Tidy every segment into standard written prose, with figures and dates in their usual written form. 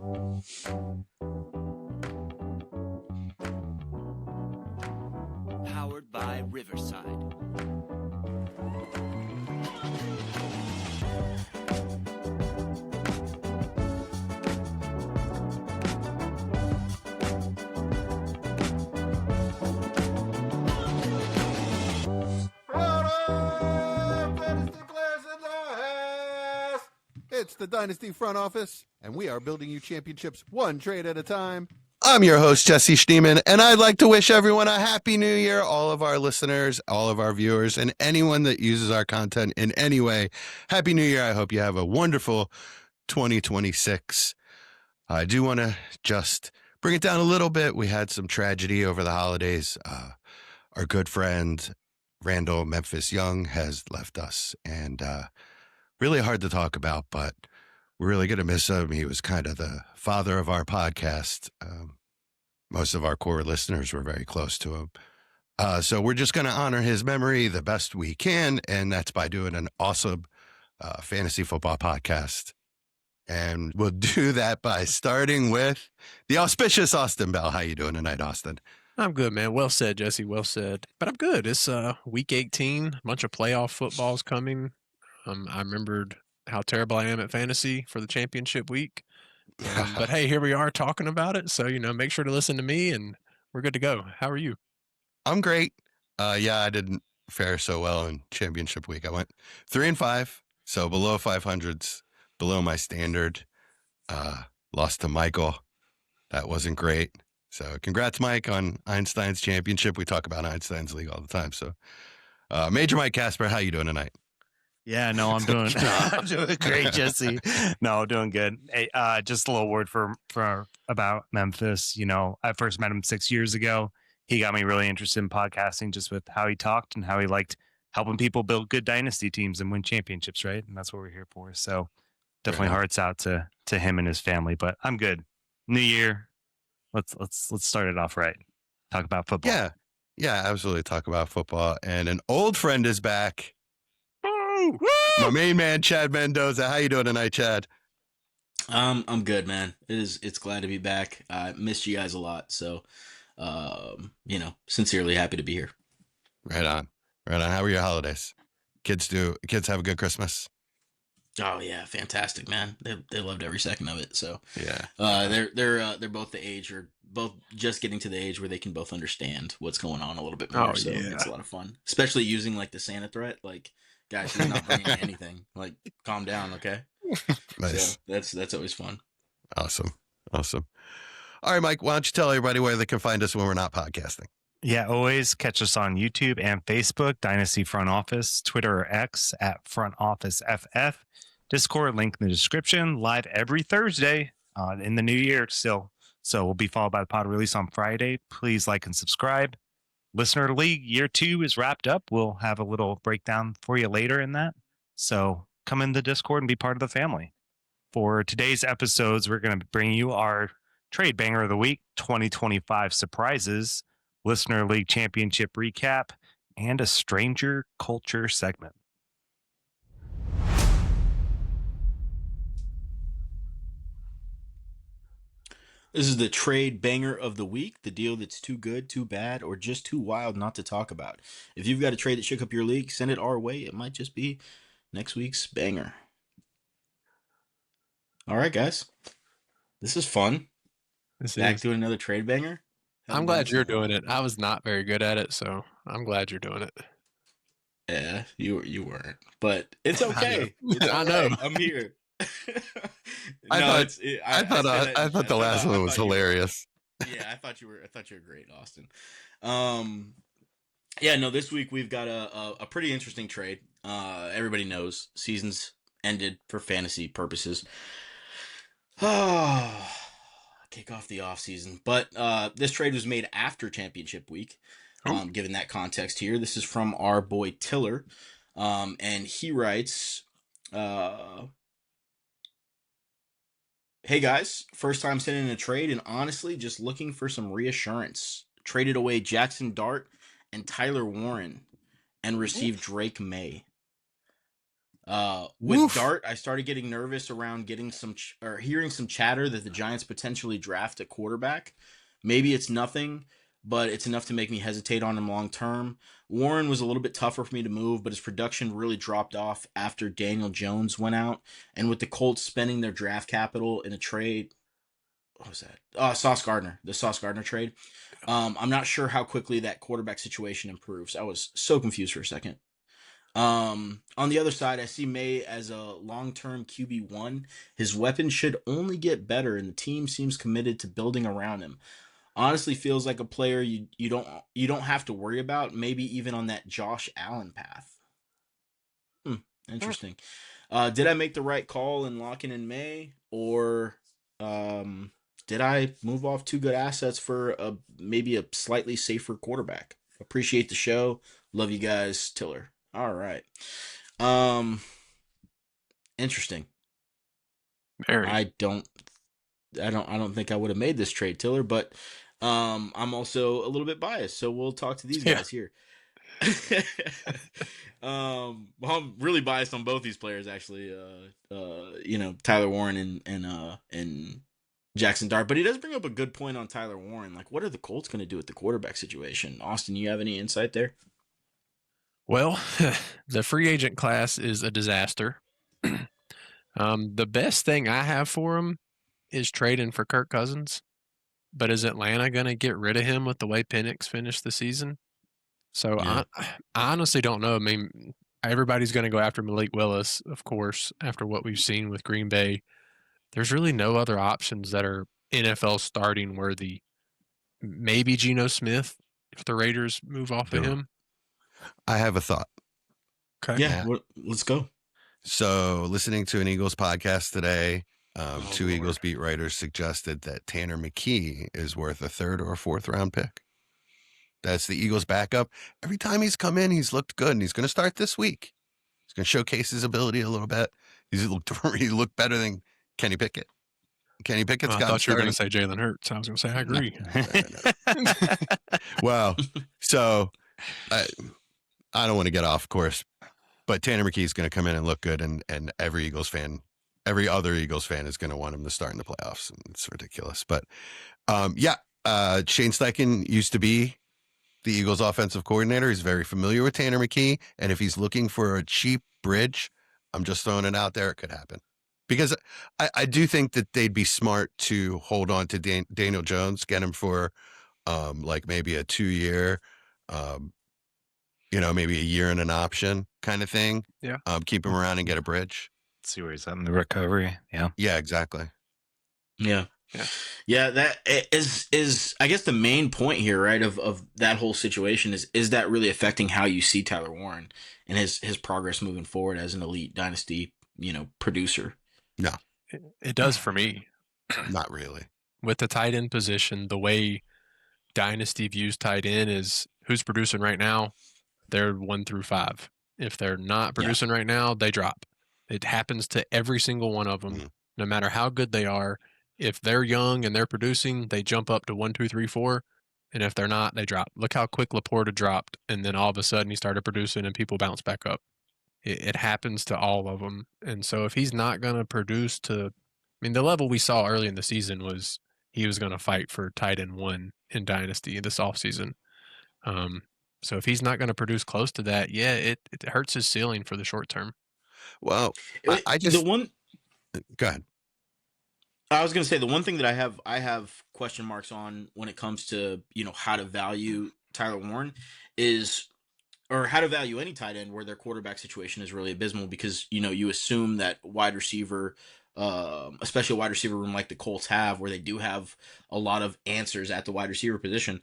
Powered by Riverside. It's the Dynasty front office, and we are building you championships one trade at a time. I'm your host, Jesse Schneeman, and I'd like to wish everyone a happy new year, all of our listeners, all of our viewers, and anyone that uses our content in any way. Happy New Year. I hope you have a wonderful 2026. I do want to just bring it down a little bit. We had some tragedy over the holidays. Our good friend, Randall Memphis Young, has left us, and really hard to talk about, but we're really going to miss him. He was kind of the father of our podcast. Most of our core listeners were very close to him. So we're just going to honor his memory the best we can, and that's by doing an awesome fantasy football podcast. And we'll do that by starting with the auspicious Austin Bell. How you doing tonight, Austin? I'm good, man. Well said, Jesse. Well said. But I'm good. It's week 18, a bunch of playoff footballs coming. I remembered how terrible I am at fantasy for the championship week. But hey, here we are talking about it. So, make sure to listen to me and we're good to go. How are you? I'm great. Yeah, I didn't fare so well in championship week. I went 3-5, so below 500s, below my standard. Lost to Michael. That wasn't great. So congrats, Mike, on Einstein's championship. We talk about Einstein's league all the time. So Major Mike Casper, how you doing tonight? Yeah, no, I'm doing great, Jesse. No, doing good. Hey, just a little word for about Memphis. I first met him 6 years ago. He got me really interested in podcasting just with how he talked and how he liked helping people build good dynasty teams and win championships, right? And that's what we're here for. So definitely hearts out to him and his family. But I'm good. New year. Let's start it off right. Talk about football. Yeah, absolutely. Talk about football. And an old friend is back. My main man, Chad Mendoza. How you doing tonight, Chad? I'm good, man. It's glad to be back. I missed you guys a lot, so sincerely happy to be here. Right on. How were your holidays? Kids have a good Christmas? Oh yeah, fantastic, man. They loved every second of it. So yeah, they're both the age, or both just getting to the age where they can both understand what's going on a little bit more. Oh, so yeah. It's a lot of fun, especially using like the Santa threat. Like, guys, she's not bringing anything. Like, calm down, okay? Nice. So that's always fun. Awesome. All right, Mike, why don't you tell everybody where they can find us when we're not podcasting? Yeah, always catch us on YouTube and Facebook, Dynasty Front Office, Twitter or X at Front Office FF, Discord, link in the description, live every Thursday in the new year still. So we'll be followed by the pod release on Friday. Please like and subscribe. Listener League Year 2 is wrapped up. We'll have a little breakdown for you later in that. So come in the Discord and be part of the family. For today's episodes, we're going to bring you our Trade Banger of the Week, 2025 surprises, Listener League Championship recap, and a Stranger Culture segment. This is the Trade Banger of the Week, the deal that's too good, too bad, or just too wild not to talk about. If you've got a trade that shook up your league, send it our way. It might just be next week's banger. All right, guys. This is fun. Back doing another trade banger. I'm glad you're doing it. I was not very good at it, so I'm glad you're doing it. Yeah, you weren't, but it's okay. I know. I'm here. I thought the last one was hilarious. Yeah, I thought you were great, Austin. This week we've got a pretty interesting trade. Everybody knows season's ended for fantasy purposes. Kick off the off season, but this trade was made after championship week. Given that context here, this is from our boy Tiller, and he writes, "Hey guys, first time sending in a trade, and honestly, just looking for some reassurance. Traded away Jackson Dart and Tyler Warren, and received Drake May. With Woof. Dart, I started getting nervous around getting or hearing some chatter that the Giants potentially draft a quarterback. Maybe it's nothing, but it's enough to make me hesitate on him long term. Warren was a little bit tougher for me to move, but his production really dropped off after Daniel Jones went out. And with the Colts spending their draft capital in a trade, what was that? The Sauce Gardner trade. I'm not sure how quickly that quarterback situation improves. I was so confused for a second. On the other side, I see May as a long-term QB1. His weapons should only get better, and the team seems committed to building around him. Honestly, feels like a player you don't have to worry about. Maybe even on that Josh Allen path. Interesting. Did I make the right call in locking in May, or did I move off two good assets for maybe a slightly safer quarterback? Appreciate the show. Love you guys, Tiller. All right. Interesting. Very. I don't think I would have made this trade, Tiller, but I'm also a little bit biased, so we'll talk to these guys here. I'm really biased on both these players, actually. Tyler Warren and Jackson Dart, but he does bring up a good point on Tyler Warren. Like, what are the Colts going to do with the quarterback situation? Austin, you have any insight there? Well, the free agent class is a disaster. The best thing I have for him is trading for Kirk Cousins. But is Atlanta going to get rid of him with the way Penix finished the season? So Yeah. I honestly don't know. I mean, everybody's going to go after Malik Willis, of course, after what we've seen with Green Bay. There's really no other options that are NFL starting worthy. Maybe Geno Smith if the Raiders move off of him. I have a thought. Okay. Yeah, let's go. So, listening to an Eagles podcast today, two Lord. Eagles beat writers suggested that Tanner McKee is worth a third or fourth round pick. That's the Eagles' backup. Every time he's come in, he's looked good, and he's going to start this week. He's going to showcase his ability a little bit. He looked better than Kenny Pickett. Kenny Pickett's I got. thought you were going to say Jalen Hurts. I was going to say I agree. No. Well, so I don't want to get off course, but Tanner McKee is going to come in and look good, and every other Eagles fan is going to want him to start in the playoffs, and it's ridiculous. But Shane Steichen used to be the Eagles offensive coordinator. He's very familiar with Tanner McKee, and if he's looking for a cheap bridge, I'm just throwing it out there. It could happen. Because I do think that they'd be smart to hold on to Daniel Jones, get him for like maybe a 2-year, maybe a year and an option kind of thing. Yeah. Keep him around and get a bridge. See where he's at in the recovery. Yeah. Yeah, exactly. Yeah. That is I guess the main point here, right, of that whole situation is that really affecting how you see Tyler Warren and his progress moving forward as an elite dynasty, producer? No, it does for me. not really. With the tight end position, the way Dynasty views tight end is who's producing right now, they're 1 through 5. If they're not producing right now, they drop. It happens to every single one of them, no matter how good they are. If they're young and they're producing, they jump up to 1, 2, 3, 4. And if they're not, they drop. Look how quick Laporta dropped. And then all of a sudden he started producing and people bounce back up. It happens to all of them. And so if he's not going to produce the level we saw early in the season was he was going to fight for tight end 1 in Dynasty this offseason. So if he's not going to produce close to that, it hurts his ceiling for the short term. Well, Go ahead. I was going to say the one thing that I have question marks on when it comes to, how to value Tyler Warren or how to value any tight end where their quarterback situation is really abysmal, because, you assume that wide receiver, especially a wide receiver room like the Colts have, where they do have a lot of answers at the wide receiver position,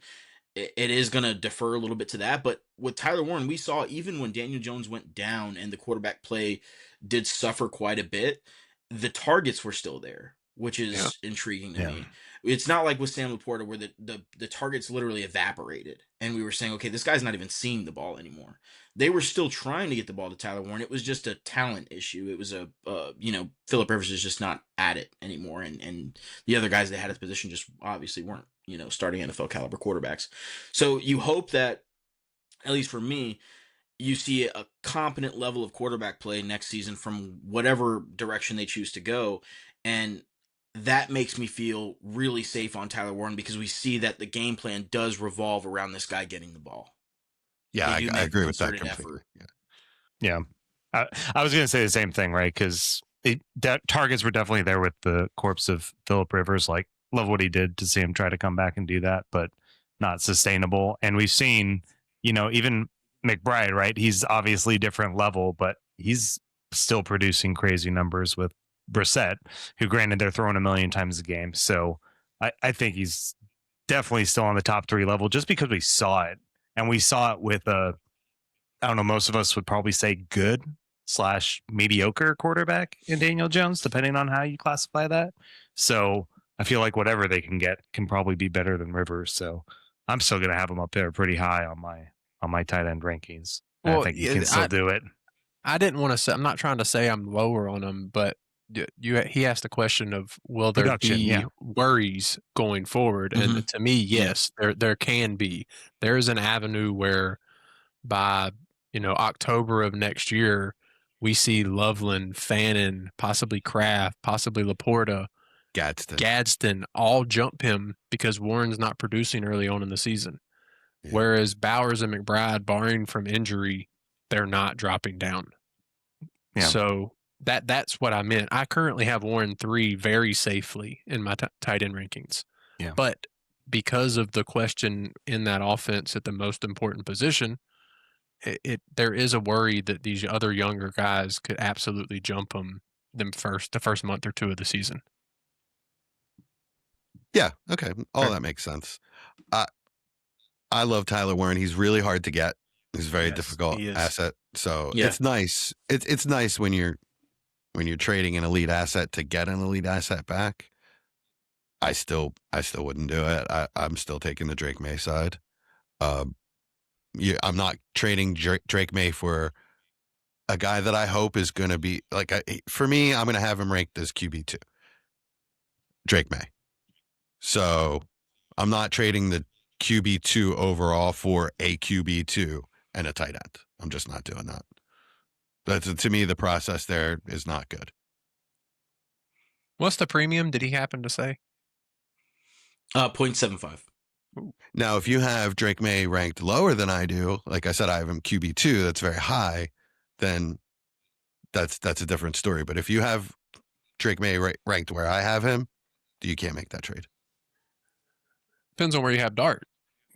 it is going to defer a little bit to that. But with Tyler Warren, we saw even when Daniel Jones went down and the quarterback play did suffer quite a bit, the targets were still there, which is intriguing to me. It's not like with Sam Laporta where the targets literally evaporated and we were saying, okay, this guy's not even seeing the ball anymore. They were still trying to get the ball to Tyler Warren. It was just a talent issue. It was Phillip Rivers is just not at it anymore. And the other guys they had at the position just obviously weren't, starting NFL caliber quarterbacks. So you hope that, at least for me, you see a competent level of quarterback play next season from whatever direction they choose to go. And that makes me feel really safe on Tyler Warren because we see that the game plan does revolve around this guy getting the ball. Yeah, They do I make a agree with that concerted completely. effort. Yeah. I was going to say the same thing, right? Because targets were definitely there with the corpse of Phillip Rivers. Like, love what he did to see him try to come back and do that, but not sustainable. And we've seen, even McBride, right? He's obviously different level, but he's still producing crazy numbers with Brissett, who granted they're throwing a million times a game. So I think he's definitely still on the top 3 level just because we saw it. And we saw it with I don't know, most of us would probably say good / mediocre quarterback in Daniel Jones, depending on how you classify that. So I feel like whatever they can get can probably be better than Rivers. So I'm still going to have him up there pretty high on my tight end rankings. And I think he can still do it. I didn't want to say, I'm not trying to say I'm lower on him, but he asked the question of, will there be worries going forward? Mhm. And to me, yes, there can be. There is an avenue where by, October of next year, we see Loveland, Fannin, possibly Kraft, possibly Laporta, Gadsden all jump him because Warren's not producing early on in the season. Yeah. Whereas Bowers and McBride, barring from injury, they're not dropping down. Yeah. So that's what I meant. I currently have Warren 3 very safely in my tight end rankings. Yeah. But because of the question in that offense at the most important position, there is a worry that these other younger guys could absolutely jump the first month or 2 of the season. Yeah. Okay. That makes sense. I love Tyler Warren. He's really hard to get. He's a very difficult asset. So it's nice. It's nice when you're trading an elite asset to get an elite asset back. I still wouldn't do it. I'm still taking the Drake May side. I'm not trading Drake May for a guy that I hope is going to be like, for me, I'm going to have him ranked as QB2, Drake May. So I'm not trading the QB2 overall for a QB2 and a tight end. I'm just not doing that. To me, the process there is not good. What's the premium? Did he happen to say? 0.75. Now, if you have Drake May ranked lower than I do, like I said, I have him QB2, that's very high, then that's a different story. But if you have Drake May ranked where I have him, you can't make that trade. Depends on where you have Dart,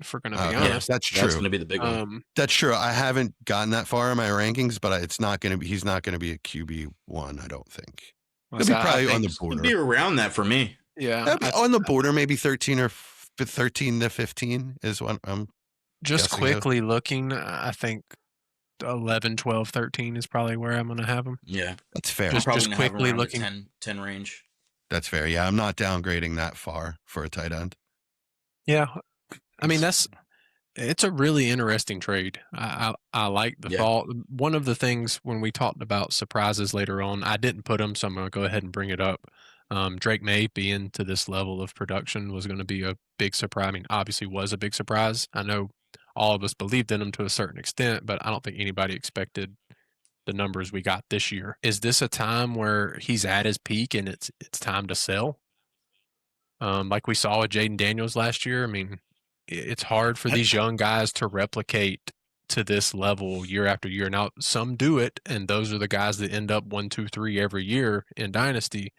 if we're going to be honest. That's true. That's going to be the big one. That's true. I haven't gotten that far in my rankings, but he's not going to be a QB1, I don't think. He'll be probably on the border. He'll be around that for me. Yeah. On the border, maybe 13 to 15 is what I'm just quickly looking. I think 11, 12, 13 is probably where I'm going to have him. Yeah. That's fair. Just quickly looking. 10 range. That's fair. Yeah, I'm not downgrading that far for a tight end. Yeah. I mean, it's a really interesting trade. I like the thought. One of the things when we talked about surprises later on, I didn't put them, so I'm going to go ahead and bring it up. Drake May being to this level of production was going to be a big surprise. I mean, obviously was a big surprise. I know all of us believed in him to a certain extent, but I don't think anybody expected the numbers we got this year. Is this a time where he's at his peak and it's time to sell? Like we saw with Jaden Daniels last year. I mean, it's hard for these young guys to replicate to this level year after year. Now, some do it, and those are the guys that end up 1, 2, 3 every year in Dynasty,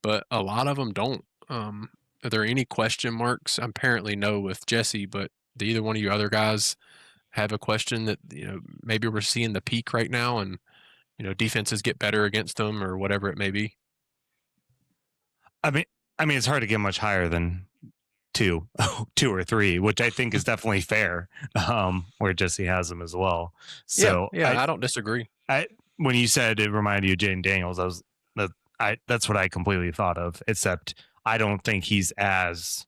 but a lot of them don't. Are there any question marks? Apparently no with Jesse, but do either one of you other guys have a question that, maybe we're seeing the peak right now and, defenses get better against them or whatever it may be? I mean, it's hard to get much higher than 2 or 3, which I think is definitely fair, where Jesse has them as well. So yeah, I don't disagree. When you said it reminded you of Jaden Daniels, that's what I completely thought of, except I don't think he's as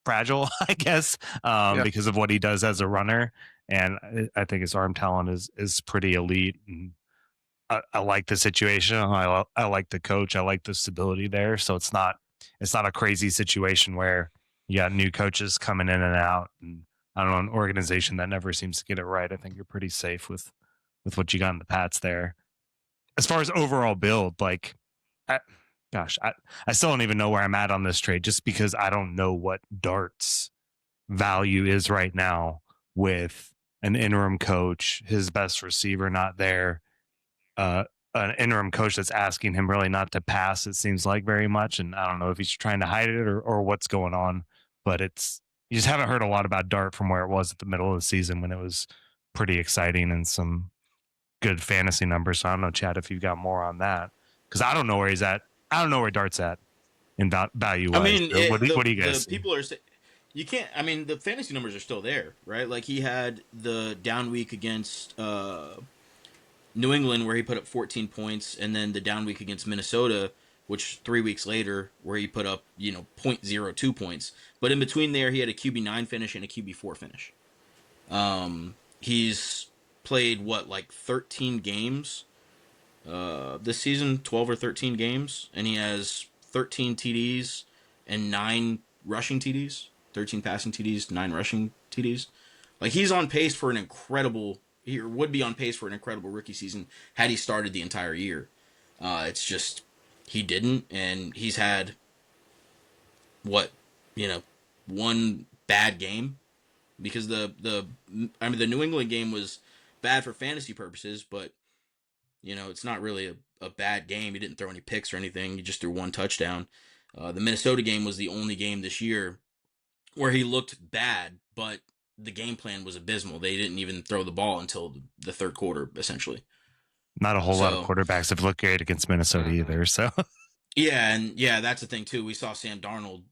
fragile, I guess, because of what he does as a runner. And I think his arm talent is pretty elite. And I like the situation. I like the coach. I like the stability there. So it's not a crazy situation where you got new coaches coming in and out and I don't know, an organization that never seems to get it right. I think you're pretty safe with what you got in the Pats there. As far as overall build, like, I still don't even know where I'm at on this trade, just because I don't know what Dart's value is right now with an interim coach, his best receiver not there, an interim coach that's asking him really not to pass, it seems like, very much. And I don't know if he's trying to hide it or what's going on, but you just haven't heard a lot about Dart from where it was at the middle of the season when it was pretty exciting and some good fantasy numbers. So I don't know, Chad, if you've got more on that, because I don't know where he's at. I don't know where Dart's at in value wise. I mean, What do you guys the people are you can't. I mean, the fantasy numbers are still there, right? Like he had the down week against New England where he put up 14 points, and then the down week against Minnesota, which 3 weeks later where he put up 0.02 points. But in between there, he had a QB9 finish and a QB4 finish. He's played like 13 games this season, 12 or 13 games, and he has 13 TDs and 9 rushing TDs, 13 passing TDs, 9 rushing TDs. Like he's on pace for he would be on pace for an incredible rookie season had he started the entire year. It's just he didn't, and he's had one bad game because the New England game was bad for fantasy purposes, but it's not really a bad game. He didn't throw any picks or anything. He just threw 1 touchdown. The Minnesota game was the only game this year where he looked bad, but the game plan was abysmal. They didn't even throw the ball until the third quarter, essentially. Not a whole lot of quarterbacks have looked great against Minnesota either. So yeah, that's the thing too. We saw Sam Darnold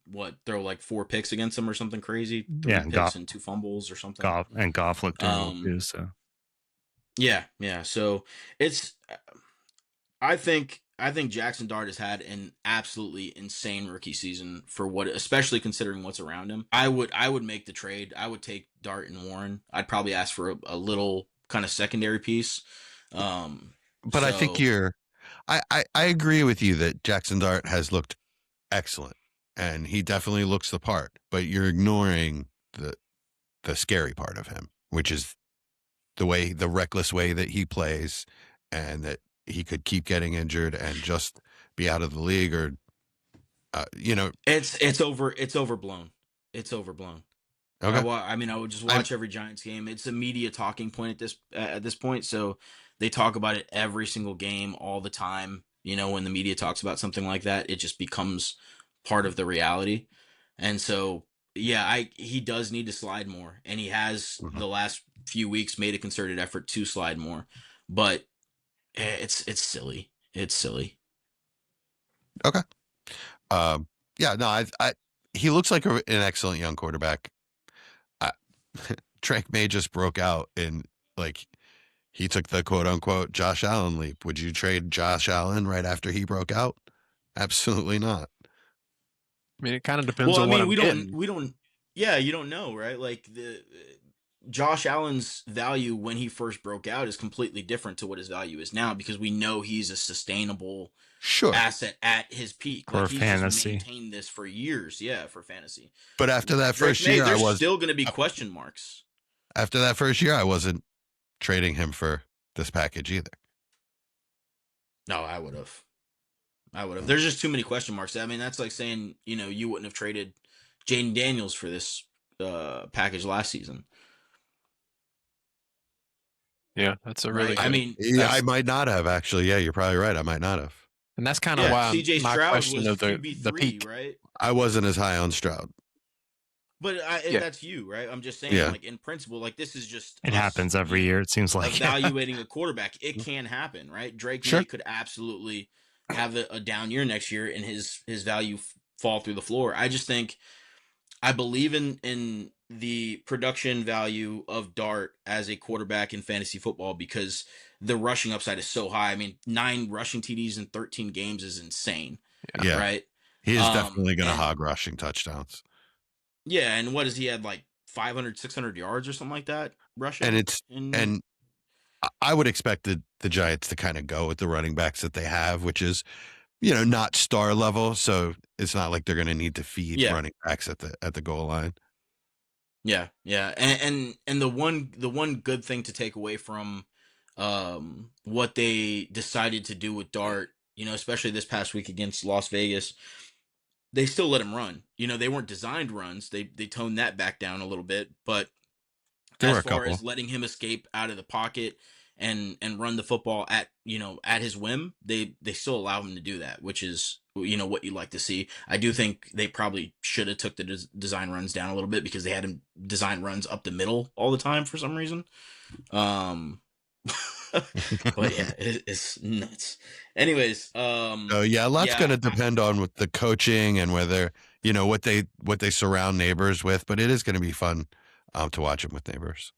throw like 4 picks against him or something crazy. 3 picks and 2 fumbles or something. Goff looked terrible too. So yeah. So it's. I think Jackson Dart has had an absolutely insane rookie season for especially considering what's around him. I would make the trade. I would take Dart and Warren. I'd probably ask for a little kind of secondary piece. But I think I agree with you that Jackson Dart has looked excellent and he definitely looks the part, but you're ignoring the scary part of him, which is the reckless way that he plays, and that he could keep getting injured and just be out of the league, or it's overblown. It's overblown. Okay. I would just watch every Giants game. It's a media talking point at this point, so they talk about it every single game all the time. When the media talks about something like that, it just becomes part of the reality. And so, yeah, he does need to slide more, and he has the last few weeks made a concerted effort to slide more, but it's silly. It's silly. Okay. He looks like an excellent young quarterback. Drake May just broke out in he took the quote unquote Josh Allen leap. Would you trade Josh Allen right after he broke out? Absolutely not. I mean, it kind of depends on what we don't. Yeah, you don't know, right? Like Josh Allen's value when he first broke out is completely different to what his value is now, because we know he's a sustainable asset at his peak. For he's fantasy, just maintained this for years. Yeah, for fantasy. But after that first year, there's still going to be question marks. After that first year, I wasn't trading him for this package either. No, I would have. There's just too many question marks. I mean, that's like saying you wouldn't have traded Jaden Daniels for this package last season. Yeah, that's a really. I might not have actually. Yeah, you're probably right. I might not have. And that's kind of why CJ my Stroud question was of the QB3, peak, right? I wasn't as high on Stroud. But that's you, right? I'm just saying, in principle, this is just it happens every year. It seems like evaluating a quarterback. It can happen, right? Drake May could absolutely have a down year next year, and his value fall through the floor. I just think I believe in the production value of Dart as a quarterback in fantasy football, because the rushing upside is so high. I mean, 9 rushing TDs in 13 games is insane. Yeah. Right? He is definitely going to hog rushing touchdowns. Yeah, and what has he had, 500, 600 yards or something like that rushing? And I would expect the Giants to kind of go with the running backs that they have, which is, not star level. So it's not like they're going to need to feed running backs at the goal line. Yeah, yeah, and the one good thing to take away from what they decided to do with Dart, especially this past week against Las Vegas, they still let him run. They weren't designed runs. They toned that back down a little bit, but There were as a far couple. as letting him escape out of the pocket and run the football at his whim, they still allow him to do that, which is what you like to see. I do think they probably should have took the design runs down a little bit because they had him design runs up the middle all the time for some reason. Um, but yeah, it's nuts. Anyways, So yeah, a lot's yeah, going to depend on with the coaching and whether what they surround neighbors with. But it is going to be fun to watch them with neighbors.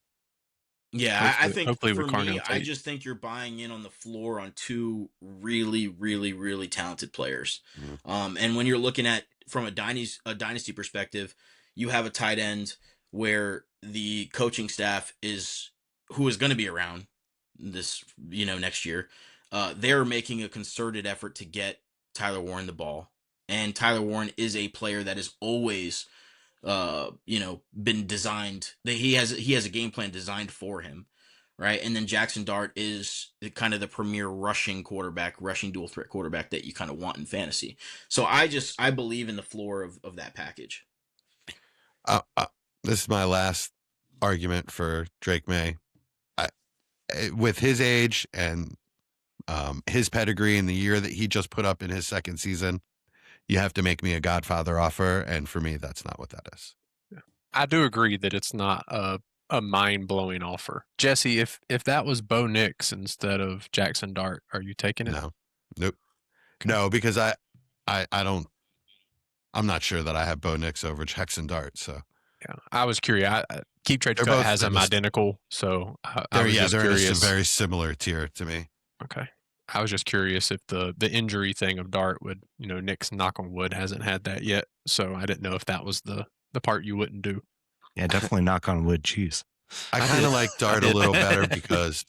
Yeah, I Hopefully, think hopefully for with me, Carnell I Tate. just think you're buying in on the floor on two really, really, really talented players. Mhm. And when you're looking at from a dynasty perspective, you have a tight end where the coaching staff who is going to be around this, next year. They're making a concerted effort to get Tyler Warren the ball, and Tyler Warren is a player that is always been designed. He has a game plan designed for him, right? And then Jackson Dart is kind of the premier rushing dual threat quarterback that you kind of want in fantasy. So I believe in the floor of that package. Uh, uh, this is my last argument for Drake May. With his age and his pedigree and the year that he just put up in his second season, you have to make me a Godfather offer, and for me, that's not what that is. I do agree that it's not a mind blowing offer. Jesse, if that was Bo Nix instead of Jackson Dart, are you taking it? No, nope, Okay. no, because I don't. I'm not sure that I have Bo Nix over Jackson Dart. So Yeah, I was curious. Keep Trade they're Cut both has in them this. identical, so I was just They're in a curious. very similar tier to me. Okay. I was just curious if the injury thing of Dart would, Nick's knock on wood hasn't had that yet. So I didn't know if that was the part you wouldn't do. Yeah, definitely knock on wood. Jeez. I I kind did. of like I Dart a did. little better because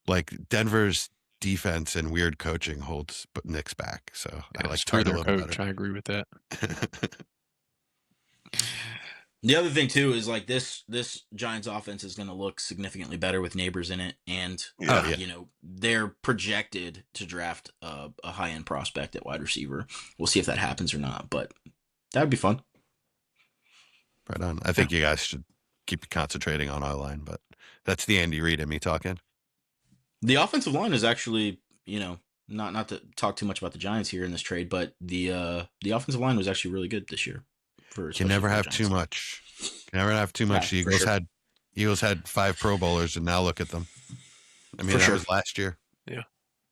like Denver's defense and weird coaching holds Nick's back. So I like Screw Dart a their little coach. I agree with that. better. The other thing too is like this Giants offense is going to look significantly better with Neighbors in it, and Oh, yeah. they're projected to draft a high end prospect at wide receiver. We'll see if that happens or not, but that would be fun. Right on. I think you guys should keep concentrating on our line, but that's the Andy Reid in me talking. The offensive line is actually, not to talk too much about the Giants here in this trade, but the offensive line was actually really good this year. Can never have too much. Can never have too much. Yeah, The Eagles had 5 Pro Bowlers, and now look at them. I mean, For that sure. was last year.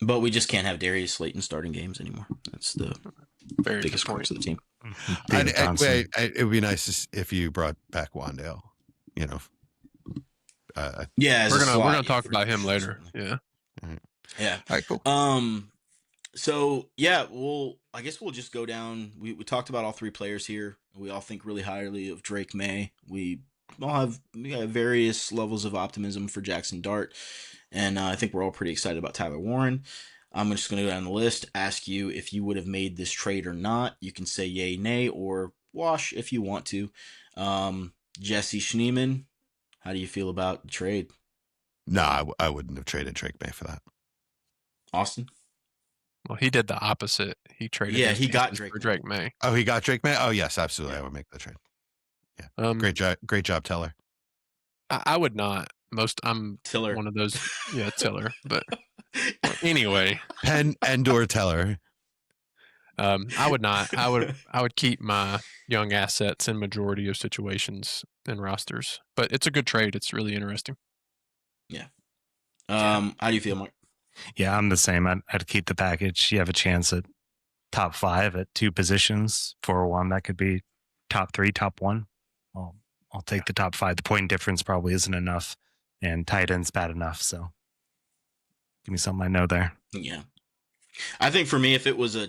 But we just can't have Darius Slayton starting games anymore. That's the Very biggest disappointing. crux of the team. David Johnson. It would be nice if you brought back Wandale. Yeah, We're gonna talk about him later. Yeah. Yeah. All right, cool. So yeah, I guess we'll just go down. We talked about all 3 players here. We all think really highly of Drake May. We got various levels of optimism for Jackson Dart, and I think we're all pretty excited about Tyler Warren. I'm just going to go down the list, ask you if you would have made this trade or not. You can say yay, nay, or wash if you want to. Jesse Schneeman, how do you feel about the trade? No, I wouldn't have traded Drake May for that. Austin? Well, he did the opposite. He traded. Yeah, his he got pieces Drake for May. Drake May. Oh, he got Drake May? Oh, yes, absolutely. I would make the trade. Yeah. Great job, Teller. I would not. I'm Tiller. one of those. Yeah, Tiller. But anyway, Penn and/or Teller. I would not. I would keep my young assets in majority of situations and rosters. But it's a good trade. It's really interesting. How do you feel, Mark? Yeah, I'm the same. I'd keep the package. You have a chance at top 5 at 2 positions. For one, that could be top 3, top 1. I'll take the top 5. The point difference probably isn't enough, and tight end's bad enough. So give me something I know there. Yeah, I think for me, if it was a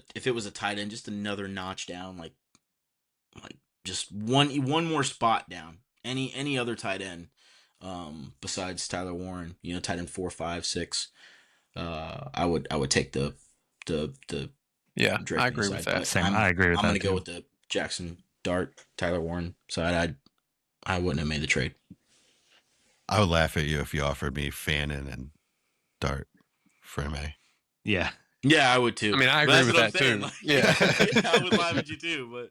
tight end, just another notch down, like just one more spot down. Any other tight end, besides Tyler Warren, tight end 4, 5, 6. I would take the Yeah, Drake I May agree side, with that. but Same. I agree with I'm that. gonna go too. with the Jackson Dart, Tyler Warren side. I wouldn't have made the trade. I would laugh at you if you offered me Fannin and Dart for MA. Yeah. Yeah, I would too. I mean, I But agree that's with what that I'm saying. too. Like, Yeah. I would laugh at you too. But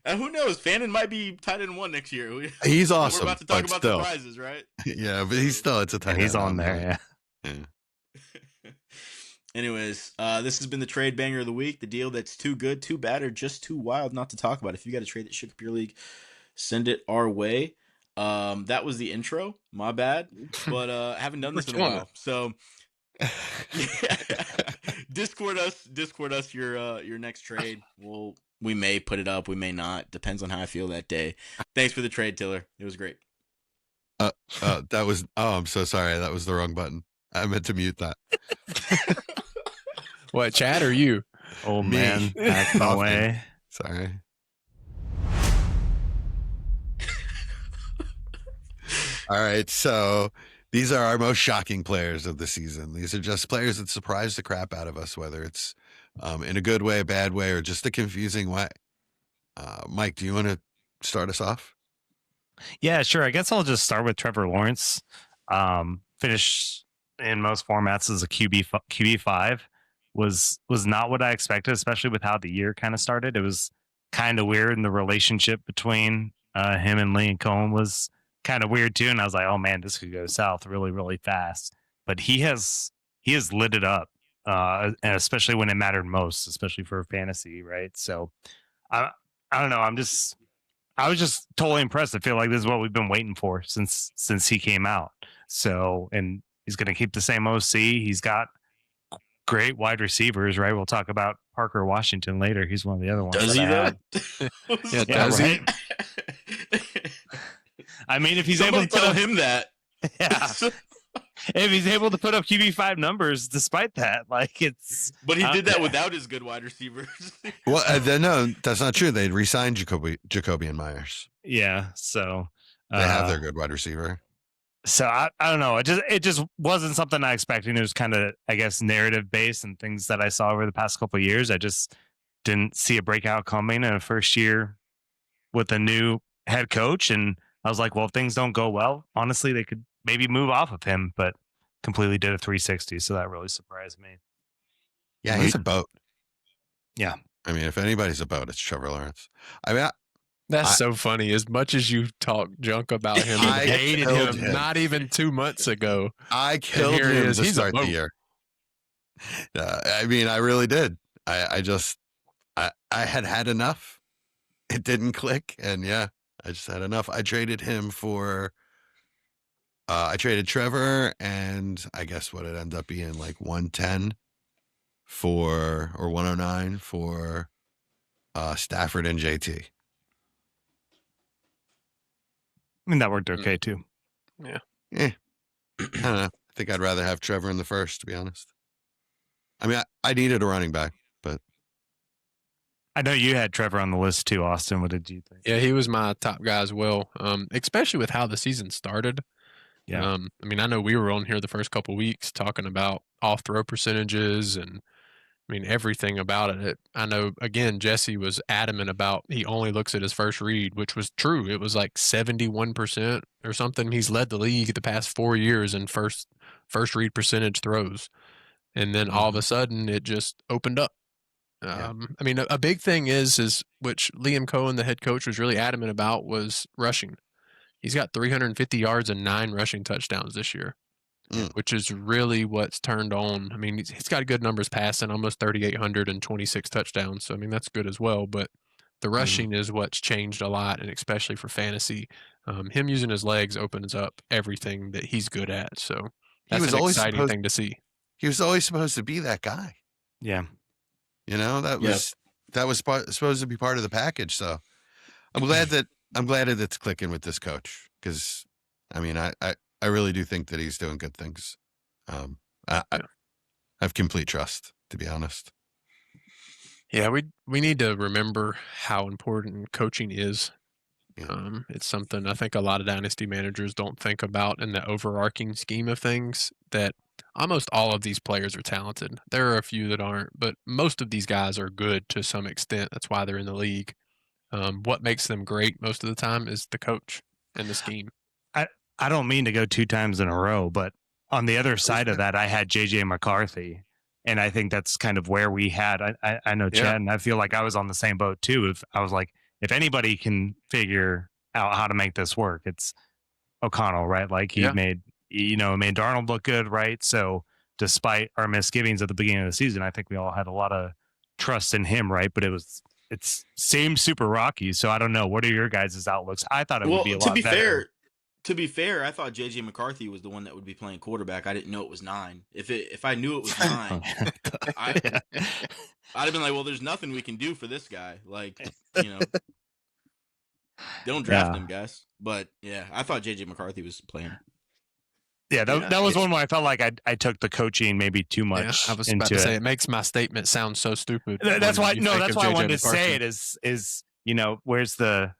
and who knows? Fannin might be tight end 1 next year. He's We're awesome. about to talk but about still. surprises, right? Yeah, but it's a tight He's end on there. me. Yeah. Anyways, this has been the trade banger of the week. The deal that's too good, too bad, or just too wild not to talk about. If you got a trade that shook up your league, send it our way. That was the intro. My bad, but I haven't done this in a while. So Discord us your next trade. We may put it up, we may not. Depends on how I feel that day. Thanks for the trade, Tiller. It was great. That was. Oh, I'm so sorry. That was the wrong button. I meant to mute that. What, Chad or you? Old Me. man. Acting away. Sorry. All right. So these are our most shocking players of the season. These are just players that surprise the crap out of us, whether it's in a good way, a bad way, or just a confusing way. Mike, do you want to start us off? Yeah, sure. I guess I'll just start with Trevor Lawrence. Finish in most formats as a QB5 was not what I expected, especially with how the year kind of started. It was kind of weird, and the relationship between him and Lee and Cohen was kind of weird too. And I was like, oh man, this could go south really, really fast. But he has lit it up, and especially when it mattered most, especially for fantasy, right? So I don't know. I was just totally impressed. I feel like this is what we've been waiting for since he came out. So, and he's going to keep the same OC. He's got great wide receivers, right? We'll talk about Parker Washington later. He's one of the other ones. Does he though? Yeah, Yeah, does he? right. I mean, if he's Somebody able to put tell up, him that. yeah, if he's able to put up QB5 numbers despite that, like it's. But he did that without his good wide receivers. Well, no, that's not true. They re-signed Jacoby and Myers. Yeah, so They have their good wide receiver. So I don't know. It just wasn't something I expected. It was kind of, I guess, narrative based and things that I saw over the past couple of years. I just didn't see a breakout coming in a first year with a new head coach. And I was like, well, if things don't go well, honestly, they could maybe move off of him, but completely did a 360. So that really surprised me. Yeah, he's a boat. Yeah. I mean, if anybody's a boat, it's Trevor Lawrence. I mean, That's so funny. As much as you talk junk about him, and I hated killed him him. not even 2 months ago. I killed here he him is. to He's a start the boat. year. I mean, I really did. I had enough. It didn't click, and yeah, I just had enough. I traded him for. I traded Trevor, and I guess what it ended up being like 110 or 109 for Stafford and JT. I mean, that worked okay too. I don't know. I think I'd rather have Trevor in the first, to be honest. I mean, I needed a running back, but I know you had Trevor on the list too, Austin. What did you think? Yeah, he was my top guy as well. Especially with how the season started. Yeah. I mean, I know we were on here the first couple weeks talking about off throw percentages and I mean everything about it. I know again Jesse was adamant about he only looks at his first read, which was true. It was like 71% or something. He's led the league the past 4 years in first read percentage throws. And then all of a sudden it just opened up. I mean, a big thing is which Liam Cohen, the head coach, was really adamant about was rushing. He's got 350 yards and 9 rushing touchdowns this year, which is really what's turned on. I mean, he's got good numbers passing, almost 3,800 and 26 touchdowns. So, I mean, that's good as well. But the rushing is what's changed a lot, and especially for fantasy. Him using his legs opens up everything that he's good at. So that's an exciting thing to see. He was always supposed to be that guy. Yeah. You know, that was supposed to be part of the package. So I'm glad that it's clicking with this coach because, I mean, I really do think that he's doing good things. I have complete trust, to be honest. Yeah, we need to remember how important coaching is. Yeah. It's something I think a lot of dynasty managers don't think about in the overarching scheme of things, that almost all of these players are talented. There are a few that aren't, but most of these guys are good to some extent. That's why they're in the league. What makes them great most of the time is the coach and the scheme. I don't mean to go 2 times in a row, but on the other side of that, I had JJ McCarthy. And I think that's kind of where we had, I know Chad, and I feel like I was on the same boat too. If I was like, if anybody can figure out how to make this work, it's O'Connell, right? Like he made Darnold look good, right? So despite our misgivings at the beginning of the season, I think we all had a lot of trust in him, right? But it's seemed super rocky. So I don't know. What are your guys' outlooks? I thought it would be a lot better. To be fair, I thought JJ McCarthy was the one that would be playing quarterback. I didn't know it was 9. If I knew it was 9, I'd have been like, well, there's nothing we can do for this guy. Like, don't draft him, guys. But yeah, I thought JJ McCarthy was playing. Yeah, that was one where I felt like I took the coaching maybe too much. I was about to say it makes my statement sound so stupid. That's why I wanted to say it is where's the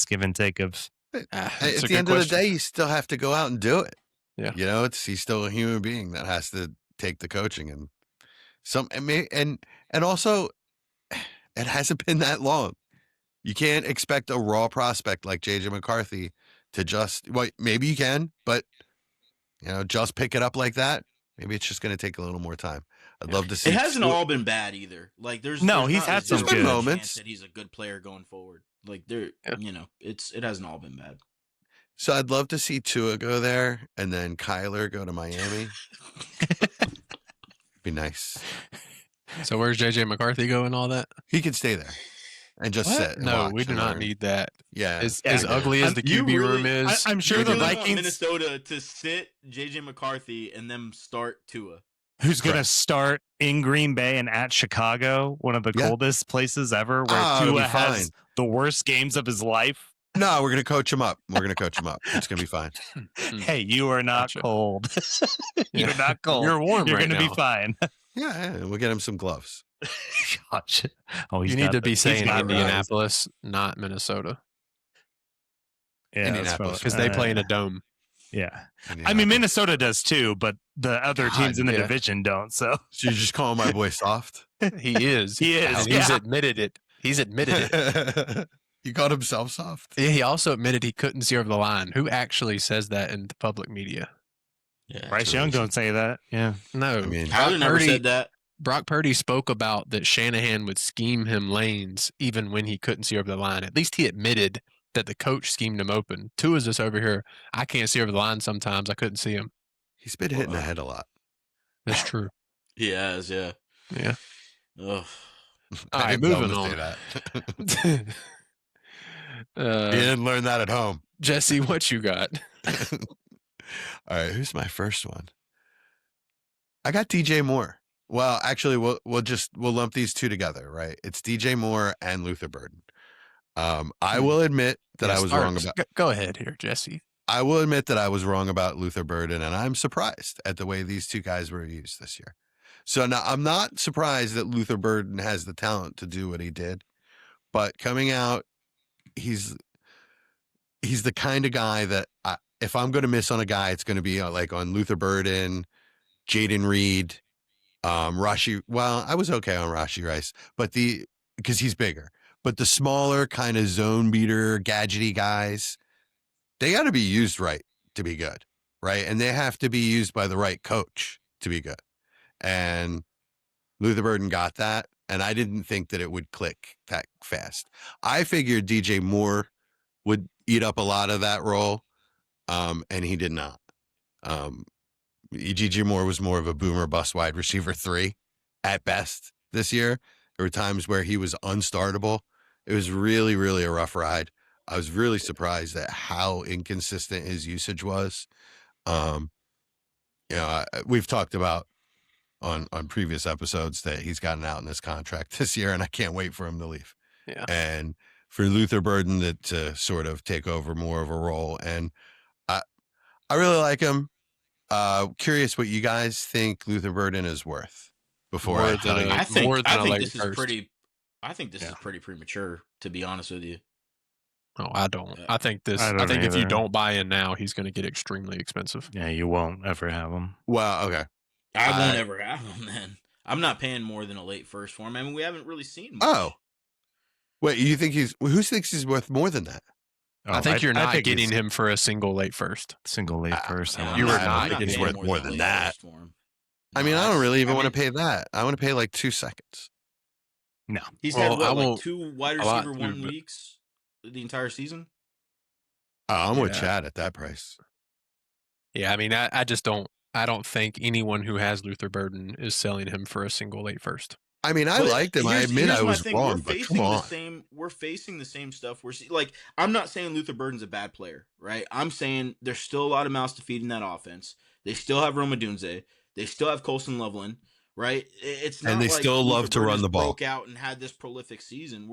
give and take of. At the end of the day, you still have to go out and do it. Yeah, he's still a human being that has to take the coaching and also it hasn't been that long. You can't expect a raw prospect like JJ McCarthy to maybe you can, but just pick it up like that. Maybe it's just going to take a little more time. I'd love to see. It hasn't all been bad either. Like there's he's had some good moments that he's a good player going forward. Like it hasn't all been bad. So I'd love to see Tua go there and then Kyler go to Miami. Be nice. So where's JJ McCarthy go and all that? He could stay there and just sit. And no, we do not need that. Yeah. As ugly as the QB room is, I'm sure the Vikings want Minnesota to sit JJ McCarthy and then start Tua. Who's going to start in Green Bay and at Chicago, one of the coldest places ever, where Tua has the worst games of his life? No, we're going to coach him up. We're going to coach him up. It's going to be fine. Hey, you are not cold. You're not cold. You're warm. You're going to be fine. Yeah, we'll get him some gloves. Gosh. Oh, you need to be saying Indianapolis, not Minnesota. Yeah, Indianapolis, because they play in a dome. Yeah, I mean Minnesota does too, but the other teams in the division don't. So you just call my boy soft? He is. He is. And he's admitted it. He's admitted it. He called himself soft. Yeah, he also admitted he couldn't see over the line. Who actually says that in the public media? Yeah, Bryce Young don't say that. Yeah, no. I mean, Tyler never said that. Brock Purdy spoke about that Shanahan would scheme him lanes even when he couldn't see over the line. At least he admitted that the coach schemed him open. Tua's just over here. I can't see over the line sometimes. I couldn't see him. He's been hitting the head a lot. That's true. He has, yeah. Yeah. Ugh. All right, moving on. You didn't learn that at home. Jesse, what you got? All right, who's my first one? I got DJ Moore. Well, actually, we'll lump these two together, right? It's DJ Moore and Luther Burden. I will admit that I was wrong about. Go ahead here, Jesse. I will admit that I was wrong about Luther Burden, and I'm surprised at the way these two guys were used this year. So now I'm not surprised that Luther Burden has the talent to do what he did, but coming out, he's the kind of guy that if I'm going to miss on a guy, it's going to be like on Luther Burden, Jaden Reed, Rashi. Well, I was okay on Rashi Rice, but because he's bigger. But the smaller kind of zone beater, gadgety guys, they got to be used right to be good, right? And they have to be used by the right coach to be good. And Luther Burden got that, and I didn't think that it would click that fast. I figured DJ Moore would eat up a lot of that role, and he did not. DJ Moore was more of a boomer bust wide receiver 3 at best this year. There were times where he was unstartable. It was really, really a rough ride. I was really surprised at how inconsistent his usage was. We've talked about on previous episodes that he's gotten out in his contract this year, and I can't wait for him to leave. Yeah. And for Luther Burden to sort of take over more of a role. And I really like him. Curious what you guys think Luther Burden is worth before I tell you. I think this is first. pretty. I think this is pretty premature, to be honest with you. Oh, I don't. I think this. I I don't think if you either. don't buy in now, he's going to get extremely expensive. Yeah, you won't ever have him. Well, okay. I won't ever have him then. I'm not paying more than a late first for him. I mean, we haven't really seen much. Oh. Wait, you think who thinks he's worth more than that? I think you're not think getting he's him for a single late first. single late first. Yeah, You I'm were not- not I'm not getting paying worth more than late that. first for him. I No, mean, I don't that's- really even I want to mean, pay that. I want to pay like 2 seconds. No. He's Well, had what, I like won't 2 wide a lot receiver too, 1 but- weeks the entire season? Oh, I'm with Yeah. Chad at that price. Yeah, I mean, I just don't. I don't think anyone who has Luther Burden is selling him for a single late first. I mean, I But liked him. I admit here's I my was thing. wrong, We're but facing come the on. same. We're facing the same stuff. Like, I'm not saying Luther Burden's a bad player, right? I'm saying there's still a lot of mouths to feed in that offense. They still have Roma Dunze. They still have Colson Loveland, right? It's not And they like still Luther love to Burden run just the ball. broke out and had this prolific season.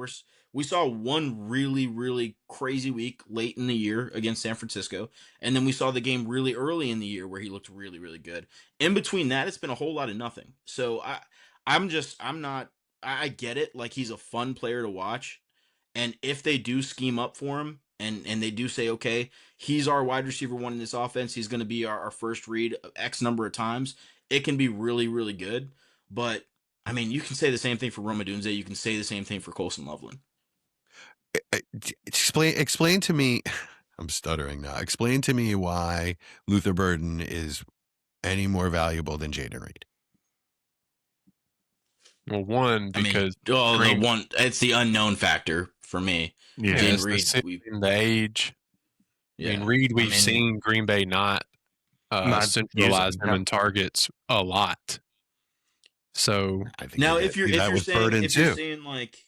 We saw one really, really crazy week late in the year against San Francisco, and then we saw the game really early in the year where he looked really, really good. In between that, it's been a whole lot of nothing. So I'm not. I get it. Like, he's a fun player to watch. And if they do scheme up for him and they do say, okay, he's our wide receiver 1 in this offense, he's going to be our first read X number of times, it can be really, really good. But, I mean, you can say the same thing for Roma Dunze. You can say the same thing for Colson Loveland. Explain to me. I'm stuttering now. Explain to me why Luther Burden is any more valuable than Jaden Reed. Well, one, because It's the unknown factor for me. Yeah. Jaden it's the Reed, ceiling, the age. Yeah. I mean, Reed, we've seen Green Bay not centralize using him in targets a lot. So I think Now, they if you're do that with Burden if you're too. saying like,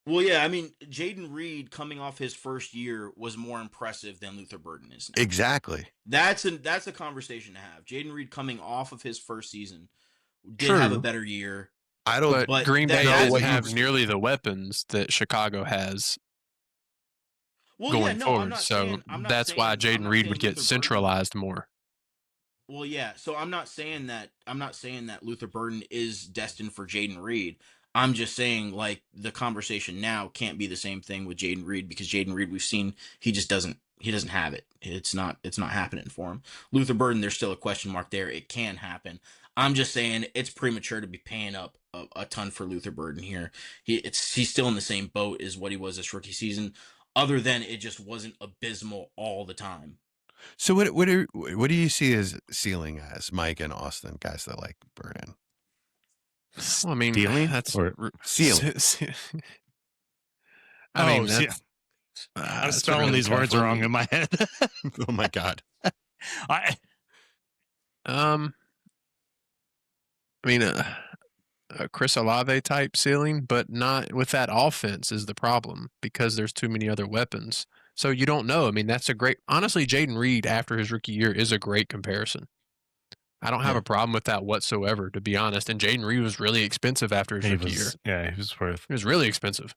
well, yeah, I mean, Jaden Reed coming off his first year was more impressive than Luther Burden is now. Exactly. That's a conversation to have. Jaden Reed coming off of his first season did True. have a better year. I don't. but Green Bay that's doesn't a have conversation. nearly the weapons that Chicago has Well, going yeah, no, forward. I'm not So saying, I'm not that's saying, why I'm Jaden not Reed saying would get Luther Burden- centralized more. Well, yeah. So I'm not saying that Luther Burden is destined for Jaden Reed. I'm just saying, like, the conversation now can't be the same thing with Jaden Reed, because Jaden Reed, we've seen, he doesn't have it. It's not happening for him. Luther Burden, there's still a question mark there. It can happen. I'm just saying it's premature to be paying up a ton for Luther Burden here. He's still in the same boat as what he was this rookie season, other than it just wasn't abysmal all the time. So what do you see as ceiling as Mike and Austin, guys that like Burden? Well, I mean, Stealing that's or Ceiling. I mean, see, that's, I'm that's a spelling really these tough words one. wrong in my head. Oh my God. I mean, a Chris Olave type ceiling, but not with that offense is the problem, because there's too many other weapons. So you don't know. I mean, that's a great, honestly, Jaden Reed after his rookie year is a great comparison. I don't have Yeah. a problem with that whatsoever, to be honest. And Jaden Reed was really expensive after his rookie year. Yeah, he was worth. He was really expensive.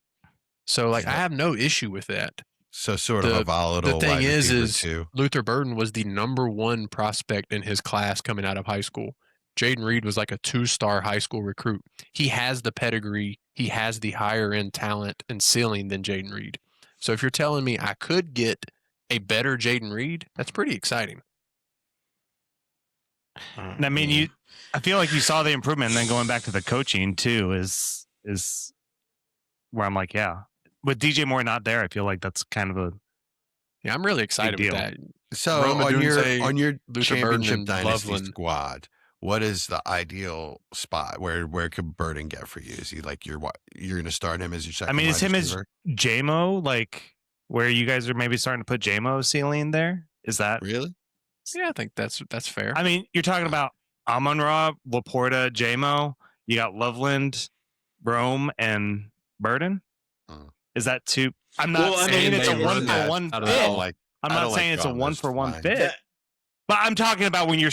So, like, I Yeah. have no issue with that. So sort of a volatile. The thing wide is receiver too. Luther Burden was the #1 prospect in his class coming out of high school. Jaden Reed was like a 2-star high school recruit. He has the pedigree. He has the higher end talent and ceiling than Jaden Reed. So if you're telling me I could get a better Jaden Reed, that's pretty exciting. I mean, I feel like you saw the improvement, and then going back to the coaching too is where I'm like, yeah, with DJ Moore not there, I feel like that's kind of a Yeah, I'm really excited with deal. that. So Roma on Dunze, your Luther Burden, championship and dynasty Loveland. squad, what is the ideal spot? Where could Burden get for you? Is he like you're going to start him as your second? I mean, is wide him as receiver? JMO, like where you guys are maybe starting to put JMO ceiling there? Is that Really? Yeah, I think that's fair. I mean, you're talking about Amon-Ra, Laporta, JMO. You got Loveland, Rome, and Burden. Hmm. Is that two? I'm not Well, I saying mean, it's a they run that 1-for-1 out of fit. that. I'm I not don't saying like it's a drawing those 1-for-1 lines. fit. That- But I'm talking about when we're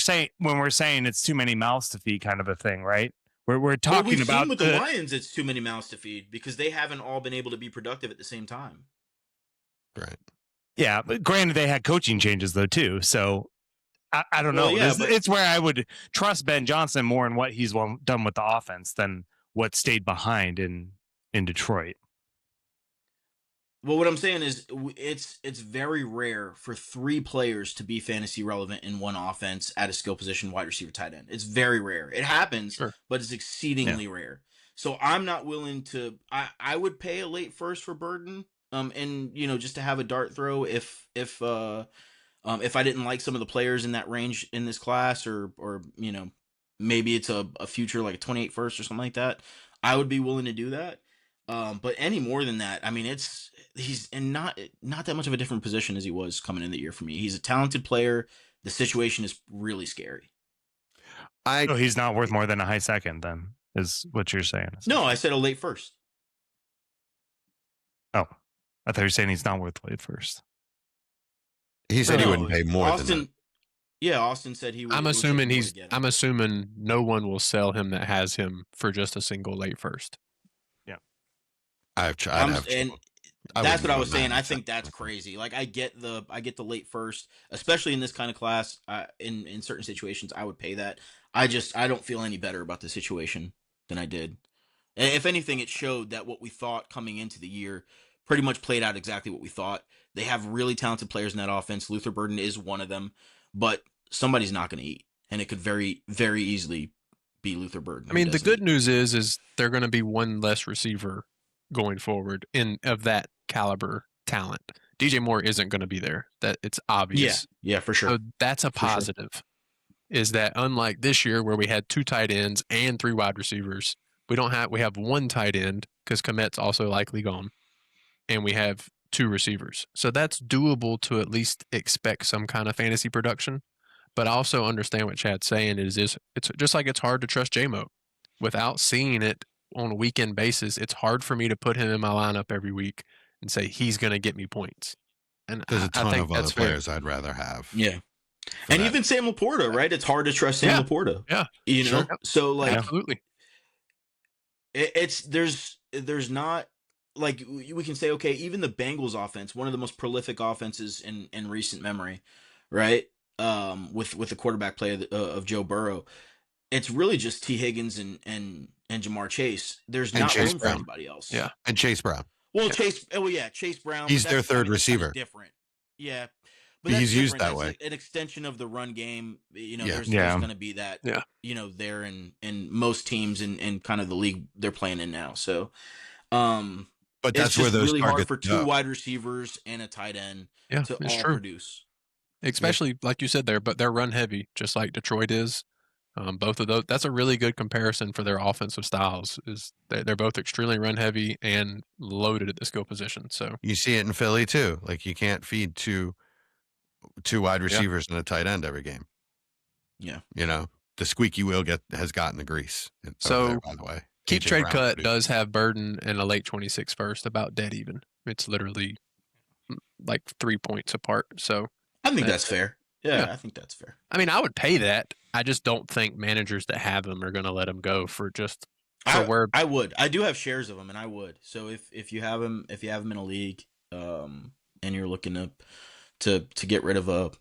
saying it's too many mouths to feed, kind of a thing, right? We're Well, talking we've about seen with the Lions, it's too many mouths to feed because they haven't all been able to be productive at the same time. Right. Yeah, but granted, they had coaching changes though too. So I don't know. Well, yeah, It's where I would trust Ben Johnson more in what he's done with the offense than what stayed behind in Detroit. Well, what I'm saying is it's very rare for 3 players to be fantasy relevant in one offense at a skill position, wide receiver, tight end. It's very rare. It happens, Sure. but it's exceedingly rare. So I'm not willing to. I would pay a late first for Burden. And just to have a dart throw if I didn't like some of the players in that range in this class, or maybe it's a future like a 28 first or something like that, I would be willing to do that. But any more than that, I mean, he's in not that much of a different position as he was coming in the year for me. He's a talented player. The situation is really scary. So he's not worth more than a high second, then, is what you're saying? No, I said a late first. Oh, I thought you were saying he's not worth late first. He said he wouldn't pay more than that. Yeah, Austin said he would. I'm assuming no one will sell him that has him for just a single late first. Yeah. That's what I was saying. I think that's crazy. Like I get the late first, especially in this kind of class. In certain situations, I would pay that. I don't feel any better about the situation than I did. And if anything, it showed that what we thought coming into the year pretty much played out exactly what we thought. They have really talented players in that offense. Luther Burden is one of them, but somebody's not going to eat, and it could very, very easily be Luther Burden. I mean, the good news is they're going to be one less receiver going forward of that caliber talent. DJ Moore isn't going to be there. That it's obvious. Yeah, for sure. So that's a positive. Sure. Is that unlike this year where we had 2 tight ends and 3 wide receivers, we have 1 tight end because Komet's also likely gone, and we have 2 receivers. So that's doable to at least expect some kind of fantasy production. But I also understand what Chad's saying is it's just like it's hard to trust J-Mo. Without seeing it on a weekend basis, it's hard for me to put him in my lineup every week and say he's going to get me points. And there's a ton of other players I'd rather have. Yeah. And that. Even Sam Laporta, right? It's hard to trust Sam Laporta. Yeah. Sure. So like absolutely. There's not like we can say, okay, even the Bengals offense, one of the most prolific offenses in recent memory, right? With the quarterback play of Joe Burrow, it's really just T. Higgins and Jamar Chase. There's not room for anybody else. Yeah, and Chase Brown. Well, Chase Brown. He's their third receiver. Different. Yeah, but he's used that that's way. An extension of the run game. There's going to be that. Yeah. There in most teams in kind of the league they're playing in now. So, but that's where those really hard for 2 go. wide receivers and a tight end to all produce. Especially like you said there, but they're run heavy, just like Detroit is. Both of those, that's a really good comparison for their offensive styles. Is they're both extremely run heavy and loaded at the skill position. So you see it in Philly too. Like you can't feed two wide receivers and a tight end every game. Yeah, the squeaky wheel has gotten the grease. So there, by the way, Keep Trade Cut does have Burden and a late 26 first, about dead even. It's literally like 3 points apart. So I think that's fair. Yeah, I think that's fair. I mean, I would pay that. I just don't think managers that have him are going to let him go for just where I would. I do have shares of him, and I would. So if you have him in a league, and you're looking to get rid of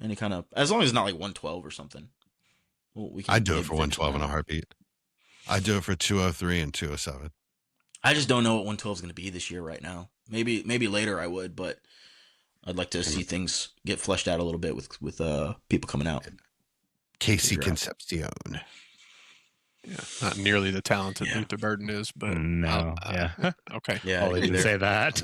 any kind of, as long as it's not like 112 or something. Well, I'd do it for 112 in a heartbeat. I'd do it for 203 and 207. I just don't know what 112 is going to be this year right now. Maybe later I would, but I'd like to see things get fleshed out a little bit with people coming out. Casey Concepcion. Yeah, not nearly the talented Luther Burden is, but no. Okay. Yeah, I didn't say that.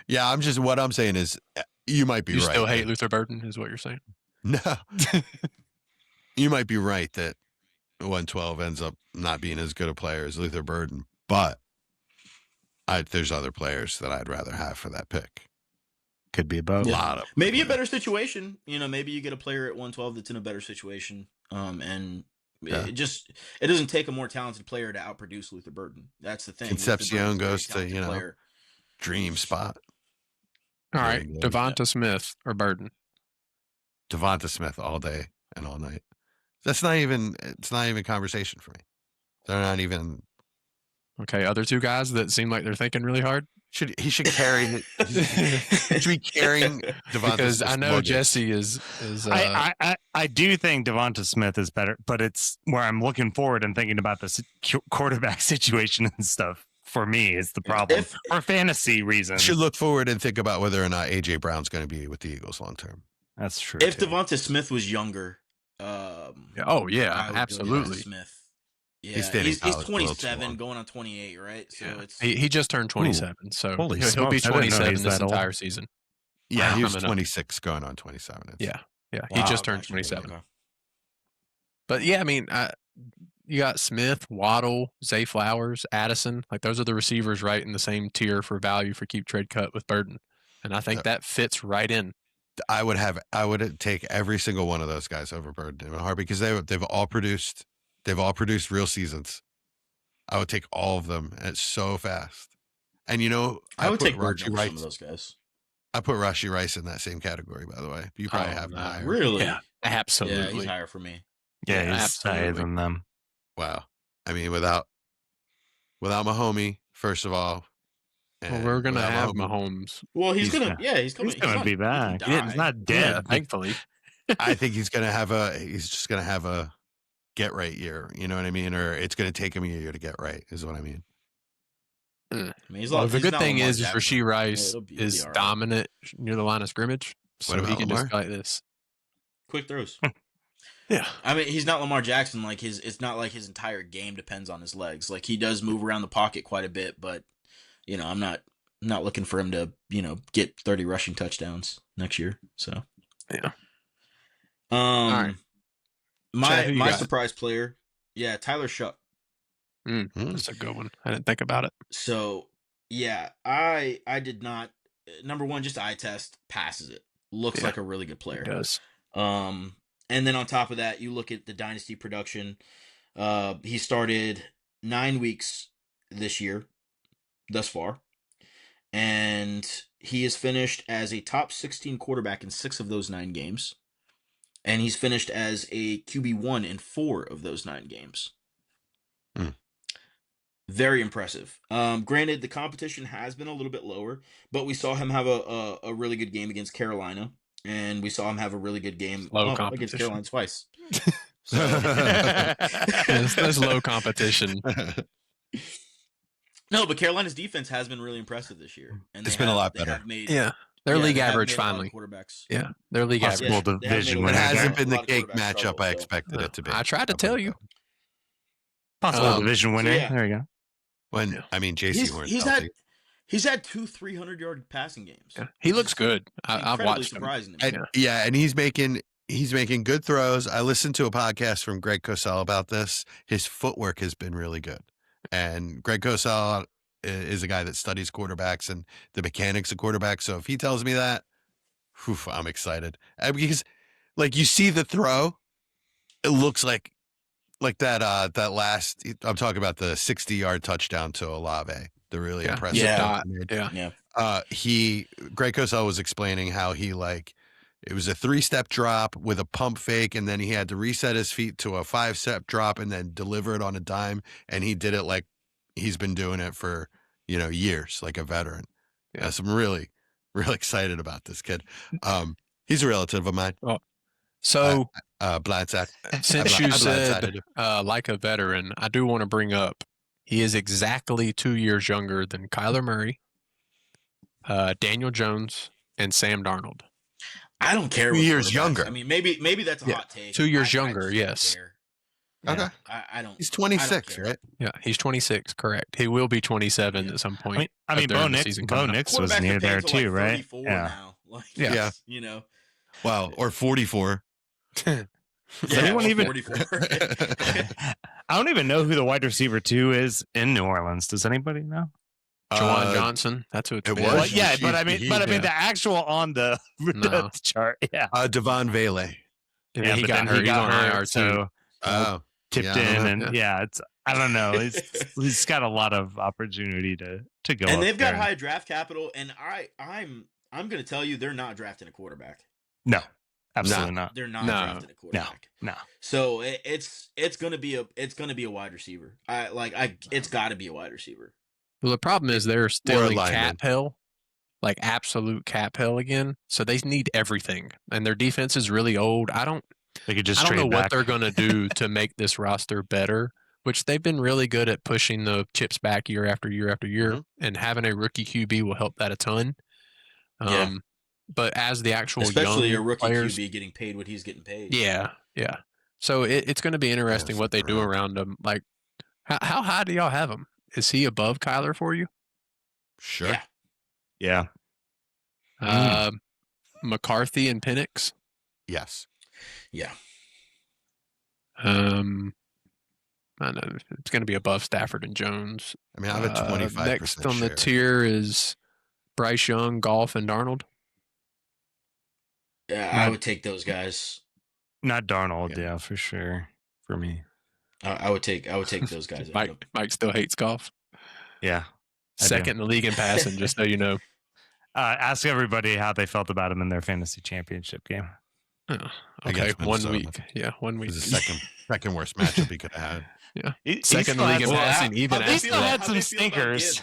Yeah. What I'm saying is, you might be right. You still hate Luther Burden, is what you're saying? No. You might be right that 112 ends up not being as good a player as Luther Burden, but there's other players that I'd rather have for that pick. Could be about maybe a better situation. Maybe you get a player at 112 that's in a better situation. It doesn't take a more talented player to outproduce Luther Burden. That's the thing. Concepcion goes to dream spot. All right, Devonta Smith or Burden. Devonta Smith all day and all night. It's not even conversation for me. They're not even. Okay, other 2 guys that seem like they're thinking really hard. He should carry it. He should be carrying Devonta because Smith's I know luggage. Jesse is. I do think Devonta Smith is better, but it's where I'm looking forward and thinking about this quarterback situation and stuff. For me, is the problem for fantasy reasons. Should look forward and think about whether or not AJ Brown's going to be with the Eagles long term. That's true. If Devonta Smith was younger, Oh yeah, I would go absolutely. DeVonta Smith. Yeah, He's stayed in he's college a little too 27, long. going on 28, right? So Yeah. it's He just turned 27, so Holy he'll be smokes, I didn't know 27 he's this that old. entire season. Yeah, Wow. he was Coming up. 26 going on 27. Yeah, he wow, just turned gotcha. 27. Okay. But yeah, I mean, you got Smith, Waddle, Zay Flowers, Addison. Like those are the receivers right in the same tier for value for keep trade cut with Burden, and I think that fits right in. I would take every single one of those guys over Burden in a heartbeat because they've all produced real seasons. I would take all of them, and it's so fast. And I would put take Burden Rashee over Rice. some of those guys. I put Rashee Rice in that same category, by the way. You probably have him no. higher. Really? Yeah, absolutely. Yeah, he's higher for me. Yeah, Yeah, he's higher absolutely. than them. Wow. I mean, without my homie, first of all. Well, we're gonna without have Mahomes, Mahomes. Well, he's He's coming. Yeah, he's coming. He's gonna be back. He can He's die. not Yeah, dead. thankfully. I think he's just gonna have a get right year. You know what I mean? Or it's gonna take him a year to get right, is what I mean. I mean, he's Well, not- the he's good not thing Lamar is Jackson. Rashee Rice It'll be is all right. dominant near the line of scrimmage, so about he can Lamar? just like this. Quick throws. Yeah, I mean, he's not Lamar Jackson. Like it's not like his entire game depends on his legs. Like he does move around the pocket quite a bit, but I'm not looking for him to get 30 rushing touchdowns next year. So yeah. All right. Chad, who you my got? surprise player, yeah, Tyler Shuck. That's a good one. I didn't think about it. So yeah, I did not. Number one, just eye test, passes it. Looks Yeah. like a really good player. It does. And then on top of that, you look at the Dynasty production. He started 9 weeks this year, thus far, and he has finished as a top 16 quarterback in 6 of those 9 games, and he's finished as a QB1 in 4 of those 9 games. Very impressive. Granted, the competition has been a little bit lower, but we saw him have a really good game against Carolina, and we saw him have a really good game Low against competition. Carolina twice. There's low competition. No, but Carolina's defense has been really impressive this year, and It's they been a have- lot they better. have made- Yeah, their league they have average made a lot of finally. quarterbacks. Yeah, their league Possible average. they have division made a It lot winner. of- hasn't a been the lot of cake quarterbacks matchup struggle, I so- expected No, it to be. I tried to tell you. Possible division winner. yeah. There you go. When Yeah. I mean, JC weren't He's had 2 300-yard passing games. Yeah, he looks good. I've Incredibly watched him. surprising to me. And and he's making good throws. I listened to a podcast from Greg Cosell about this. His footwork has been really good. And Greg Cosell is a guy that studies quarterbacks and the mechanics of quarterbacks. So if he tells me that, I'm excited. Because like you see the throw, it looks like that last, I'm talking about the 60-yard touchdown to Olave, the really Yeah. impressive. Yeah. dot he made. Yeah. Greg Cosell was explaining how it was a 3-step drop with a pump fake, and then he had to reset his feet to a 5-step drop and then deliver it on a dime. And he did it like he's been doing it for, years, like a veteran. Yeah. So I'm really, really excited about this kid. He's a relative of mine. So Blindside. since I'm you said blindsided. like a veteran, I do want to bring up he is exactly 2 years younger than Kyler Murray, Daniel Jones, and Sam Darnold. I don't care. 2 with years quarterbacks. younger. I mean, maybe that's a Yeah, hot take. 2 years I younger, just don't yes. care. Okay. I don't. He's I don't 26, care. right? Yeah, he's 26, correct. He will be 27 at some point. I mean, during Bo the Nix, season Bo coming up. Nix was Quarterbacks near are paying there till, like, too, right? 34 Yeah. now. Like, Yeah. Well, or 44. Does anyone or even- 44. I don't even know who the wide receiver 2 is in New Orleans. Does anybody know? Jawan Johnson, that's who it's it been. was. Well, yeah, Shaheed but I Shaheed, mean the actual on the No. chart. Yeah, Devon Vele. Yeah, he but got then hurt. He's on hurt, IR too. so Oh, tipped yeah, I don't in, know. and it's I don't know. He's got a lot of opportunity to go. And up they've got there. high draft capital, and I'm going to tell you they're not drafting a quarterback. No, absolutely not. They're not No. drafting a quarterback. No. So it's going to be a wide receiver. It's got to be a wide receiver. Well, the problem is they're still in lineman. cap hell, like absolute cap hell again. So they need everything, and their defense is really old. I don't They could just know trade what back. they're going to do to make this roster better. Which they've been really good at pushing the chips back year after year after year, Mm-hmm. and having a rookie QB will help that a ton. Yeah. But as the actual Especially young a rookie players, QB getting paid what he's getting paid. yeah, Yeah. So it's going to be interesting what they do Browns. around him. Like, how high do y'all have him? Is he above Kyler for you? Sure. Yeah. Yeah. McCarthy and Penix? Yes. Yeah. I know it's going to be above Stafford and Jones. I mean, I have a 25% Next on the share. tier is Bryce Young, Goff, and Darnold. Yeah, I would take those guys. Not Darnold, Yeah. yeah, for sure. For me. I would take those guys. ahead of- Mike still hates Goff. Yeah. I do. Second in the league in passing, just so you know. Ask everybody how they felt about him in their fantasy championship game. Oh, okay, Against 1 Minnesota. week. Yeah, 1 It week. was the second worst matchup he could have had. Yeah. He Second in the league in still had- passing, even he after still had that. some stinkers.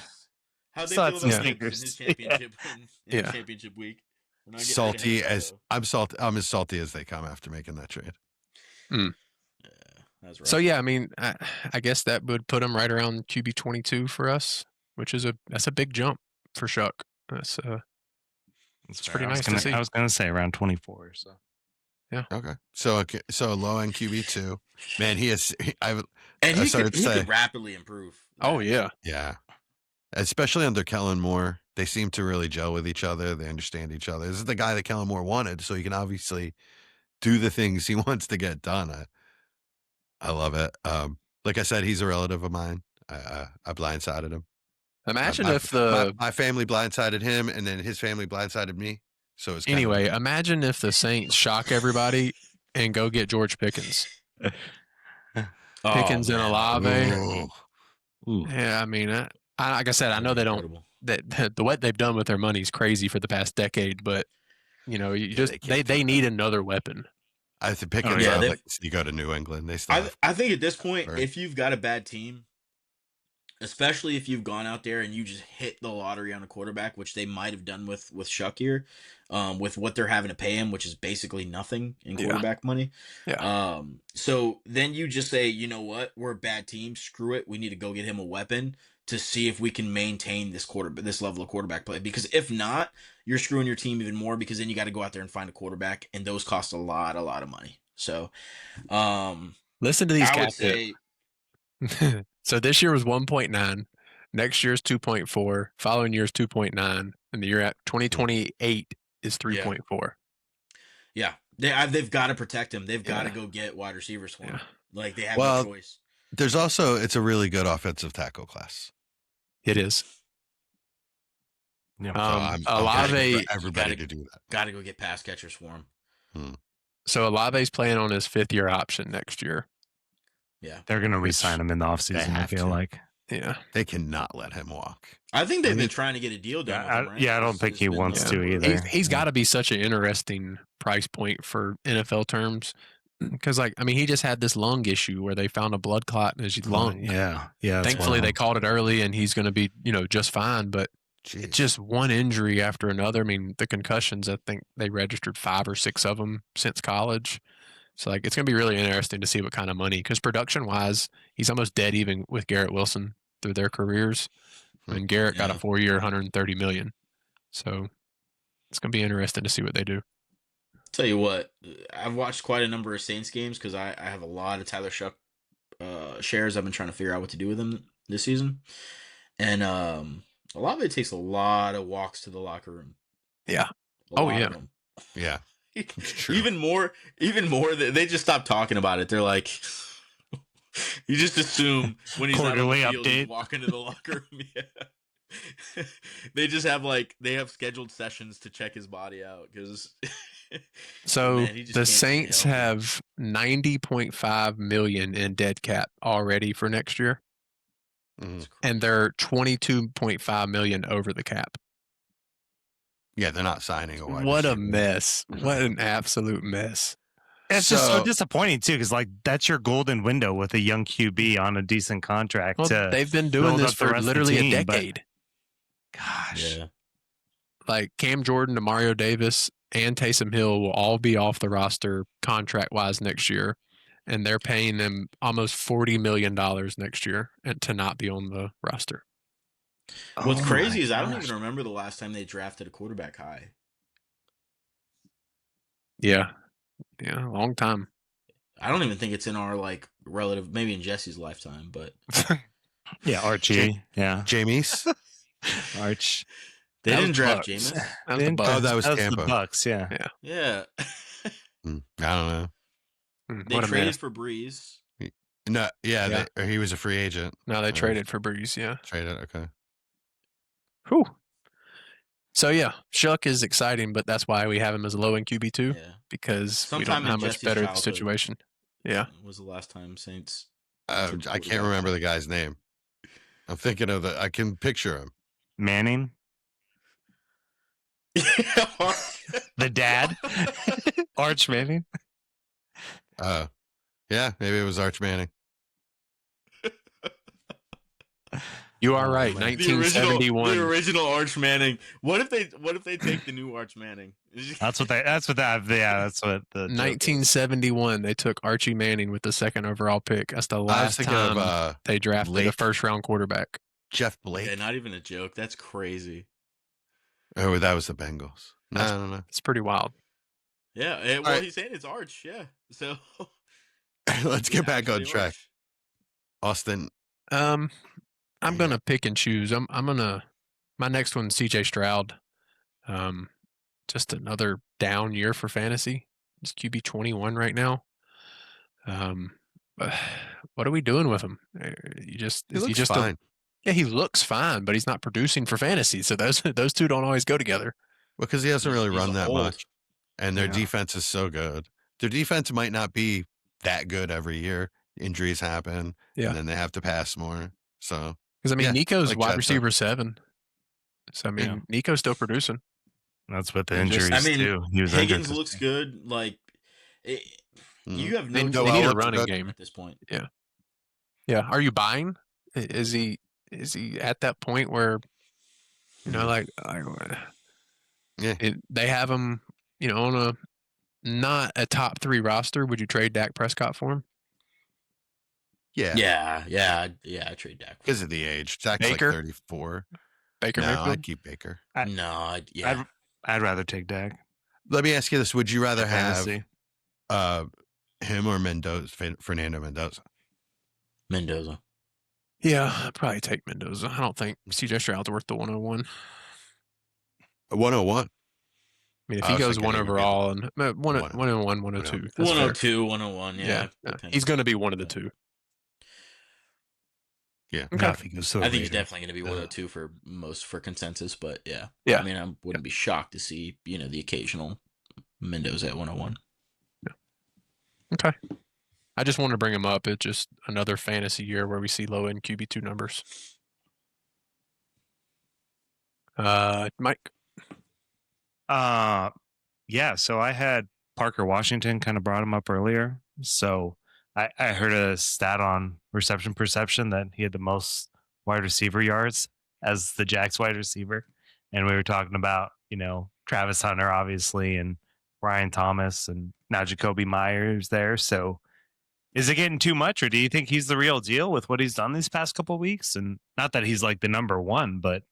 How they Still feel had some about Gibbs in his stinkers. championship in Yeah. his championship week. We're not getting Salty ready to hang as out, I'm as salty as they come after making that trade. though. Yeah, that's right. So yeah, I mean, I guess that would put him right around QB 22 for us, which is that's a big jump for Shuck. That's It's pretty fair. nice to see. I was gonna say around 24. So Okay. So low end QB2. Man, and I he started could to say, rapidly improve. Oh yeah. yeah. Especially under Kellen Moore. They seem to really gel with each other. They understand each other. This is the guy that Kellen Moore wanted, so he can obviously do the things he wants to get done. I love it. Like I said, he's a relative of mine. I blindsided him. Imagine my, if the my family blindsided him, and then his family blindsided me. So it's kind of- anyway, imagine if the Saints shock everybody and go get George Pickens. Pickens and Olave. Ooh. Yeah, I mean, like I said, I know they don't. Incredible. That the what they've done with their money is crazy for the past decade, but you know, you just they can't they do need another weapon. I have to pick it yeah, up. they- Like you go to New England. They still have, I think at this point, Right. if you've got a bad team, especially if you've gone out there and you just hit the lottery on a quarterback, which they might have done with Shuck here, with what they're having to pay him, which is basically nothing in Yeah. quarterback money. Yeah. So then you just say, you know what, we're a bad team. Screw it. We need to go get him a weapon to see if we can maintain this level of quarterback play. Because if not, you're screwing your team even more, because then you got to go out there and find a quarterback, and those cost a lot of money. So, Listen to these I would cap say. So this year was 1.9, next year's 2.4, following year's 2.9, and the year at 2028 is 3.4. Yeah, they've got to protect him. They've got to Yeah. go get wide receivers for him. Yeah. Like they have Well, no choice. there's also it's a really good offensive tackle class. It is. So Olave, I'm for everybody to do that. Got to go get pass catchers for him. so Olave's playing on his 5th-year option next year. Yeah, they're gonna re-sign him in the offseason, I have feel to. like. Yeah. They cannot let him walk. I think they've I been mean- trying to get a deal done. Yeah, with him, right? I don't think It's he been wants like- to either. He's got to be such an interesting price point for NFL terms. Because, like, I mean, he just had this lung issue where they found a blood clot in his lung. Yeah. That's Thankfully, they wild. caught it early, and he's going to be, just fine. But Jeez. it's just one injury after another. I mean, the concussions, I think they registered 5 or 6 of them since college. So, like, it's going to be really interesting to see what kind of money. Because production-wise, he's almost dead even with Garrett Wilson through their careers. And Garrett got a Yeah. 4-year, $130 million. So it's going to be interesting to see what they do. Tell you what, I've watched quite a number of Saints games because I have a lot of Tyler Shuck shares. I've been trying to figure out what to do with him this season, and a lot of it takes a lot of walks to the locker room. Yeah. A lot yeah. of them. Yeah. It's true. Even more. They just stopped talking about it. They're like, you just assume when he's not on the Quarterly field, he's update. walking to the locker room. Yeah. They just have scheduled sessions to check his body out because. So Man, he just the can't stay Saints healthy. have $90.5 million in dead cap already for next year, Mhm. and they're $22.5 million over the cap. Yeah, they're not signing a wide What a receiver. mess! What an absolute mess! It's just so So- disappointing too, because like that's your golden window with a young QB on a decent contract. Well, to they've been doing build this up the for rest of the literally a team, but- decade. Gosh, Yeah. Like Cam Jordan, Mario Davis, and Taysom Hill will all be off the roster contract-wise next year, and they're paying them almost $40 million next year and to not be on the roster. What's Oh crazy my is I don't gosh. even remember the last time they drafted a quarterback high. Yeah, a long time. I don't even think it's in our like relative, maybe in Jesse's lifetime, but Yeah, Archie. Yeah, Jameis? Arch. they That was didn't the draft Bucks. Jameis. That was the Didn't- Bucks. that was the Tampa. Bucks. Yeah. Yeah. Yeah. I don't know. They What a traded mess. for Breeze. No, yeah, Yeah. or he was a free agent. No, they traded for Breeze. Yeah. Traded, okay. Whew. So yeah, Shuck is exciting, but that's why we have him as a low in QB2 Yeah. because we Sometime don't know how in much Jesse's better the childhood. situation. Yeah. Was the last time Saints. I can't remember the guy's name. I'm thinking of I can picture him. Manning, the dad, Arch Manning. Yeah, maybe it was Arch Manning. You are Oh, right. man. 1971. The original Arch Manning. What if they take the new Arch Manning? That's what the joke is. 1971. They took Archie Manning with the 2nd overall pick. That's the I was last thinking time of they drafted a Blake. first-round quarterback. Jeff Blake. Yeah, not even a joke. That's crazy. Oh, that was the Bengals. No, That's- I don't know. It's pretty wild. Yeah. Well, right. he's saying it's Arch. Yeah. So Let's get back on actually track. Arch. Austin. I'm gonna pick and choose. I'm gonna. My next one's C.J. Stroud. Just another down year for fantasy. He's QB 21 right now. What are we doing with him? He looks fine. Yeah, he looks fine, but he's not producing for fantasy. So those two don't always go together. Because he hasn't really He's run that old. much. And their Yeah. defense is so good. Their defense might not be that good every year. Injuries happen. Yeah. And then they have to pass more. So Because I mean, Yeah, Nico's like wide Chad said. receiver 7. So I mean, Yeah. Nico's still producing. That's with the And just- injuries I mean, too. He was Higgins injured. looks good. Like you have They no need choice a up to running good. game. at this point. Yeah. Are you buying? Is he at that point where Yeah. they have him, on a not a top 3 roster? Would you trade Dak Prescott for him? Yeah. Yeah. I trade Dak. Because of the age. Dak's Baker? like 34. Baker No, Mayfield? I'd keep Baker. Yeah. I'd rather take Dak. Let me ask you this. Would you rather have Fantasy. him or Fernando Mendoza? Mendoza. Yeah, I'd probably take Mendoza. I don't think CJ Stroud's worth the 101. 101. I mean, if I he was goes thinking 1 he would be overall and 101, 102. That's fair. 102, 101. Yeah. He's going to be one of the two. Yeah. Okay. Not if he goes to a I think he's Raider. definitely going to be 102 for consensus, but yeah. Yeah. I mean, I wouldn't be shocked to see, the occasional Mendoza at 101. Okay. I just wanted to bring him up. It's just another fantasy year where we see low end QB2 numbers. Mike. Yeah, so I had Parker Washington, kind of brought him up earlier. So I heard a stat on reception perception that he had the most wide receiver yards as the Jags wide receiver. And we were talking about, Travis Hunter, obviously, and Brian Thomas, and now Jacoby Myers there. So is it getting too much, or do you think he's the real deal with what he's done these past couple of weeks? And not that he's like the number one, but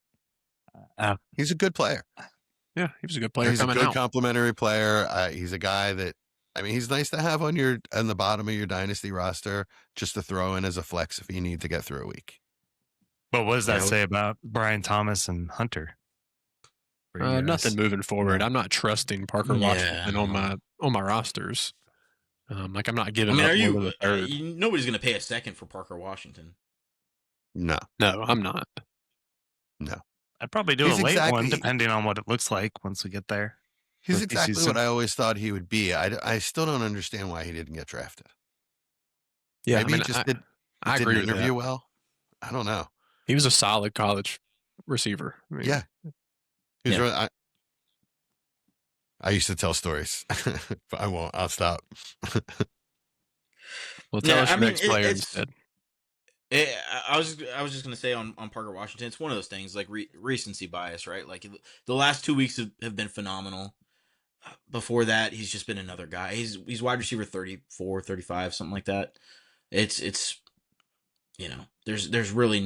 He's a good player. Yeah, he was a good player He's a coming good out. complimentary player. He's a guy that, he's nice to have on the bottom of your dynasty roster just to throw in as a flex if you need to get through a week. but what does that Yeah. say about Brian Thomas and Hunter? for you guys? Nothing moving forward. No. I'm not trusting Parker Yeah, Washington on no. my rosters. I'm not I giving mean, up are more you, than a third. nobody's going to pay a second for Parker Washington. No. No, I'm not. I'd probably do He's a late one, exactly- depending on what it looks like once we get there. He's Rookie exactly season. what I always thought he would be. I still don't understand why he didn't get drafted. Yeah, Maybe I mean, he just I didn't agree with interview that. well. I don't know. He was a solid college receiver. I mean, Yeah. He's Yeah. really, I used to tell stories, but I won't. I'll stop. Well, tell Yeah, us I your mean, next player it's- instead. I was just gonna say on Parker Washington, it's one of those things like recency bias, right? Like the last 2 weeks have been phenomenal. Before that, he's just been another guy. He's wide receiver 34, 35, something like that. It's there's really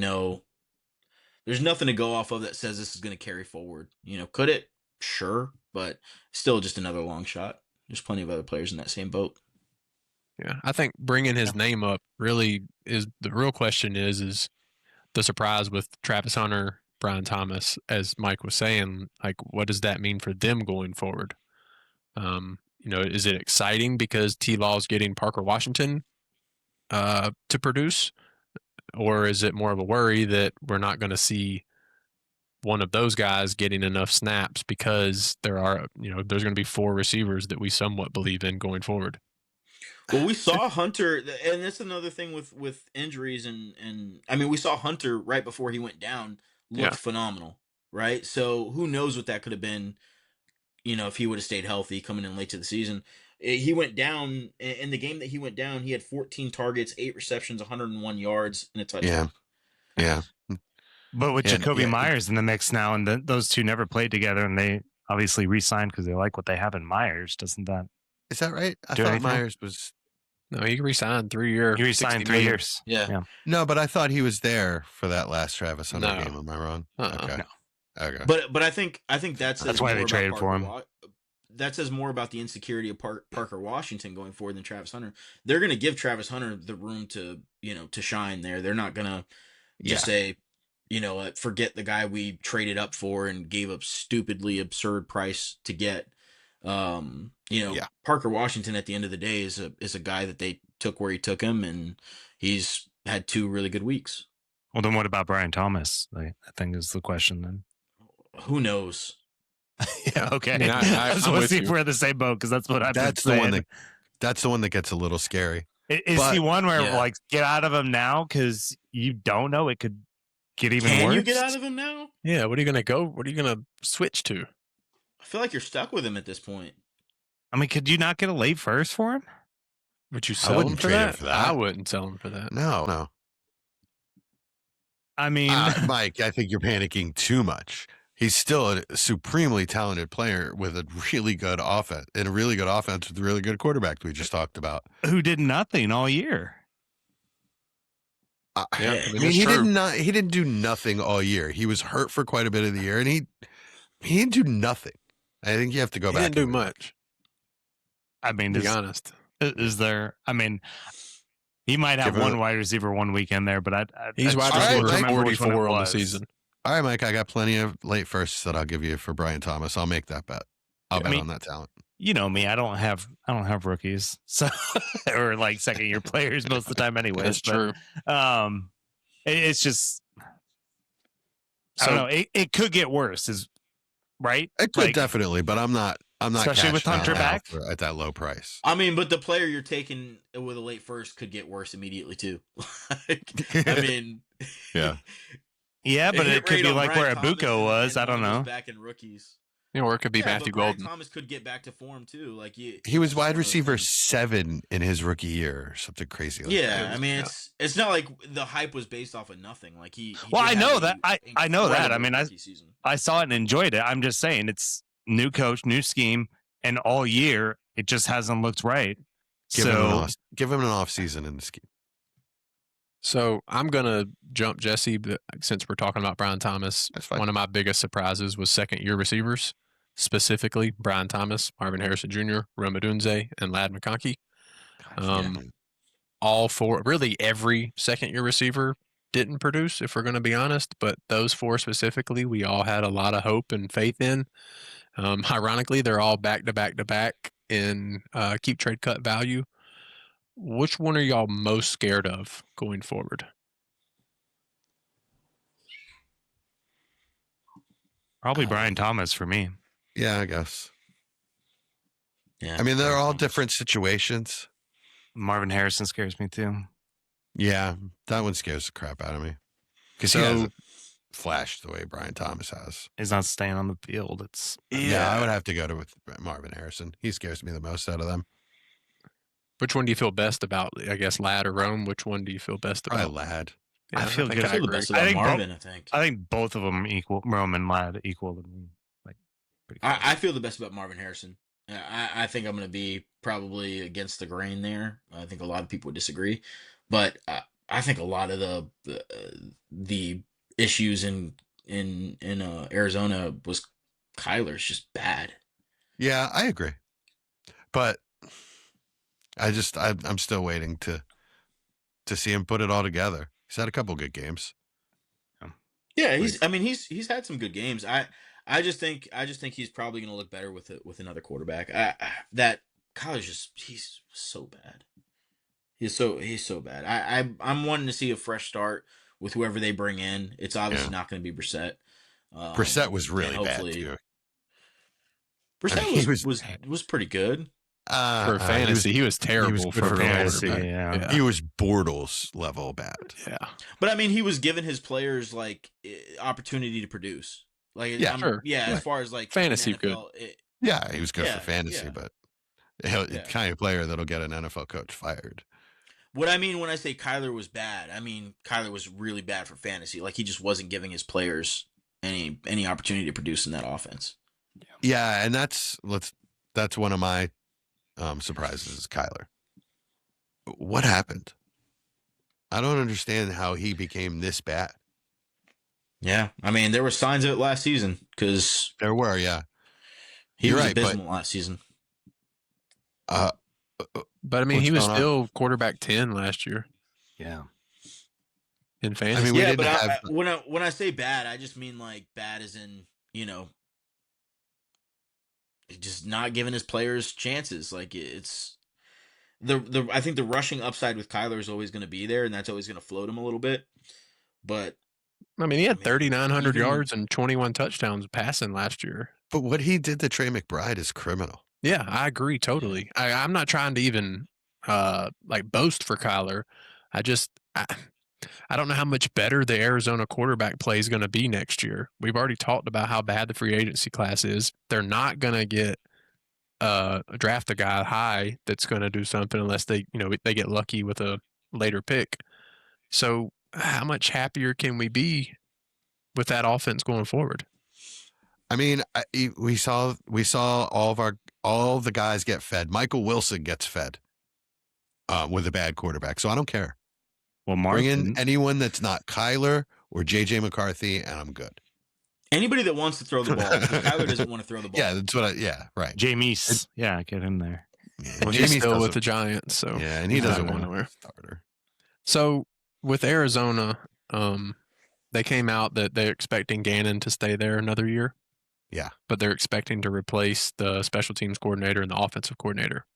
there's nothing to go off of that says this is gonna carry forward. Could it? Sure, but still just another long shot. There's plenty of other players in that same boat. Yeah, I think bringing his name up really is the real question. Is the surprise with Travis Hunter, Brian Thomas, as Mike was saying, like what does that mean for them going forward? Is it exciting because T Law's getting Parker Washington to produce, or is it more of a worry that we're not going to see one of those guys getting enough snaps because there's going to be 4 receivers that we somewhat believe in going forward? Well, we saw Hunter, and that's another thing with injuries, and I mean, we saw Hunter right before he went down looked Yeah. phenomenal, right? So who knows what that could have been, if he would have stayed healthy coming in late to the season. He went down in the game that he went down. He had 14 targets, 8 receptions, 101 yards, and a touchdown. Yeah. But with Jacoby Myers in the mix now, and those two never played together, and they obviously re-signed because they like what they have in Myers. Doesn't that? Is that right? I Do thought anything? Myers was. No, he resigned 3-year. He re-signed 3 years. Yeah. No, but I thought he was there for that last Travis Hunter No. game. Am I wrong? Okay. No. Okay. But I think that's why they traded for him. That says more about the insecurity of Parker Washington going forward than Travis Hunter. They're going to give Travis Hunter the room to shine there. They're not going to just say, forget the guy we traded up for and gave up stupidly absurd price to get. Parker Washington at the end of the day is a guy that they took where he took him, and he's had 2 really good weeks. Well, then what about Brian Thomas? I think is the question then. Who knows? Yeah, okay. I mean, I just I'm want to with see if you. we're in the same boat because that's what I've That's been the saying. one that's the one that gets a little scary. Is he one where Yeah. like get out of him now because you don't know it could get even Can worse? you get out of him now? Yeah, what are you going to go? What are you going to switch to? I feel like you're stuck with him at this point. I mean, could you not get a late first for him? Would you sell him wouldn't for trade him that? for that. I wouldn't sell him for that. No. I mean, Mike, I think you're panicking too much. He's still a supremely talented player with a really good offense with a really good quarterback we just talked about. who did nothing all year? Yeah, I I I mean, mean, it's he true. he didn't do nothing all year. He was hurt for quite a bit of the year, and he didn't do nothing. I think you have to go He back. didn't do and look. much. I mean, To be honest, is there? I mean, he might have Give him one a- wide receiver one weekend there, but he's wide All right, receiver Mike. 44 on the season. All right, Mike, I got plenty of late firsts that I'll give you for Brian Thomas. I'll make that bet. I'll bet on that talent. You know me, I don't have rookies, so or like second year players most of the time, anyways. That's true. It's just I don't know. It could get worse, is right. It could Like, definitely, but I'm not. Especially with cashing out Hunter now back? at that low price. I mean, but the player you're taking with a late first could get worse immediately too. I mean, Yeah. Yeah, but the it hit could rate be on like Brian where Thomas Ibuka was. I don't when he know. back in rookies. Or it could be Yeah, Matthew but Brian Golden. Thomas could get back to form too. Like He was it's wide one of those receiver things. 7 in his rookie year or something crazy like that. Yeah, I mean, it's not like the hype was based off of nothing. Like he Well, did I know have that. an I know that. I incredible mean, rookie season. I saw it and enjoyed it. I'm just saying, it's new coach, new scheme, and all year it just hasn't looked right. Give him an off season in the scheme. So I'm going to jump Jesse, but since we're talking about Brian Thomas, That's fine. one of my biggest surprises was second-year receivers, specifically Brian Thomas, Marvin Harrison Jr., Rome Odunze, and Lad McConkey. All 4, really every second-year receiver didn't produce, if we're going to be honest, but those 4 specifically, we all had a lot of hope and faith in. Ironically, they're all back-to-back-to-back in keep trade cut value. Which one are y'all most scared of going forward? Probably Brian Thomas for me. Yeah, I guess. Yeah, I mean, they're Brian all Thomas. different situations. Marvin Harrison scares me too. Yeah, that one scares the crap out of me because he hasn't flashed the way Brian Thomas has. He's not staying on the field. It's Yeah, I would have to go with Marvin Harrison. He scares me the most out of them. Which one do you feel best about? I guess Lad or Rome. Which one do you feel best Probably about? Lad. Yeah, I feel think good. I feel the agree. best about think Marvin. I think both of them equal. Rome and Lad equal. Like, pretty close. I feel the best about Marvin Harrison. I think I'm going to be probably against the grain there. I think a lot of people would disagree, but I think a lot of the issues in Arizona was Kyler's just bad. Yeah, I agree. But I'm still waiting to see him put it all together. He's had a couple good games. Yeah, he's had some good games. I just think he's probably going to look better with another quarterback. That college he's so bad. He's so bad. I'm wanting to see a fresh start with whoever they bring in. It's obviously not going to be Brissett. Brissett was really bad too. Brissett was pretty good. For fantasy, he was terrible for fantasy. Yeah. He was Bortles level bad. Yeah, but I mean, he was giving his players like opportunity to produce. Like, sure. As far as like fantasy NFL, good. He was good for fantasy, but the kind of player that'll get an NFL coach fired. What I mean when I say Kyler was bad, I mean Kyler was really bad for fantasy. Like, he just wasn't giving his players any opportunity to produce in that offense. Yeah, and that's one of my surprises is Kyler. What happened? I don't understand how he became this bad. Yeah, I mean, there were signs of it last season because there were. Yeah, he was abysmal last season. But I mean, he was still quarterback 10 last year. Yeah, in fantasy. I mean, but when I say bad, I just mean like bad as in just not giving his players chances. Like, it's I think the rushing upside with Kyler is always going to be there, and that's always going to float him a little bit. But I mean, he had 3,900 yards and 21 touchdowns passing last year. But what he did to Trey McBride is criminal. Yeah, I agree totally. I'm not trying to even boast for Kyler. I don't know how much better the Arizona quarterback play is going to be next year. We've already talked about how bad the free agency class is. They're not going to get draft a guy high that's going to do something unless they get lucky with a later pick. So how much happier can we be with that offense going forward? I mean, we saw all the guys get fed. Michael Wilson gets fed with a bad quarterback, so I don't care. Well, bring in anyone that's not Kyler or JJ McCarthy, and I'm good. Anybody that wants to throw the ball, because Kyler doesn't want to throw the ball. Yeah, that's what. Right. Jameis, get him there. Yeah, well, he's still with the Giants, so yeah, and he doesn't want to starter. So with Arizona, they came out that they're expecting Gannon to stay there another year. Yeah, but they're expecting to replace the special teams coordinator and the offensive coordinator.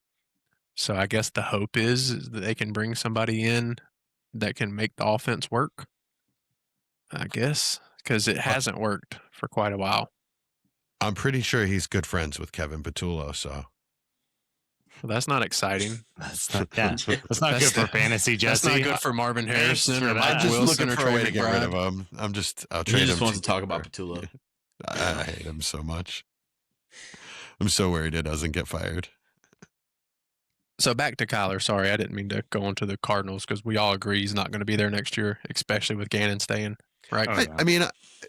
So I guess the hope is that they can bring somebody in that can make the offense work. I guess because it hasn't worked for quite a while. I'm pretty sure he's good friends with Kevin Patullo, so. Well, that's not exciting. That's not good for fantasy, Jesse. That's not good for Marvin Harrison or Mike I'm just Wilson looking or for a way Trey to get rid of McBride. him. I'll trade him. He just wants to talk about Patullo. I hate him so much. I'm so worried it doesn't get fired. So back to Kyler. Sorry, I didn't mean to go on to the Cardinals because we all agree he's not going to be there next year, especially with Gannon staying. Right? Oh, yeah. I mean,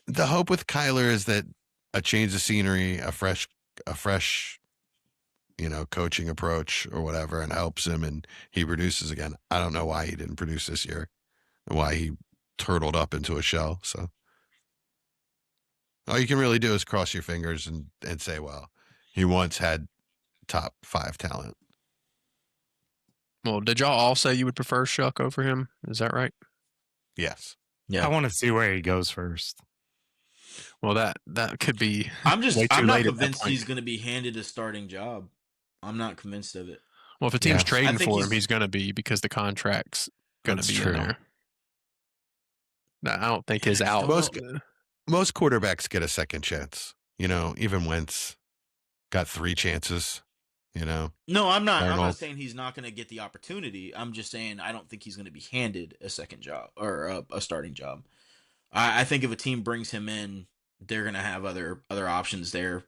the hope with Kyler is that a change of scenery, a fresh, coaching approach or whatever, and helps him, and he produces again. I don't know why he didn't produce this year, and why he turtled up into a shell. So all you can really do is cross your fingers and say, well, he once had top 5 talent. Well, did y'all all say you would prefer Shuck over him? Is that right? Yes. Yeah. I want to see where he goes first. Well, that could be. I'm not convinced he's going to be handed a starting job. I'm not convinced of it. Well, if a team's trading for him, he's going to be because the contract's going to be in there. I don't think his out. Most quarterbacks get a second chance. Even Wentz got 3 chances. No, I'm not. I'm not saying he's not going to get the opportunity. I'm just saying I don't think he's going to be handed a second job or a starting job. I think if a team brings him in, they're going to have other options there.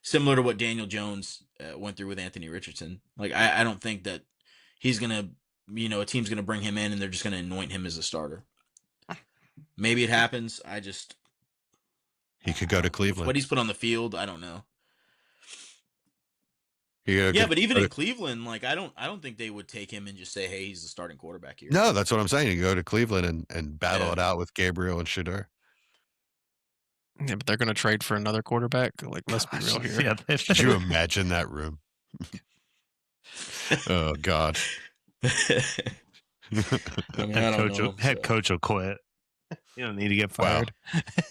Similar to what Daniel Jones went through with Anthony Richardson. Like I don't think that he's going to, a team's going to bring him in and they're just going to anoint him as a starter. Maybe it happens. He could go to Cleveland. What he's put on the field, I don't know. But even in Cleveland, like I don't think they would take him and just say, "Hey, he's the starting quarterback here." No, that's what I'm saying. You go to Cleveland and battle it out with Gabriel and Shedeur. Yeah, but they're going to trade for another quarterback. Like, let's be real here. Could you imagine that room? Oh God. I mean, I don't know. Head coach will quit. You don't need to get Wow. fired.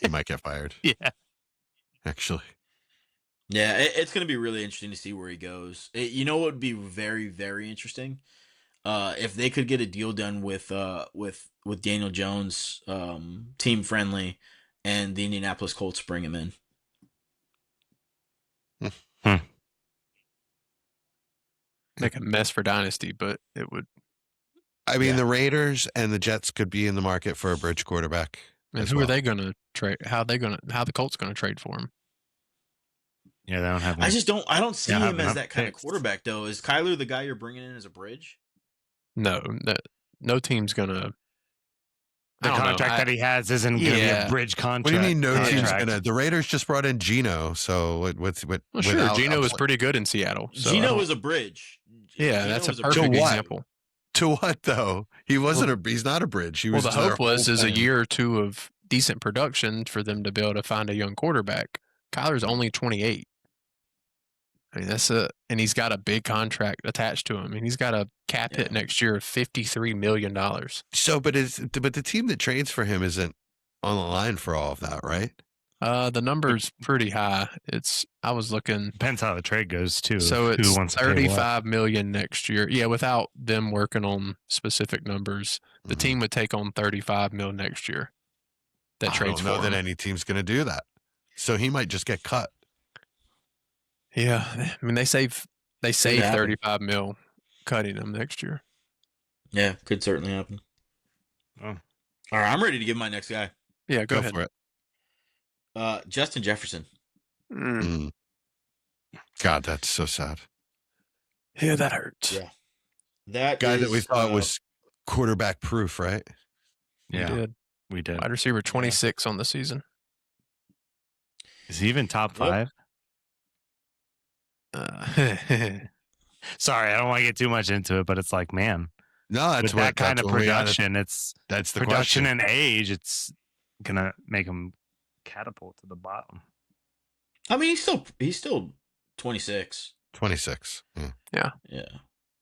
He might get fired. Yeah. Actually. Yeah, it's going to be really interesting to see where he goes. You know what would be very, very interesting? If they could get a deal done with Daniel Jones, team friendly, and the Indianapolis Colts bring him in. Make a mess for Dynasty, but it would. I mean, Yeah. the Raiders and the Jets could be in the market for a bridge quarterback. And as who well. are they going to trade? How the Colts going to trade for him? Yeah, they don't have. I just don't. I don't see Yeah, him as enough that kind of picks. quarterback, though. Is Kyler the guy you're bringing in as a bridge? No, no team's going to. The contract that he has isn't going to be a bridge contract. What do you mean no team's contract. gonna? The Raiders just brought in Geno, so with Well, sure, Geno was pretty good in Seattle. So Geno is a bridge. yeah, Geno that's a is perfect bridge. example. To what though? He wasn't he's not a bridge. He was. Well, the their hope was whole is a plan. year or two of decent production for them to be able to find a young quarterback. Kyler's only 28. I mean, and he's got a big contract attached to him, and he's got a cap hit next year of $53 million. So, but the team that trades for him isn't on the line for all of that, right? The number's pretty high. I was looking. Depends how the trade goes too. So who it's wants to pay what. $35 million next year. Yeah, without them working on specific numbers, the Mhm. team would take on $35 million next year. That I trades don't know for that him. any team's going to do that. So he might just get cut. Yeah, I mean they save happen. 35 mil cutting him next year. Yeah, could certainly happen. Oh. All right, I'm ready to give my next guy. Yeah, go ahead. for it. Justin Jefferson. Mm. God, that's so sad. Yeah, that hurts. Yeah, that Guy that is, we thought was quarterback proof, right? Yeah, we did. Wide receiver 26 on the season. Is he even top 5? Sorry, I don't want to get too much into it, but it's like, man, No, that's with what that kind that's of what we gotta- production, it's That's the production question. and age. It's gonna make him catapult to the bottom. I mean, he's still 26. 26. Yeah. Yeah,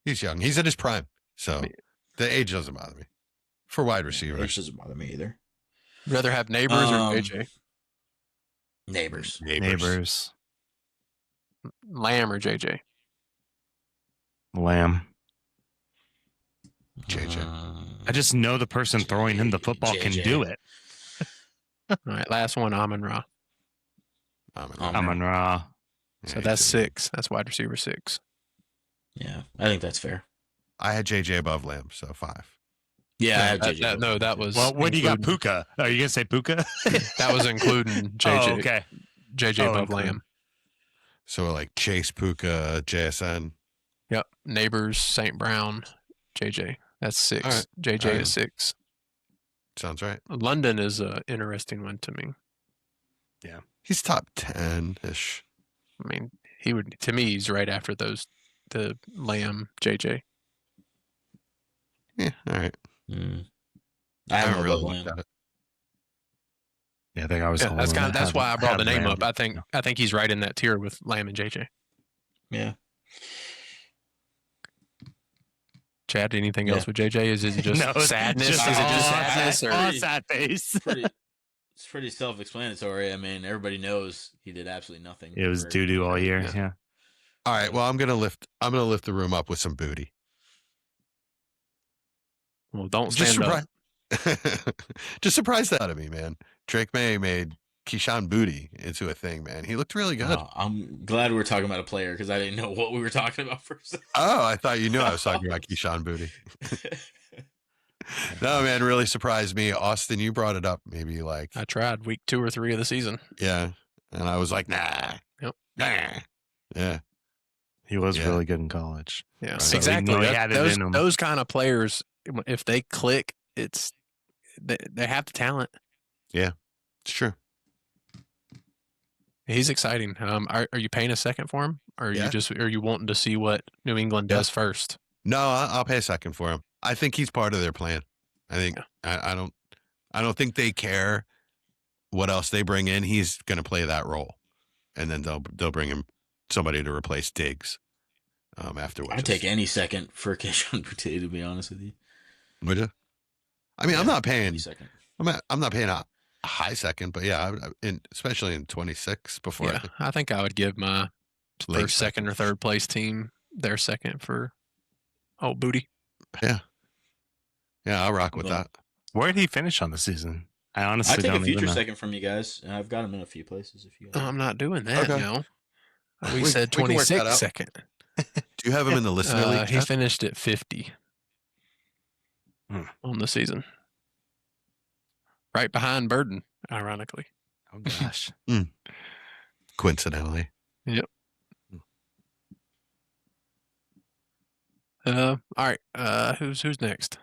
He's young. He's in his prime. So the age doesn't bother me. For wide Which receivers. doesn't bother me either. Rather have Neighbors or JJ? Neighbors. Lamb or JJ? Lamb. JJ. I just know the person throwing him the football can JJ. do it. All right, last one, Amon-Ra. Amon-Ra. So that's 6. That's wide receiver 6. Yeah, I think that's fair. I had JJ above Lamb, so 5. Yeah, I No, have that- JJ. that- no, that was Well, what do you got? including- Puka? Are you gonna say Puka? That was including JJ. Oh, okay. JJ Oh, above including. Lamb. So like Chase, Puka, JSN. Yep. Neighbors, St. Brown, JJ. That's 6. All right. JJ All right. is 6. Sounds right. London is an interesting one to me. He's top 10-ish. I mean, to me, he's right after the Lamb, JJ. Yeah, all right. I haven't haven't really really looked at it. Yeah, I think I was. Yeah, that's why I brought the name up. Lamb. I think he's right in that tier with Lamb and JJ. Yeah. Chad, anything else with JJ? Is it just No, sadness? just Is it just all sadness? Or all sad face. It's pretty self-explanatory. I mean, everybody knows he did absolutely nothing. It was for- doo doo all year. Yeah. Yeah. All right. Well, I'm gonna lift the room up with some booty. well, don't Just stand up. Just surprised out of me, man. Drake May made Keyshawn Booty into a thing, man. He looked really good. I'm glad we were talking about a player because I didn't know what we were talking about for a second. Oh, I thought you knew I was talking about Keyshawn Booty. No, man, really surprised me. Austin, you brought it up maybe like, I tried week 2 or 3 of the season. yeah. And I was like, nah. Yep. Nah. Yeah. He was Yeah. really good in college. Yeah, Right. So we exactly. know he had it in him. Those kind of players, if they click, they have the talent. It's true. He's exciting. Are you paying a second for him, or Yeah. are you wanting to see what New England does first? No, I'll pay a second for him. I think he's part of their plan. I think I don't think they care what else they bring in. He's going to play that role, and then they'll bring him somebody to replace Diggs. after what I'd take any second for Keyshawn Boutte, to be honest with you. Would you? I mean, I'm Yeah, not paying. any second. I'm not paying a high second, but yeah, especially in 26 before Yeah, I think I would give my Late first, second, or third place team their second for old Booty. Yeah, I'll rock with Well, that. Where did he finish on the season? I honestly I'd take don't a even future know. second from you guys. I've got him in a few places. If you guys I'm not doing that Okay. now. We We- said we can work that 26 out. second. Do you have him in the listener league? He Chad? finished at 50 on the season. Right behind Burden, ironically. Oh gosh. Coincidentally. Yep. All right. Who's next?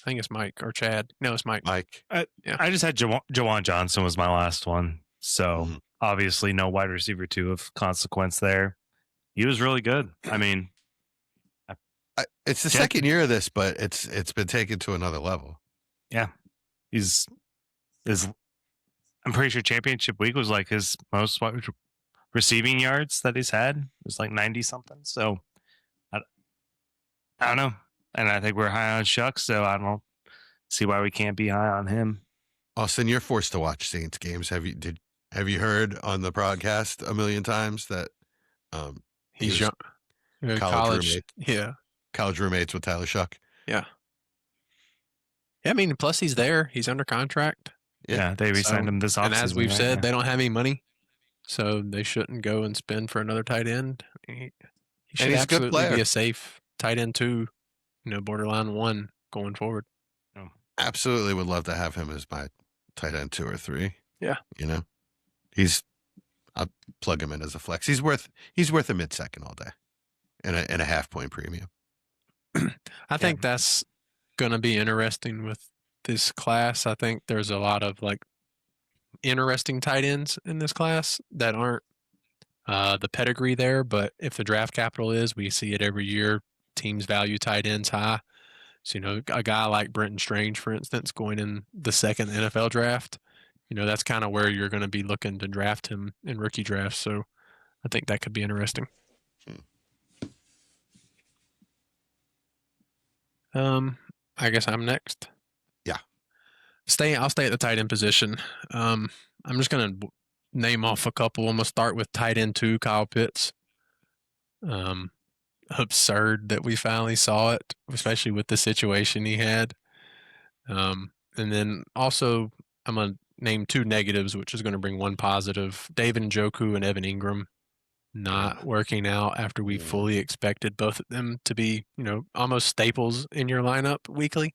I think it's Mike or Chad. No, it's Mike. Mike. I just had Jawan Johnson was my last one. So Mhm. obviously no wide receiver 2 of consequence there. He was really good. I mean, It's the Chad- second year of this, but it's been taken to another level. he's I'm pretty sure championship week was like his most receiving yards that he's had. It was like 90 something. So I don't know. And I think we're high on Shucks, so I don't see why we can't be high on him. Austin, you're forced to watch Saints games. Have you heard on the podcast a million times that He's he was young. college roommate. Yeah. college roommates with Tyler Shuck? Yeah. I mean, plus he's there. He's under contract. Yeah. They re-signed him this offseason. And as we've right? said, Yeah. they don't have any money. So they shouldn't go and spend for another tight end. He should he's a good absolutely player. be a safe tight end 2, borderline 1 going forward. Absolutely would love to have him as my tight end 2 or 3. Yeah. I'll plug him in as a flex. He's worth a mid-second all day and a half-point premium. I think that's going to be interesting with this class. I think there's a lot of interesting tight ends in this class that aren't the pedigree there, but if the draft capital is, we see it every year. Teams value tight ends high. So, a guy like Brenton Strange, for instance, going in the second NFL draft, that's kind of where you're going to be looking to draft him in rookie drafts. So I think that could be interesting. I guess I'm next. Yeah. I'll stay at the tight end position. I'm just going to name off a couple. I'm going to start with tight end 2, Kyle Pitts. Absurd that we finally saw it, especially with the situation he had. And then also I'm going to name 2 negatives, which is going to bring 1 positive. David Njoku and Evan Ingram not working out after we fully expected both of them to be, almost staples in your lineup weekly.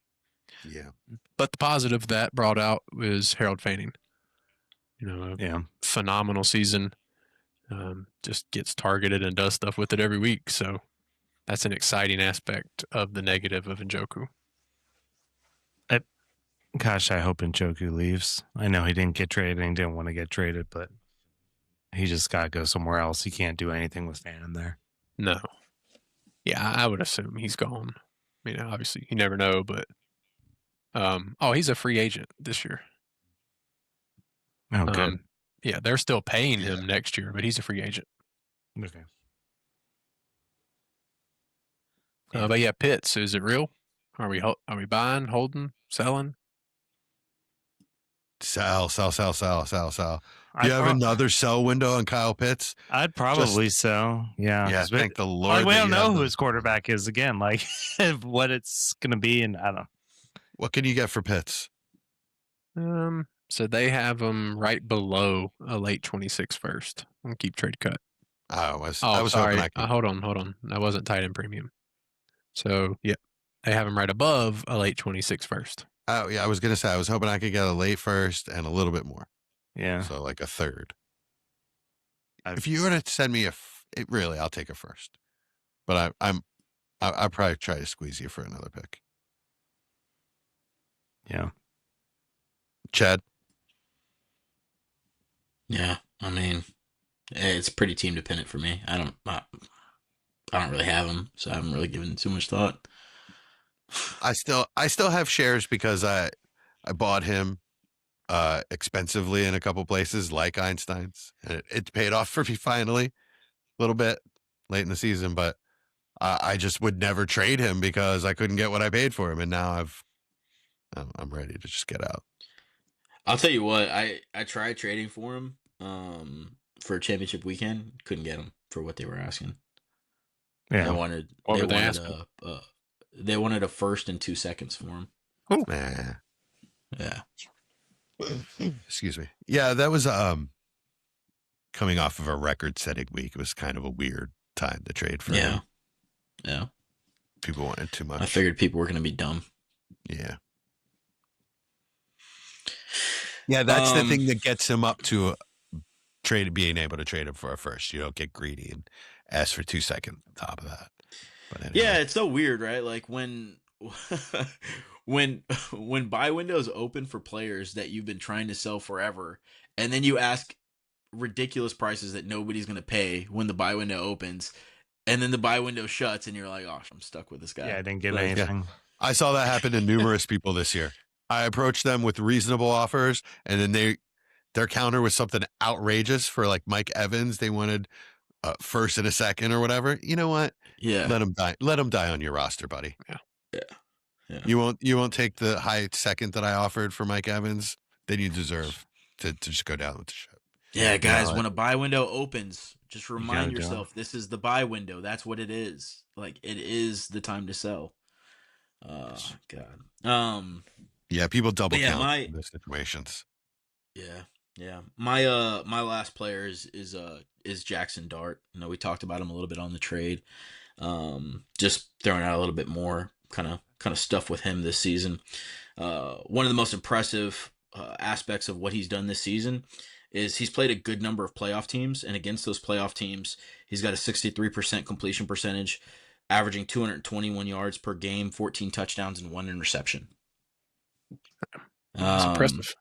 Yeah. But the positive that brought out was Harold Fanning. Phenomenal season. Just gets targeted and does stuff with it every week. So that's an exciting aspect of the negative of Njoku. Gosh, I hope Njoku leaves. I know he didn't get traded and he didn't want to get traded, but he just got to go somewhere else. He can't do anything with Fannin there. No. Yeah, I would assume he's gone. I mean, obviously, you never know, but he's a free agent this year. Oh, good. Yeah, they're still paying him next year, but he's a free agent. Okay. But yeah, Pitts, is it real? Are we buying, holding, selling? Sell. Do I'd you have prob- another sell window on Kyle Pitts? I'd probably so. Yeah. Yeah, thank the Lord. We that don't you know have who the- his quarterback is again, what it's going to be. And I don't know. What can you get for Pitts? So they have him right below a late 26 first. I'm gonna keep trade cut. I was sorry. hoping I could. Hold on. That wasn't tight end premium. So yeah, they have him right above a late 26 first. Oh yeah, I was gonna say I was hoping I could get a late first and a little bit more. Yeah. So like a third. If you were to send me really, I'll take a first. But I'll probably try to squeeze you for another pick. Yeah. Chad. Yeah, I mean, it's pretty team dependent for me. I don't really have him, so I haven't really given too much thought. I still have shares because I bought him expensively in a couple places like Einstein's, and it paid off for me finally a little bit late in the season. But I just would never trade him because I couldn't get what I paid for him, and now I'm ready to just get out. I'll tell you what, I tried trading for him for a championship weekend, couldn't get him for what they were asking. They Yeah. wanted What they were they wanted asking? they wanted a first and 2 seconds for him. Nah. Yeah. Excuse me. Yeah, that was coming off of a record-setting week. It was kind of a weird time to trade for Yeah. him. Yeah. People wanted too much. I figured people were going to be dumb. Yeah. Yeah, that's the thing that gets him up to being able to trade him for a first. You don't get greedy and ask for 2 seconds on top of that. But anyway. Yeah, it's so weird, right? Like when when buy windows open for players that you've been trying to sell forever, and then you ask ridiculous prices that nobody's going to pay when the buy window opens, and then the buy window shuts, and you're like, "Oh, I'm stuck with this guy." Yeah, I didn't get Like, anything. I saw that happen to numerous people this year. I approached them with reasonable offers, and then their counter was something outrageous for like Mike Evans. They wanted first and a second or whatever. You know what? Yeah. Let him die. Let him die on your roster, buddy. Yeah. You won't take the high second that I offered for Mike Evans. Then you deserve to just go down with the ship. Yeah, guys, No, when a buy window opens, just gotta remind do it. yourself this is the buy window. That's what it is. Like it is the time to sell. God. Yeah, people double But yeah, count in those situations. Yeah. My last player is Jackson Dart. You know, we talked about him a little bit on the trade. Just throwing out a little bit more kind of stuff with him this season. One of the most impressive aspects of what he's done this season is he's played a good number of playoff teams, and against those playoff teams, he's got a 63% completion percentage, averaging 221 yards per game, 14 touchdowns, and 1 interception. That's impressive.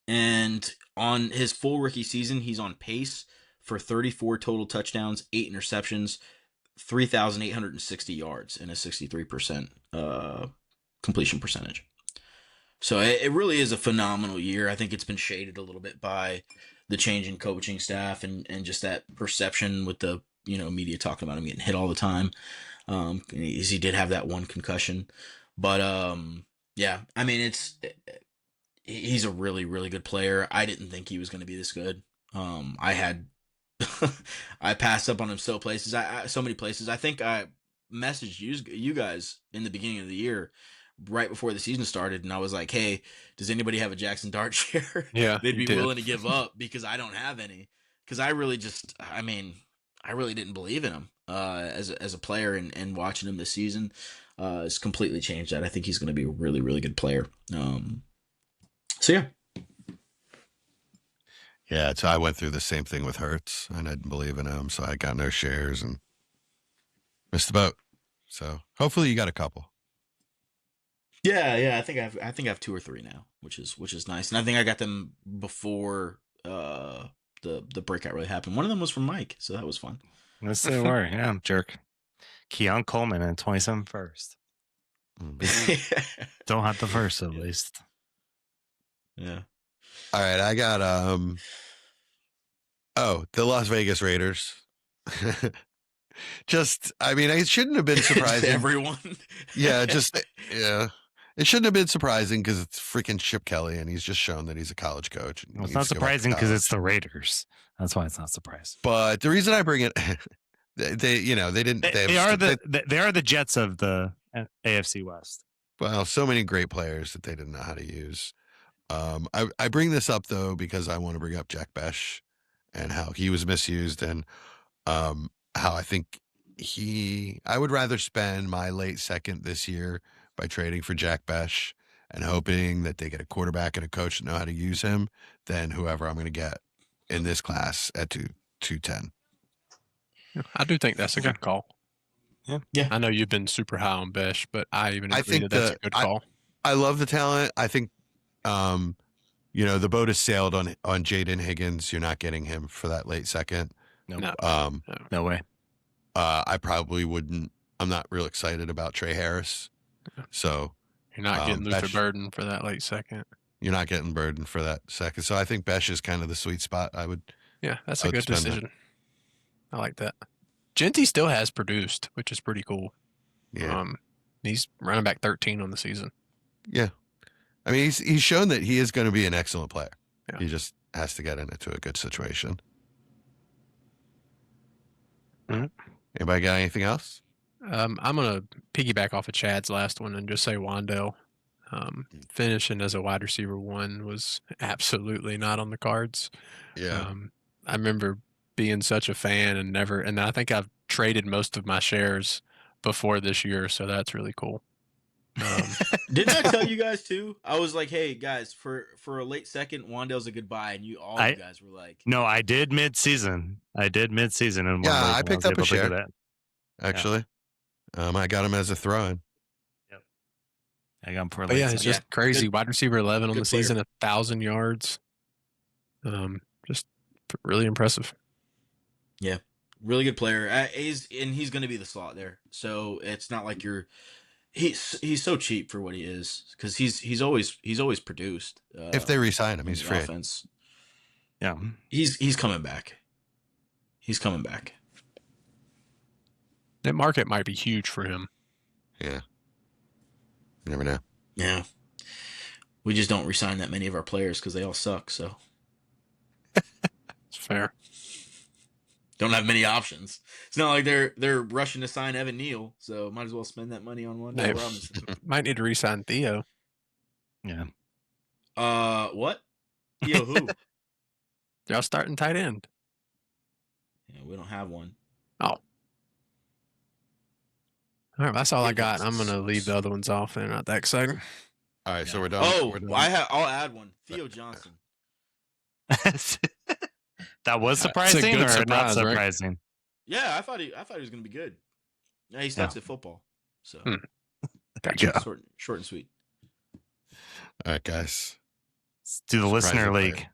And on his full rookie season, he's on pace for 34 total touchdowns, 8 interceptions, 3,860 yards, and a 63% completion percentage. So it really is a phenomenal year. I think it's been shaded a little bit by the change in coaching staff and just that perception with the media talking about him getting hit all the time. He did have that one concussion, but yeah, I mean he's a really, really good player. I didn't think he was going to be this good. I passed up on him so many places. I think I messaged you guys in the beginning of the year, right before the season started, and I was like, "Hey, does anybody have a Jackson Dart share? Yeah, they'd you be did. willing to give up because I don't have any. Because I really didn't believe in him as a player, and watching him this season has completely changed that. I think he's going to be a really, really good player. So yeah. Yeah, so I went through the same thing with Hurts. I didn't believe in him, so I got no shares and missed the boat. So hopefully you got a couple. Yeah. I think I have 2 or 3 now, which is nice, and I think I got them before the breakout really happened. One of them was from Mike, so that was fun. Yes, they were. Yeah, jerk. Keon Coleman and 27 first. Don't have the first at least. Yeah. All right, I got the Las Vegas Raiders. It shouldn't have been surprising. Everyone. Yeah. It shouldn't have been surprising because it's freaking Chip Kelly, and he's just shown that he's a college coach. Well, it's not surprising because it's the Raiders. That's why it's not surprising. But the reason I bring it, they are the Jets of the AFC West. Well, so many great players that they didn't know how to use. I bring this up though because I want to bring up Jack Besh and how he was misused, and how I think I would rather spend my late second this year by trading for Jack Besh and hoping that they get a quarterback and a coach that know how to use him than whoever I'm going to get in this class at 210. I do think that's a good call. Yeah. I know you've been super high on Besh, but I even agree think that's a good call. I love the talent. I think, the boat has sailed on Jaden Higgins. You're not getting him for that late second. No. No way. I probably wouldn't. I'm not real excited about Trey Harris. So You're not getting Luther Burden for that late second. You're not getting Burden for that second. So I think Besh is kind of the sweet spot. Yeah, that's a good decision. I like that. Genty still has produced, which is pretty cool. Yeah. He's running back 13 on the season. Yeah. I mean, he's shown that he is going to be an excellent player. Yeah. He just has to get into a good situation. Anybody got anything else? I'm going to piggyback off of Chad's last one and just say Wandale. Finishing as a wide receiver 1 was absolutely not on the cards. Yeah. I remember being such a fan and I think I've traded most of my shares before this year, so that's really cool. Didn't I tell you guys too? I was like, "Hey guys, for a late second, Wandale's a good buy," and you guys were like, No, I did mid-season. And Yeah, I picked up a share. That. Actually, I got him as a throw-in. Yep. I got him for a But late yeah, it's second. just crazy. Wide receiver 11 on Good the season, 1,000 yards. Just really impressive. "Yeah, really good player." He's going to be the slot there, so it's not like he's so cheap for what he is because he's always produced. If they re-sign him, he's free. Offense. Yeah, he's coming back. He's coming back. That market might be huge for him. Yeah. You never know. Yeah. We just don't resign that many of our players because they all suck. So It's fair. don't have many options. It's not like they're rushing to sign Evan Neal, so might as well spend that money on Wandale Robinson. Might need to re-sign Theo. yeah. What? Theo who? Y'all starting tight end. Yeah, we don't have one. Oh. All right, that's all I Yeah, got. that's I'm going to leave the other ones off. They're not that exciting. All right, so we're done. Oh, We're done. I'll add one. Theo Johnson. That was It's a surprising good or not surprise, right? surprising? Yeah, I thought he was gonna be good. Yeah, he sucks at football. So Gotcha. short and sweet. All right, guys. Let's do the Surprising listener player. league.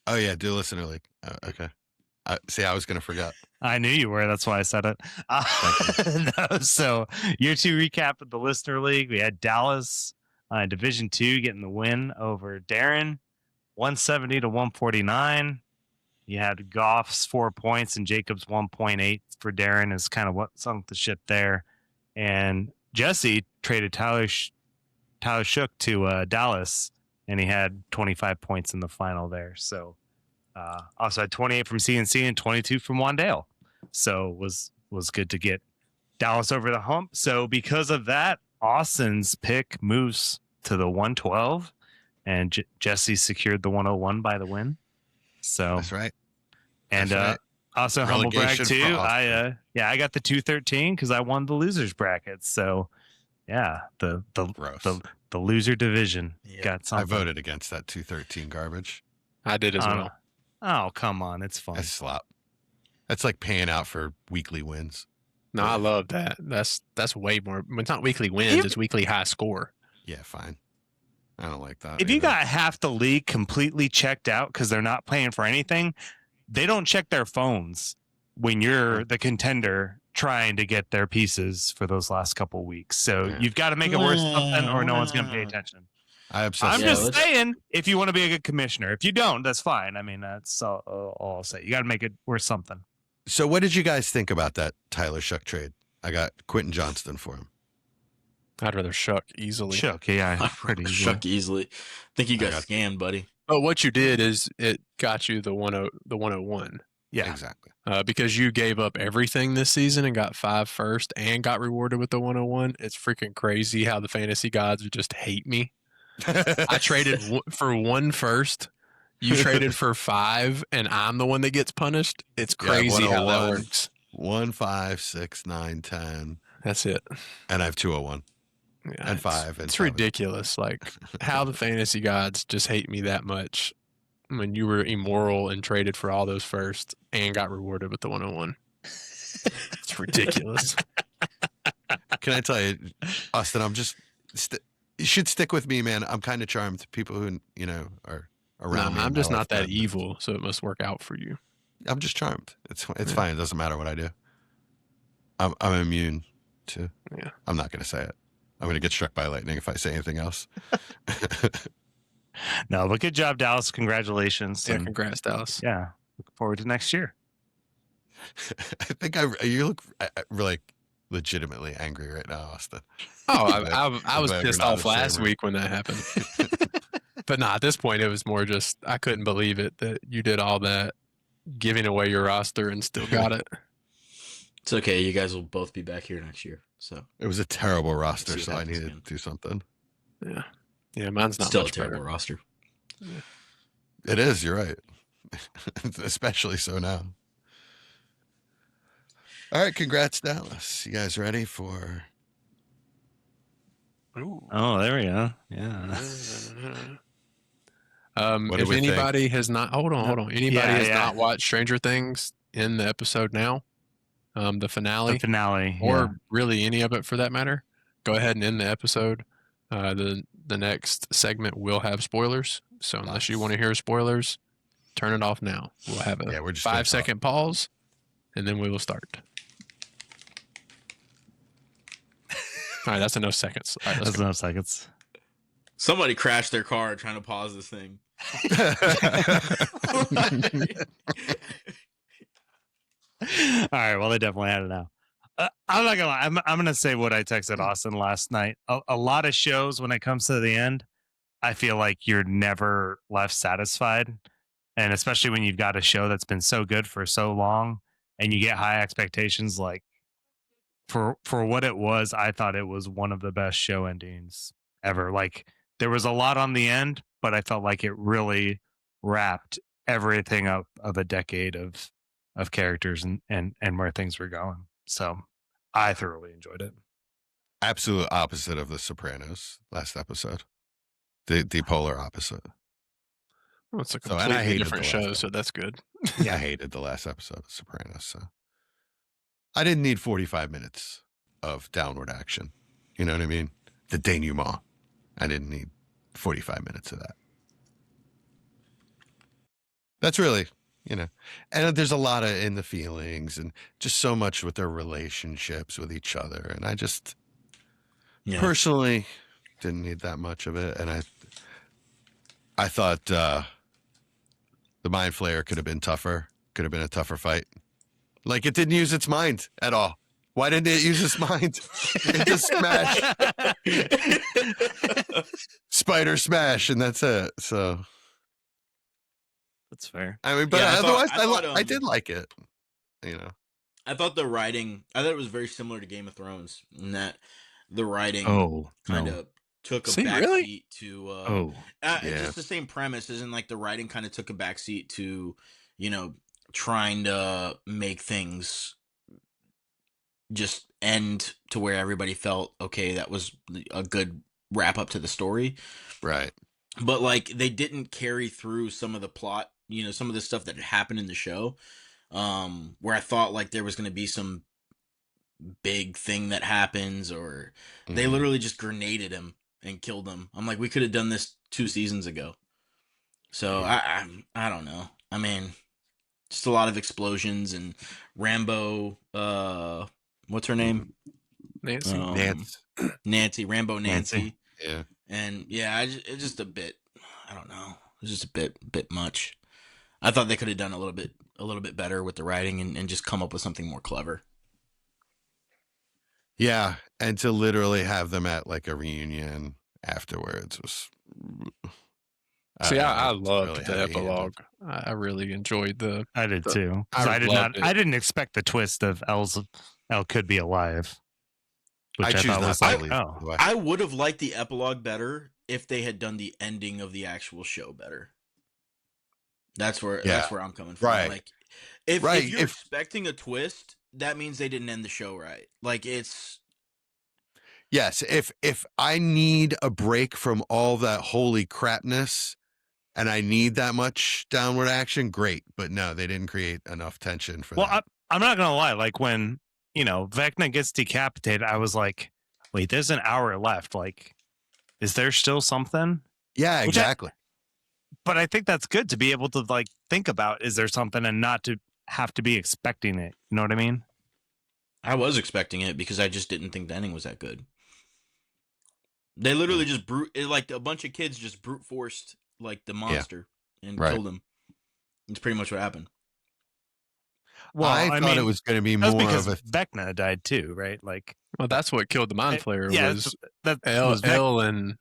Oh yeah, do listener league. Okay. See, I was gonna forget. I knew you were. That's why I said it. No, so year 2 recap of the listener league. We had Dallas Division 2 getting the win over Darren, 170 to 149. You had Goff's 4 points and Jacob's 1.8 for Darren is kind of what sunk the ship there. And Jesse traded Tyler Shook to Dallas, and he had 25 points in the final there. So also had 28 from CNC and 22 from Wandale. So was good to get Dallas over the hump. So because of that, Austin's pick moves to the 112, and Jesse secured the 101 by the win. So That's right. and That's right. also humble brag Relegation too. for Austin. I got the 213 because I won the losers bracket. So yeah, the Gross. the loser division got I something. voted against that 213 garbage. I did as well. Oh come on, it's fun. That's slop. That's like paying out for weekly wins. No, I love that. That's way more. It's not weekly wins. It's weekly high score. Yeah, fine. I don't like that. If you either. got half the league completely checked out because they're not playing for anything, they don't check their phones when you're the contender trying to get their pieces for those last couple weeks. So Yeah. you've got to make it worth something or no one's going to pay attention. I obsess. I'm Yeah, just let's- saying, if you want to be a good commissioner, if you don't, that's fine. I mean, that's all I'll say. You got to make it worth something. So, what did you guys think about that Tyler Shook trade? I got Quentin Johnston for him. I'd rather Shuck easily. Shook, yeah, pretty easily. Shuck easily. think you got got- scammed, buddy. But what you did is it got you the 101. Yeah, Exactly. Because you gave up everything this season and got 5 first and got rewarded with the 101. It's freaking crazy how the fantasy gods just hate me. I traded for 1 first. You traded for 5, and I'm the one that gets punished. It's Yeah, crazy how that 101. works. 1, 5, 6, 9, 10. That's it. And I have 201 Yeah, and it's- 5. And It's 7. ridiculous. Like how the fantasy gods just hate me that much when you were immoral and traded for all those first and got rewarded with the 101. It's ridiculous. Can I tell you, Austin, I'm just, you should stick with me, man. I'm kind of charmed. People who, are around me. I'm in just my not that life, evil, so it must work out for you. I'm just charmed. It's Yeah. fine. It doesn't matter what I do. I'm immune to. Yeah. I'm not going to say it. I'm going to get struck by lightning if I say anything else. no, but good job, Dallas. Congratulations. Yeah, And congrats, Dallas. yeah, looking forward to next year. I think you look like legitimately angry right now, Austin. Oh, That- I was that we're pissed not off a last streamer. week when that happened. But at this point, it was more just I couldn't believe it that you did all that, giving away your roster and still got it. It's okay. You guys will both be back here next year. So It was a terrible roster, See what so I happens needed again. to do something. Yeah, mine's not still a much terrible better. roster. It is. You're right. Especially so now. All right, congrats, Dallas. You guys ready for? Ooh. Oh, there we go. Yeah. What do If we think? anybody has not, hold on. Anybody Yeah, has yeah. not watched Stranger Things in the episode now, the finale, The finale. or really any of it for that matter, go ahead and end the episode. The next segment will have spoilers, so unless you Nice. want to hear spoilers, turn it off now. We'll have a Yeah, we're just gonna 5-second pause, and then we will start. All right, that's enough seconds. All right, let's That's go. enough seconds. Somebody crashed their car trying to pause this thing. All right. Well, they definitely had it now. I'm not gonna lie. I'm gonna say what I texted Austin last night. A lot of shows, when it comes to the end, I feel like you're never left satisfied, and especially when you've got a show that's been so good for so long, and you get high expectations. Like for what it was, I thought it was one of the best show endings ever. Like there was a lot on the end, but I felt like it really wrapped everything up of a decade of characters and where things were going. So I thoroughly enjoyed it. Absolute opposite of The Sopranos last episode. The polar opposite. Well, it's a So, and I completely hated different the show, last so that's good. Yeah, I hated the last episode of Sopranos. So I didn't need 45 minutes of downward action. You know what I mean? The denouement. I didn't need 45 minutes of that. That's really, and there's a lot of in the feelings and just so much with their relationships with each other. And I just personally didn't need that much of it. And I thought the Mind Flayer could have been tougher, could have been a tougher fight. Like it didn't use its mind at all. Why didn't it use its mind? It just smash. Spider smash, and that's it. So That's fair. I mean, but Yeah, I did like it. I thought the writing, I thought it was very similar to Game of Thrones in that the writing kind of took a backseat to just the same premise, isn't like the writing kind of took a backseat to, trying to make things just end to where everybody felt okay, that was a good wrap up to the story. Right. But like they didn't carry through some of the plot, some of the stuff that had happened in the show. Where I thought like there was going to be some big thing that happens, or they literally just grenaded him and killed him. I'm like, we could have done this 2 seasons ago. So I don't know. I mean, just a lot of explosions and Rambo. What's her name? Nancy. Nancy. Rambo Nancy. Yeah. And it's just a bit. I don't know. It's just a bit much. I thought they could have done a little bit better with the writing and just come up with something more clever. Yeah, and to literally have them at like a reunion afterwards was. See, I loved really the heavy-handed. epilogue. I really enjoyed the. I did too. 'Cause I loved it. I didn't expect the twist of Elle could be alive. Which I I choose thought not was to like, believe oh, it. I would have liked the epilogue better if they had done the ending of the actual show better. That's where I'm coming from. Right. Like, if you're expecting a twist, that means they didn't end the show right. Like it's. Yes, if I need a break from all that holy crapness and I need that much downward action, great. But no, they didn't create enough tension for that. I'm not gonna lie. Like when Vecna gets decapitated, I was like, wait, there's an hour left. Like, is there still something? Yeah, exactly. But I think that's good to be able to like think about, is there something, and not to have to be expecting it. You know what I mean? I was expecting it because I just didn't think the ending was that good. They literally just like a bunch of kids just brute forced like the monster and killed him. It's pretty much what happened. Well, I thought it was going to be that's more because of a. Vecna died too, right? Like, Well, that's what killed the Mind Flayer yeah, was that L, was L and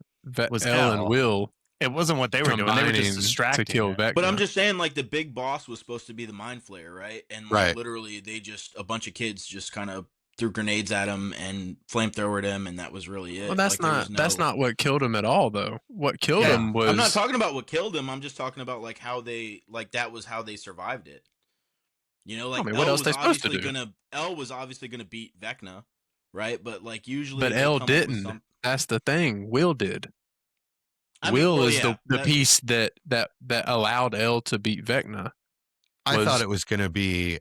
was L and L. Will It wasn't what they were doing. They were just combining to distracting kill it. Vecna. But I'm just saying, like, the big boss was supposed to be the Mind Flayer, right? And like Right. literally, they just a bunch of kids just kind of threw grenades at him and flamethrowered him, and that was really it. Well, that's like, there was that's not what killed him at all, though. What killed Yeah, him was I'm not talking about what killed him. I'm just talking about like how they that was how they survived it. You know, like I mean, what L else was they supposed to obviously do? gonna beat Vecna, right? But like usually But they L come up with didn't. some. That's the thing. Will did. I mean, Will well, is yeah, the piece that allowed L to beat Vecna. I thought it was going to be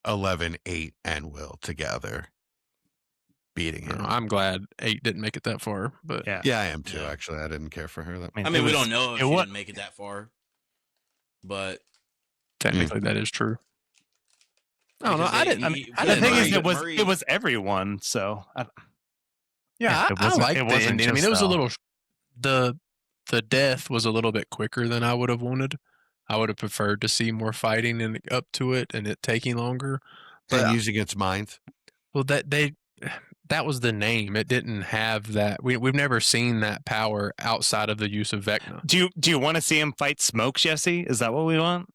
11, 8, and Will together beating him. I'm glad 8 didn't make it that far, but Yeah, Yeah, I am too. Yeah. Actually, I didn't care for her. That I mean, we was- don't know if it she wa- didn't make it that far, but technically that is true. I don't know. because I they- didn't. he- I The didn't thing mind is, it. Murray- it was everyone. So Yeah, it I wasn't- liked it the wasn't ending. I mean, just it was a L. little. The death was a little bit quicker than I would have wanted. I would have preferred to see more fighting and up to it and it taking longer. But and using its mind. well, that was the name. It didn't have that. We've never seen that power outside of the use of Vecna. Do you want to see him fight Smoke, Jesse? Is that what we want?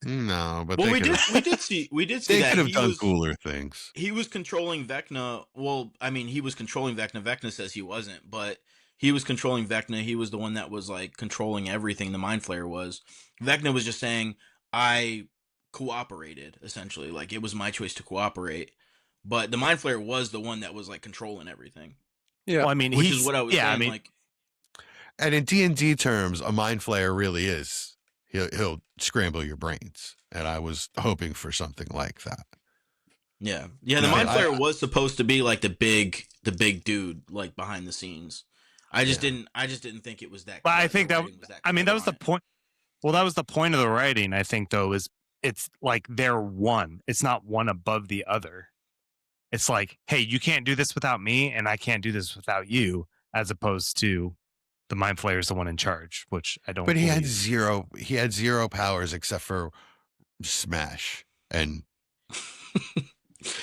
No, but well, they we could did see they that could have he done was cooler things. he was controlling Vecna. Well, I mean, he was controlling Vecna. Vecna says he wasn't, but he was controlling Vecna. He was the one that was like controlling everything. The Mind Flayer was. Vecna was just saying, "I cooperated." Essentially, like it was my choice to cooperate. But the Mind Flayer was the one that was like controlling everything, Yeah, Well, I mean, which he's is what I was yeah. saying. I mean, like, And in D&D terms, a mind flayer really is he'll scramble your brains. And I was hoping for something like that. yeah. The No, Mind I- Flayer was supposed to be like the big dude, like behind the scenes. I just Yeah. didn't think it was that. But I the think that writing was I mean clever that was on the it. point. Well, that was the point of the writing. I think though is it's like they're one. It's not one above the other. It's like, hey, you can't do this without me, and I can't do this without you, as opposed to the Mind Flayer is the one in charge, which I don't. But he had believe. zero powers except for smash. And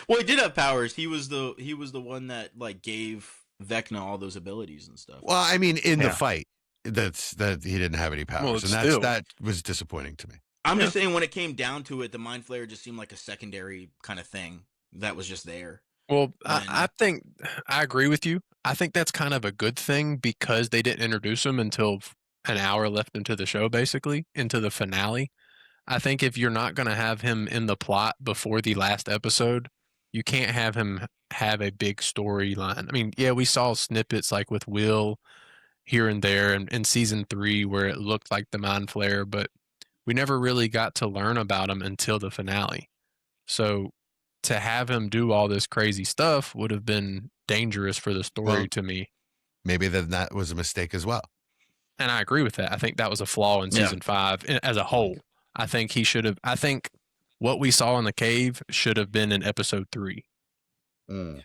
Well, he did have powers. He was the one that like gave Vecna all those abilities and stuff. well, I mean in the Yeah. fight that he didn't have any powers. And still- that was disappointing to me. I'm just saying when it came down to it, the Mind Flayer just seemed like a secondary kind of thing that was just there. Well, And- I think I agree with you. I think that's kind of a good thing because they didn't introduce him until an hour left into the show, basically, into the finale. I think if you're not going to have him in the plot before the last episode, you can't have him have a big storyline. I mean, yeah, we saw snippets like with Will here and there in season 3 where it looked like the Mind Flayer, but we never really got to learn about him until the finale. So to have him do all this crazy stuff would have been dangerous for the story Well- to me. Maybe then that was a mistake as well. And I agree with that. I think that was a flaw in Yeah. season 5 as a whole. I think he should have. I think what we saw in the cave should have been in episode 3.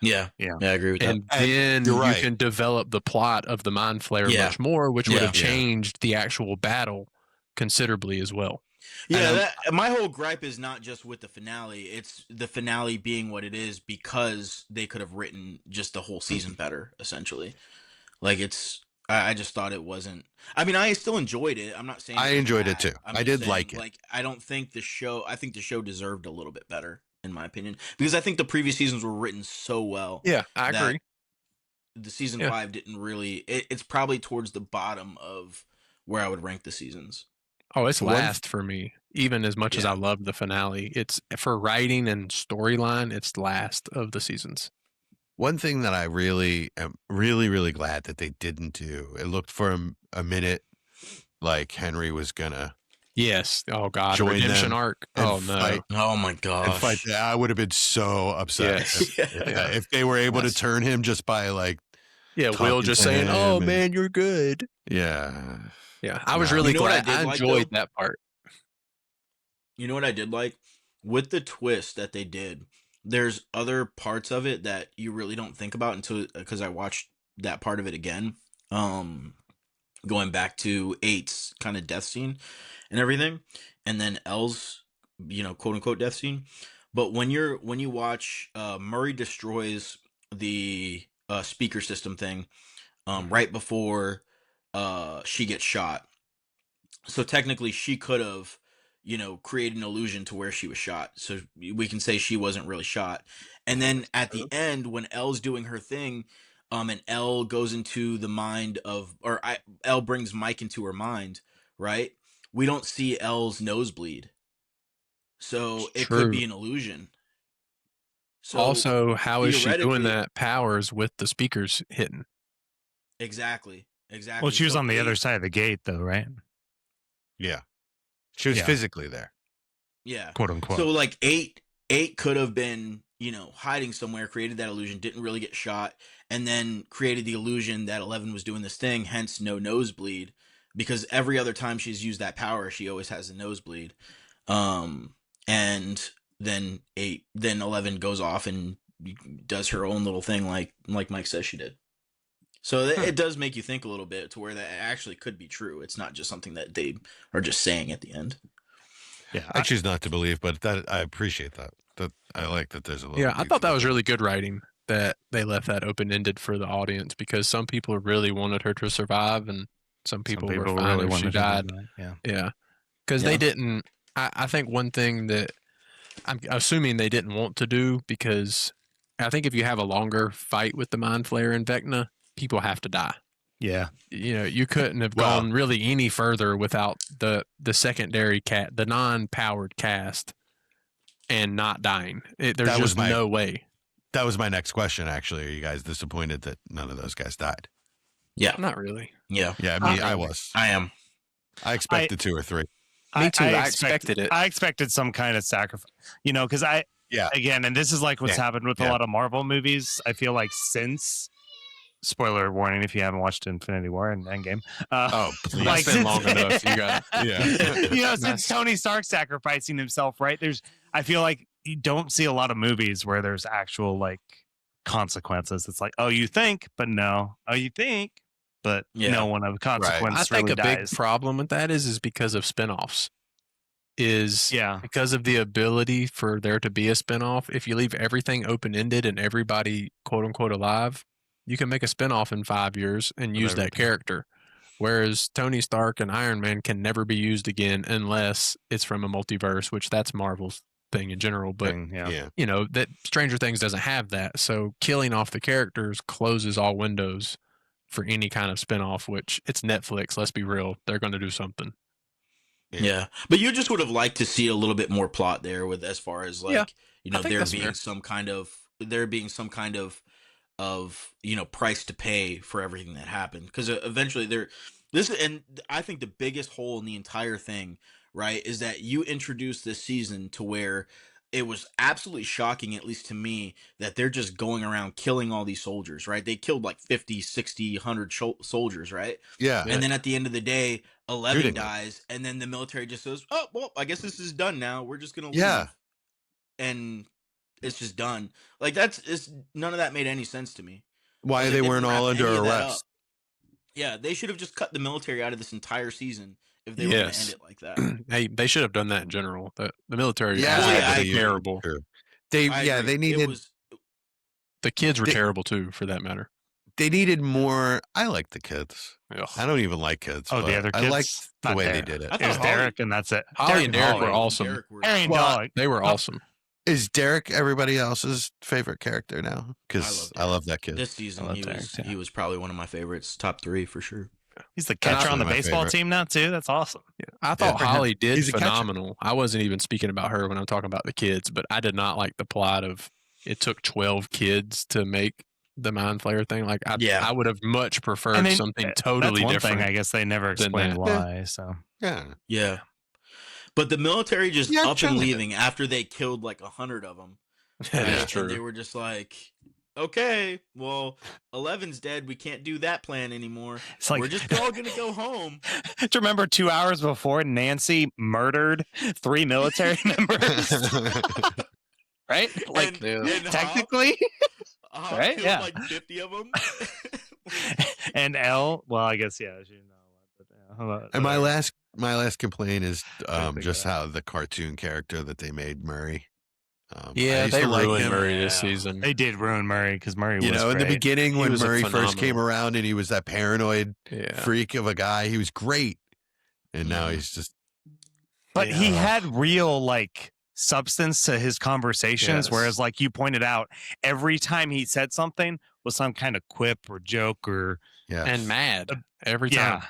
Yeah, Yeah. I agree with that. And then you're you right. can develop the plot of the Mind Flayer Yeah. much more, which would Yeah. have changed the actual battle considerably as well. Yeah, my whole gripe is not just with the finale. It's the finale being what it is because they could have written just the whole season better, essentially. Like I just thought it wasn't. I mean, I still enjoyed it. I'm not saying I it was enjoyed it bad. too. I'm I just did saying, like it. Like, I don't think the show. I think the show deserved a little bit better, in my opinion, because I think the previous seasons were written so well. Yeah, I that agree. The season Yeah. 5 didn't really. It's probably towards the bottom of where I would rank the seasons. Oh, it's One- last for me. Even as much as I Yeah. love the finale, it's for writing and storyline, it's last of the seasons. One thing that I really am really glad that they didn't do, it looked for a minute like Henry was gonna Yes. Oh God. Join Redemption them arc. and Oh no. fight. Oh my and gosh! fight. I would have been so upset Yes. if they were able Yes. to turn him just by like Yeah. Will talking just to saying, him "Oh and- man, you're good." yeah. Yeah. I was No. really You know what I glad. did I like, enjoyed though? that part. You know what I did like? With the twist that they did, there's other parts of it that you really don't think about until because I watched that part of it again. Going back to 8's kind of death scene and everything, and then L's, quote unquote death scene. But when you watch Murray destroys the speaker system thing right before she gets shot. So technically she could have, created an illusion to where she was shot. So we can say she wasn't really shot. And then at the end, when Elle's doing her thing, and Elle goes into the mind of, Elle brings Mike into her mind, right? We don't see Elle's nosebleed. So it could True. be an illusion. So Also, how is she doing theoretically- that powers with the speakers hitting? Exactly. Well, she was So on the other eight- side of the gate, though, right? Yeah. She was Yeah. physically there. Yeah. Quote unquote. So like eight could have been, hiding somewhere, created that illusion, didn't really get shot, and then created the illusion that 11 was doing this thing, hence no nosebleed, because every other time she's used that power, she always has a nosebleed. And then 11 goes off and does her own little thing like Mike says she did. So it does make you think a little bit to where that actually could be true. It's not just something that they are just saying at the end. Yeah. I choose not to believe, but that I appreciate that. That I like that there's a little. Yeah, I thought that detail was there. really good writing that they left that open ended for the audience because some people really wanted her to survive and some people were fine if she wanted to do died. that. Yeah. Yeah, because Yeah. they didn't. I think one thing that I'm assuming they didn't want to do because I think if you have a longer fight with the Mind Flayer and Vecna, people have to die. Yeah. You couldn't have Well- gone really any further without the secondary the non-powered cast and not dying. There's That was just my- no way. That was my next question. Actually, are you guys disappointed that none of those guys died? Yeah. Not really. Yeah. Yeah, I was. I am. I expected 2 or 3. Me too. I expected it. I expected some kind of sacrifice, because Yeah. again, and this is like what's Yeah. happened with a Yeah. lot of Marvel movies. I feel like since, spoiler warning if you haven't watched Infinity War and Endgame. Oh, please. Like, It's been long enough. You got Yeah. Since Tony Stark sacrificing himself, right? I feel like you don't see a lot of movies where there's actual like consequences. It's like, oh, you think, but no. Oh, you think, but Yeah. no one of consequence I think really a big dies. problem with that is because of spinoffs. Yeah. Because of the ability for there to be a spinoff. If you leave everything open ended and everybody quote unquote alive, you can make a spinoff in 5 years and use that character. Whereas Tony Stark and Iron Man can never be used again unless it's from a multiverse, which that's Marvel's thing in general. But Yeah. that Stranger Things doesn't have that. So killing off the characters closes all windows for any kind of spinoff, which it's Netflix. Let's be real. They're going to do something. Yeah. But you just would have liked to see a little bit more plot there with as far as like, I think there that's being fair. some kind of price to pay for everything that happened, because eventually and I think the biggest hole in the entire thing, right, is that you introduced this season to where it was absolutely shocking, at least to me, that they're just going around killing all these soldiers, right? They killed like 50, 60, 100 soldiers, right? Yeah. And then at the end of the day, 11 Shooting them. dies, and then the military just says, oh, well, I guess this is done now. We're just going to leave. Yeah. And it's just done. Like, none of that made any sense to me. Why Like, they didn't weren't all wrap under any of that arrest. up. Yeah, they should have just cut the military out of this entire season if they were going to end it like that. They should have done that in general. The military Yeah, was Well, yeah, I actually agree. terrible. True. I agree. They It needed was- The kids were They- terrible too, for that matter. they needed more. I like the kids. Ugh. I don't even like kids. Oh, the but other kids? I liked the Not way they Derek. did it. I It was thought Derek, and that's it. Holly and Derek were Holly awesome. and Derek were- Harry and Well, Dolly. They were awesome. Is Derek everybody else's favorite character now? Because I I love love that kid. This season, love he Derek, was too. he was probably one of my favorites, top 3 for sure. He's the catcher on the my baseball favorite. team now too. That's awesome. I thought for him. Holly did He's a catcher. phenomenal. I wasn't even speaking about her when I'm talking about the kids, but I did not like the plot of it took 12 kids to make the Mind Flayer thing. Like, Yeah. I would have much preferred And then- something That's totally one different. thing. I guess they never than explained that. why. So Yeah. Yeah. But the military just Yeah, up and chilling. leaving after they killed like 100 of them. That is And true. they were just like, okay, well, 11's dead. We can't do that plan anymore. it's like We're just all going to go home. Do you remember 2 hours before Nancy murdered 3 military members? Right? Like and technically, Hop right? killed Yeah. like 50 of them. and L. Well, I guess yeah. You know, but yeah. And my last complaint is think of just that. how the cartoon character that they made Murray. I Yeah, used they to like ruined him. Murray this Yeah. season. They did ruin Murray because Murray was You know, in the great. beginning He when was a Murray first came phenomenal. around and he was that paranoid Yeah. freak of a guy, he was great. And now Mhm. he's just. But he Yeah. had real like substance to his conversations, Yes. whereas like you pointed out, every time he said something was some kind of quip or joke or Yes. And mad every yeah, time.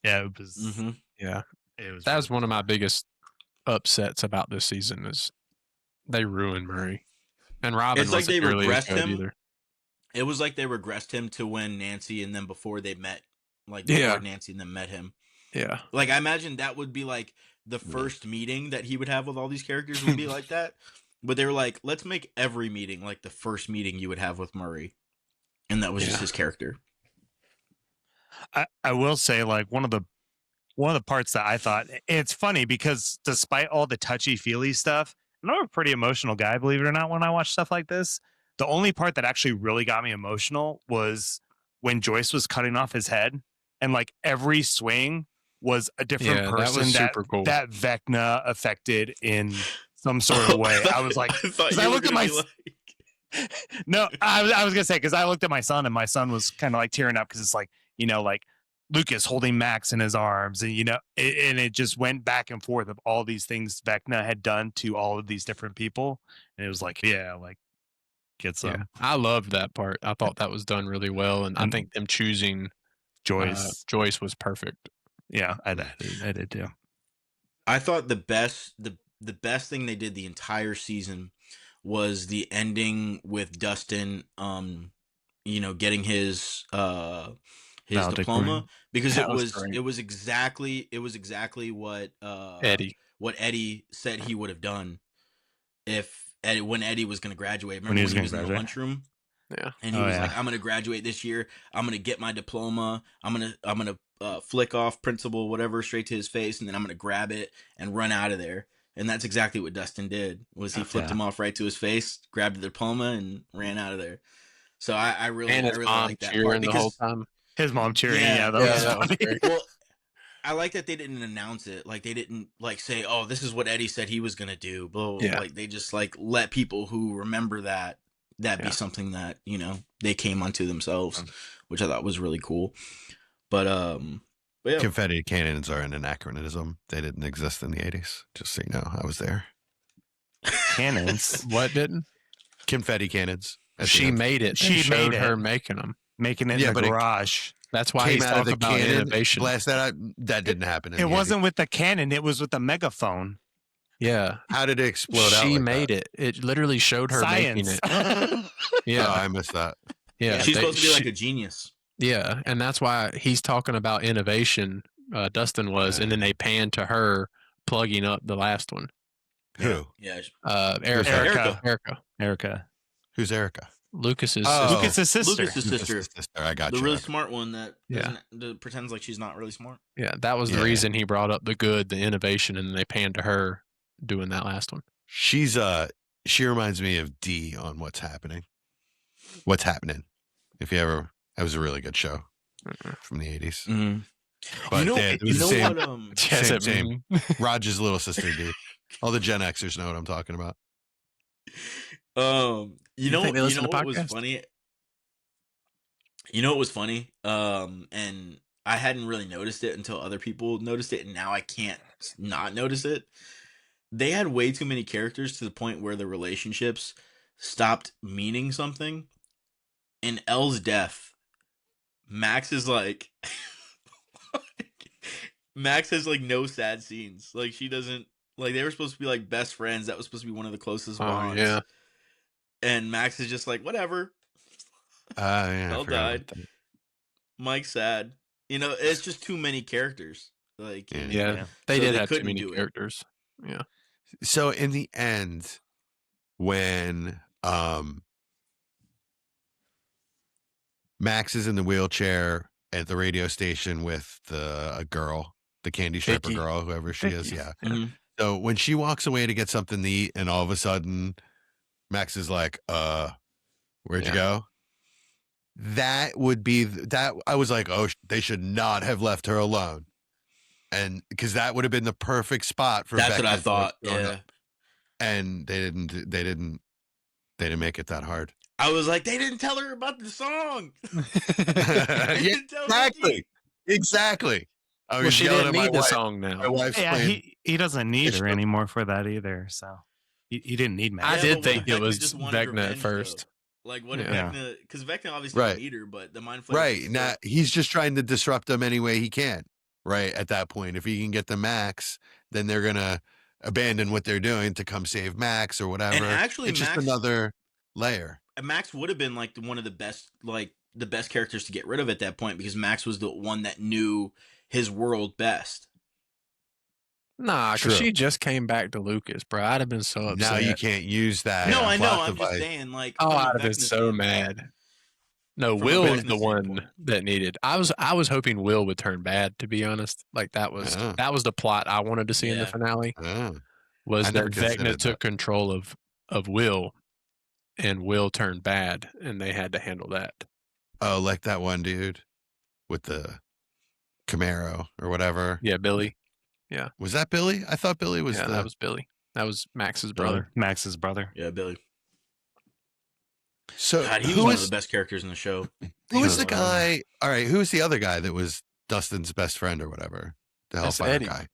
yeah. It was. Mhm. Yeah. It was. That was really one of my bizarre. biggest upsets about this season is they ruined Murray. And Robin It's like wasn't they nearly as regressed good him. either. It was like they regressed him to when Nancy and then before they met, like before Yeah. Nancy and them met him. Yeah. Like I imagine that would be like the first meeting that he would have with all these characters would be like that. But they were like, let's make every meeting like the first meeting you would have with Murray, and that was just Yeah. his character. I will say like one of the parts that I thought it's funny because despite all the touchy feely stuff, I'm a pretty emotional guy, believe it or not. When I watch stuff like this, the only part that actually really got me emotional was when Joyce was cutting off his head, and like every swing was a different Yeah, that person was super cool. that Vecna affected in some sort of way. I was like, I thought 'cause you I were looked at gonna my be like, no, I was gonna say because I looked at my son and my son was kind of like tearing up because it's like, you know, like Lucas holding Max in his arms, and you know, and it just went back and forth of all these things Vecna had done to all of these different people, and it was like, yeah, like get some Yeah. I loved that part. I thought that was done really well. And I And think them choosing Joyce. Joyce was perfect. Yeah, I did too. I thought the best thing they did the entire season was the ending with Dustin getting his diploma, because That was great. it was exactly what Eddie. what Eddie said he would have done when Eddie was going to graduate. When Remember he when was he gonna was in the graduate? lunchroom? Yeah. And he Oh, was yeah. like, I'm going to graduate this year. I'm going to get my diploma. I'm going to flick off principal, whatever, straight to his face. And then I'm going to grab it and run out of there. And that's exactly what Dustin did, was he flipped Yeah. him off right to his face, grabbed the diploma and ran out of there. So I really And his mom like that cheering part the whole time. His mom cheering. Yeah, Yeah, that yeah, was that was funny. great. well, I like that they didn't announce it. Like they didn't like say, "Oh, this is what Eddie said he was gonna do." But Yeah. like they just like let people who remember that be Yeah. something that they came onto themselves, which I thought was really cool. But yeah. Confetti cannons are an anachronism. They didn't exist in the 80s. Just so you know, I was there. Cannons. What didn't? Confetti cannons. at the She end. made it. She She showed made it. her making them. Making it Yeah, in the but it garage. That's why Came he's out of talking the about cannon, innovation. blast that out. That didn't happen. In It the wasn't with the cannon, it was with the megaphone. Yeah. 80s. How did it explode out? She like made it. It literally showed her making Science. it. that? Yeah. Oh, I missed that. Yeah. She's they- supposed to be like she- a genius. Yeah, and that's why he's talking about innovation. Dustin was, and then they panned to her plugging up the last one. Who? Yeah. Erica. Erica. Erica. Who's Erica? Lucas's Oh. sister. Lucas's sister. Lucas's sister. I got The you. really Okay. smart one that Yeah. that pretends like she's not really smart. Yeah, that was the Yeah. reason he brought up the good, the innovation, and then they panned to her doing that last one. She's she reminds me of Dee on What's Happening. What's Happening? If you ever, that was a really good show from the 80s. Mm-hmm. But it was the same, what? same. Roger's little sister Dee. All the Gen Xers know what I'm talking about. You know think they listen to what was podcasts? funny? You know what was funny? And I hadn't really noticed it until other people noticed it, and now I can't not notice it. They had way too many characters to the point where the relationships stopped meaning something. In Elle's death, Max is like Max has like no sad scenes. Like she doesn't like they were supposed to be like best friends. That was supposed to be one of the closest Oh, bonds. yeah. And Max is just like, whatever. Yeah, I Elle forgot died. about that. Mike's sad. It's just too many characters. Like, Yeah. Yeah, they So did they have too couldn't many do it. characters. Yeah. So in the end, when Max is in the wheelchair at the radio station with a girl, the candy stripper Vicky. girl, whoever she is, Vicky. yeah. Mhm. So when she walks away to get something to eat, and all of a sudden Max is like, where'd you Yeah. go? That would be that. I was like, oh, they should not have left her alone. And because that would have been the perfect spot for That's what I Vecna to have thought. shown Yeah. up. and they didn't make it that hard. I was like, they didn't tell her about the song. Yeah, exactly. I was Well, she yelling didn't at my need the wife. song My now. wife's Yeah, playing. he doesn't need her Ishmael. anymore for that either. So he didn't need Max. I Yeah, did but think what if it was Vecna just wanted Vecna at revenge, first. though? Like, what if Yeah. Vecna? Because Vecna obviously Right. didn't need her, but the mind flayer. Right. Now he's just trying to disrupt them any way he can. Right. At that point, if he can get the Max, then they're going to abandon what they're doing to come save Max or whatever. And actually, it's just Max- another layer. Max would have been like one of the best characters to get rid of at that point, because Max was the one that knew his world best. Nah, True. because she just came back to Lucas, bro. I'd have been so upset. Now you can't use that. No, I know. plot I'm just device. saying, like, Oh, from a I'd have been Vecna so standpoint. mad. No, From a Will was Vecna the one standpoint. that needed. I was hoping Will would turn bad. To be honest, like that was Yeah. the plot I wanted to see in the Yeah. finale. Oh. Was I that never Vecna considered took control of Will, and Will turned bad, and they had to handle that. Oh, like that one dude with the Camaro or whatever. Yeah, Billy. Was that Billy? I thought Billy was That was Billy. That was Max's Billy. brother. Max's brother. Yeah, Billy. So God, he was who one of was the best characters in the show. who was He the guy? All right, who was the other guy that was Dustin's best friend or whatever? The That's Hellfire Eddie. guy.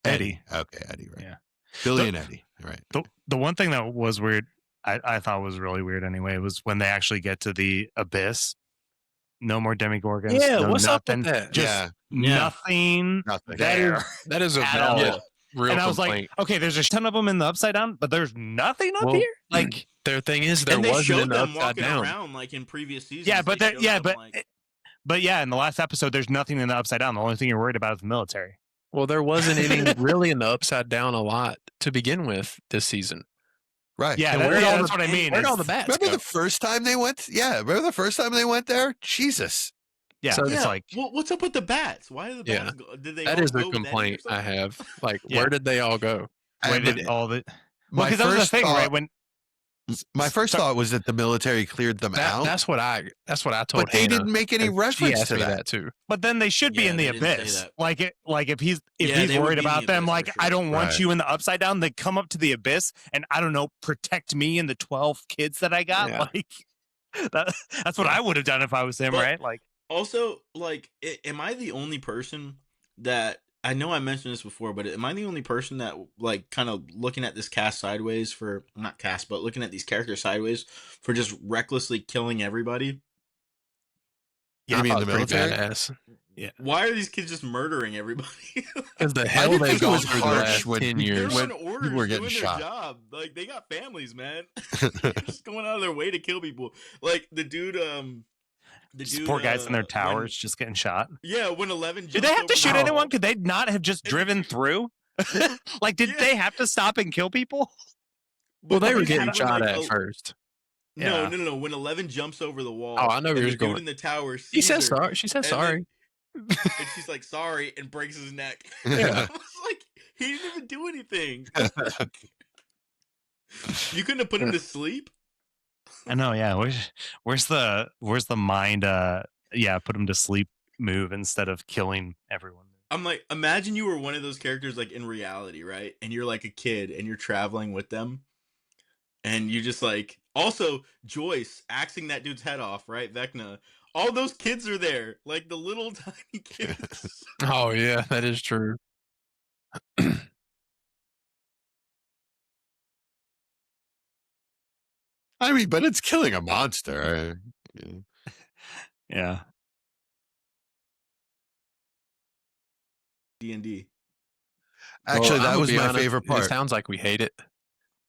Eddie. Okay, Eddie. Right. Yeah. Billy and Eddie. Right. The one thing that was weird, I thought was really weird anyway, was when they actually get to the abyss. No more demigorgons. Yeah, no what's up with nothing, that? Just Yeah. nothing Nothing. there. That is a At valid all. real And I was complaint. like, okay, there's a ton of them in the upside down, but there's nothing up Well, here. Like, their thing is there And they wasn't showed an them upside walking down. around like in previous seasons. yeah, but They there, showed yeah, them, but yeah, in the last episode, there's nothing in the upside down. The only thing you're worried about is the military. Well, there wasn't any really in the upside down a lot to begin with this season. Right. Yeah, And that, where'd yeah all that's the- what I mean. Where'd all the It's- bats Remember go? the first time they went? Yeah. Remember the first time they went there? Jesus. Yeah, So- it's yeah. like, Well, what's up with the bats? Why are the Yeah. bats? Did they? That all is go the with Eddie or complaint I something? have. Like, Yeah. where did they all go? where And did all the? my Because that was the first thing, thought, right? When my first thought was that the military cleared them out, That's what I told but they Hannah, didn't make any and reference she asked to me that. that too. But then they should be Yeah, in the they didn't say abyss. that. Like if he's Yeah, they would worried be in the about them, abyss for like sure. I don't want Right. you in the upside down. They come up to the abyss and I don't know, protect me and the 12 kids that I got. Yeah. Like that's what I would have done if I was him, But- right? Like Also, like, am I the only person that I know I mentioned this before, but am I the only person that like kind of looking at this cast sideways for not cast, but looking at these characters sideways for just recklessly killing everybody? You mean I the thought it was pretty military? badass. Why are these kids just murdering everybody? Because the I hell didn't they've think it gone was through the harsh last when 10 people They're years. went- on orders, people were getting doing shot. their job. Like they got families, man. They're just going out of their way to kill people. Like the dude, just poor guys in their when- towers just getting shot. yeah, when 11 Did jumps they have over to shoot the anyone? wall. Could they not have just driven through? Like, did Yeah. they have to stop and kill people? Well, they were When, getting like, shot at oh, first. No, Yeah. no. When 11 jumps over the wall, Oh, I know and where the you're dude going. in the tower She sees said her, sorry. She said and sorry. and she's like sorry and breaks his neck. Yeah. I was like, he didn't even do anything. You couldn't have put him to sleep. I know, yeah. Where's the mind put him to sleep move instead of killing everyone? I'm like, imagine you were one of those characters like in reality, right? And you're like a kid and you're traveling with them. And you just like, also Joyce axing that dude's head off, right? Vecna. All those kids are there, like the little tiny kids. Oh, yeah, that is true. I mean, but it's killing a monster. Yeah. Yeah. D&D. Actually, Well, I'm that gonna was be my honest, favorite It part. sounds like we hate it.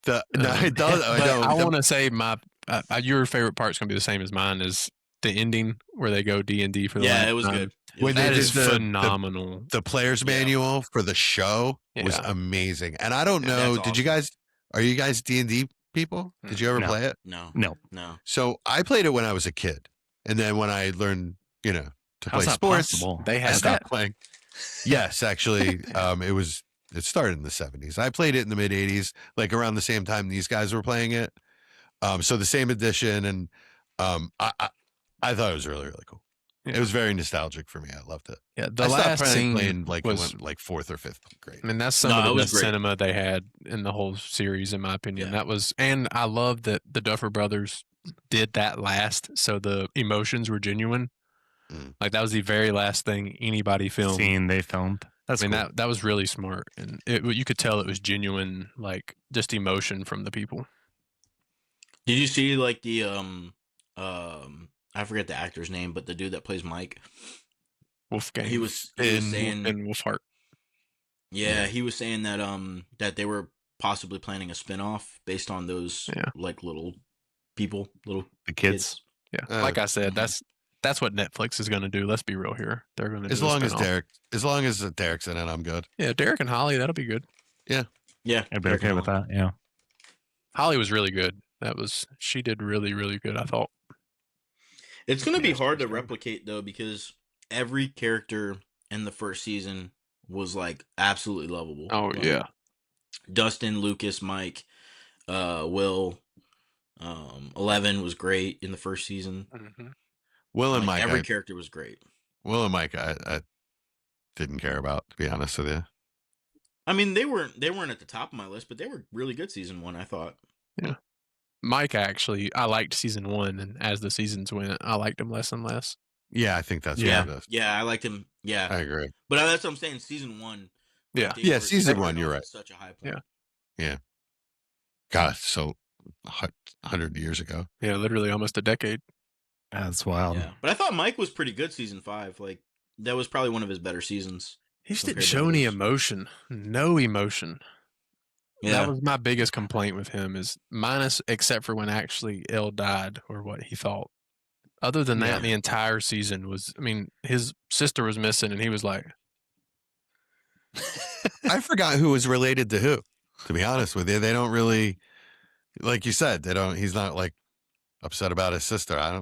No, it does. I But know. I want to say your favorite part's going to be the same as mine, is the ending where they go D&D for the Yeah, last it was time. good. When they That did is the- phenomenal. The player's Yeah. manual for the show was Yeah. amazing. And I don't Yeah, know, that's did you guys, are you guys D&D people? Did you ever No. play it? No. No. So I played it when I was a kid. And then when I learned, to How's play that sports, possible? They I had stopped that. playing. Yes, actually, it started in the 70s. I played it in the mid 80s, like around the same time these guys were playing it. So the same edition. And I thought it was really, really cool. Yeah. It was very nostalgic for me. I loved it. Yeah, the I stopped last scene playing like it was. went like 4th or 5th grade. I mean, that's some No, of it the was best great. cinema they had in the whole series, in my opinion. Yeah. That was, and I love that the Duffer Brothers did that last, so the emotions were genuine. Mm. Like that was the very last thing anybody filmed. Scene they filmed. That's I mean, cool. that was really smart, and you could tell it was genuine, like just emotion from the people. Did you see like the I forget the actor's name, but the dude that plays Mike, Wolfgang. he was saying, and Wolfhart. yeah, he was saying that that they were possibly planning a spin-off based on those like little people, little The kids. Yeah, like I said, that's what Netflix is going to do. Let's be real here. They're going to As long as Derek's in it, I'm good. Yeah, Derek and Holly, that'll be good. Yeah, I'd be okay with that. Yeah. Holly was really good. She did really, really good, I thought. It's gonna be hard to replicate though, because every character in the first season was like absolutely lovable. Oh like, yeah, Dustin, Lucas, Mike, Will, 11 was great in the first season. mm-hmm. Will and Like, Mike. every character was great. Will and Mike, I didn't care about, to be honest with you. I mean, they weren't at the top of my list, but they were really good season 1, I thought. Yeah. Mike, actually, I liked season 1, and as the seasons went, I liked him less and less. Yeah, I think that's Yeah, what it is. yeah, I liked him. Yeah, I agree. but that's what I'm saying. Season 1. Yeah. Yeah, season they 1, were you're at right. Such a high point. Yeah. God, so 100 years ago. Yeah, literally almost a decade. That's wild. Yeah, but I thought Mike was pretty good season 5. Like that was probably one of his better seasons. He just didn't compared to show any others. emotion. No emotion. Yeah, That was my biggest complaint with him, is minus except for when actually Elle died, or what he thought. Other than that, Yeah. the entire season was, I mean, his sister was missing, and he was like, I forgot who was related to who, to be honest with you. They don't really, like you said, he's not like upset about his sister. I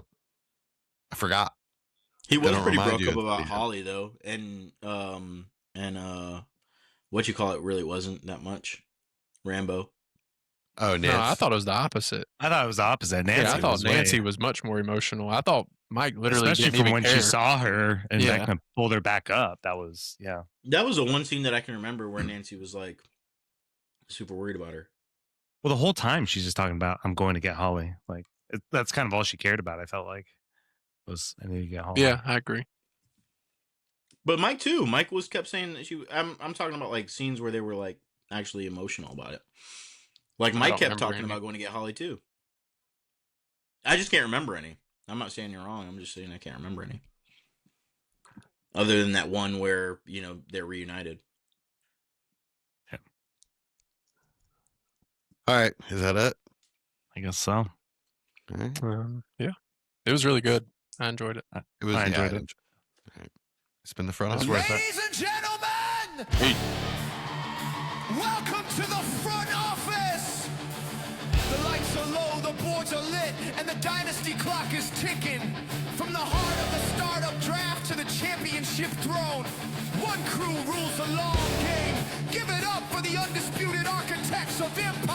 forgot. he was don't pretty remind broke you up of about the- Holly though, and what you call it really wasn't that much. Rambo. Oh, Nance. no, I thought it was the opposite. I thought it was the opposite. Nancy Yeah, I thought was Nancy way, was much more emotional. I thought Mike literally especially didn't from even when care. she saw her and Yeah. Vecna pulled her back up. That was That was the one scene that I can remember where Nancy was like super worried about her. Well, the whole time she's just talking about, I'm going to get Holly. Like that's kind of all she cared about. I felt like was I need to get Holly. Yeah, I agree. But Mike too. Mike kept saying that I'm talking about like scenes where they were like actually emotional about it. Like I Mike don't kept remember talking any. about going to get Holly too. I just can't remember any. I'm not saying you're wrong. I'm just saying I can't remember any. Other than that one where, they're reunited. All right. Is that it? I guess so. All right. Yeah, it was really good. I enjoyed it. It was, I enjoyed it. All right. It's been the front It's office. worth it. Ladies and gentlemen, welcome to the front office. The lights are low, the boards are lit, and the Dynasty clock is ticking. From the heart of the startup draft to the championship throne, one crew rules the long game. Give it up for the undisputed architects of impact.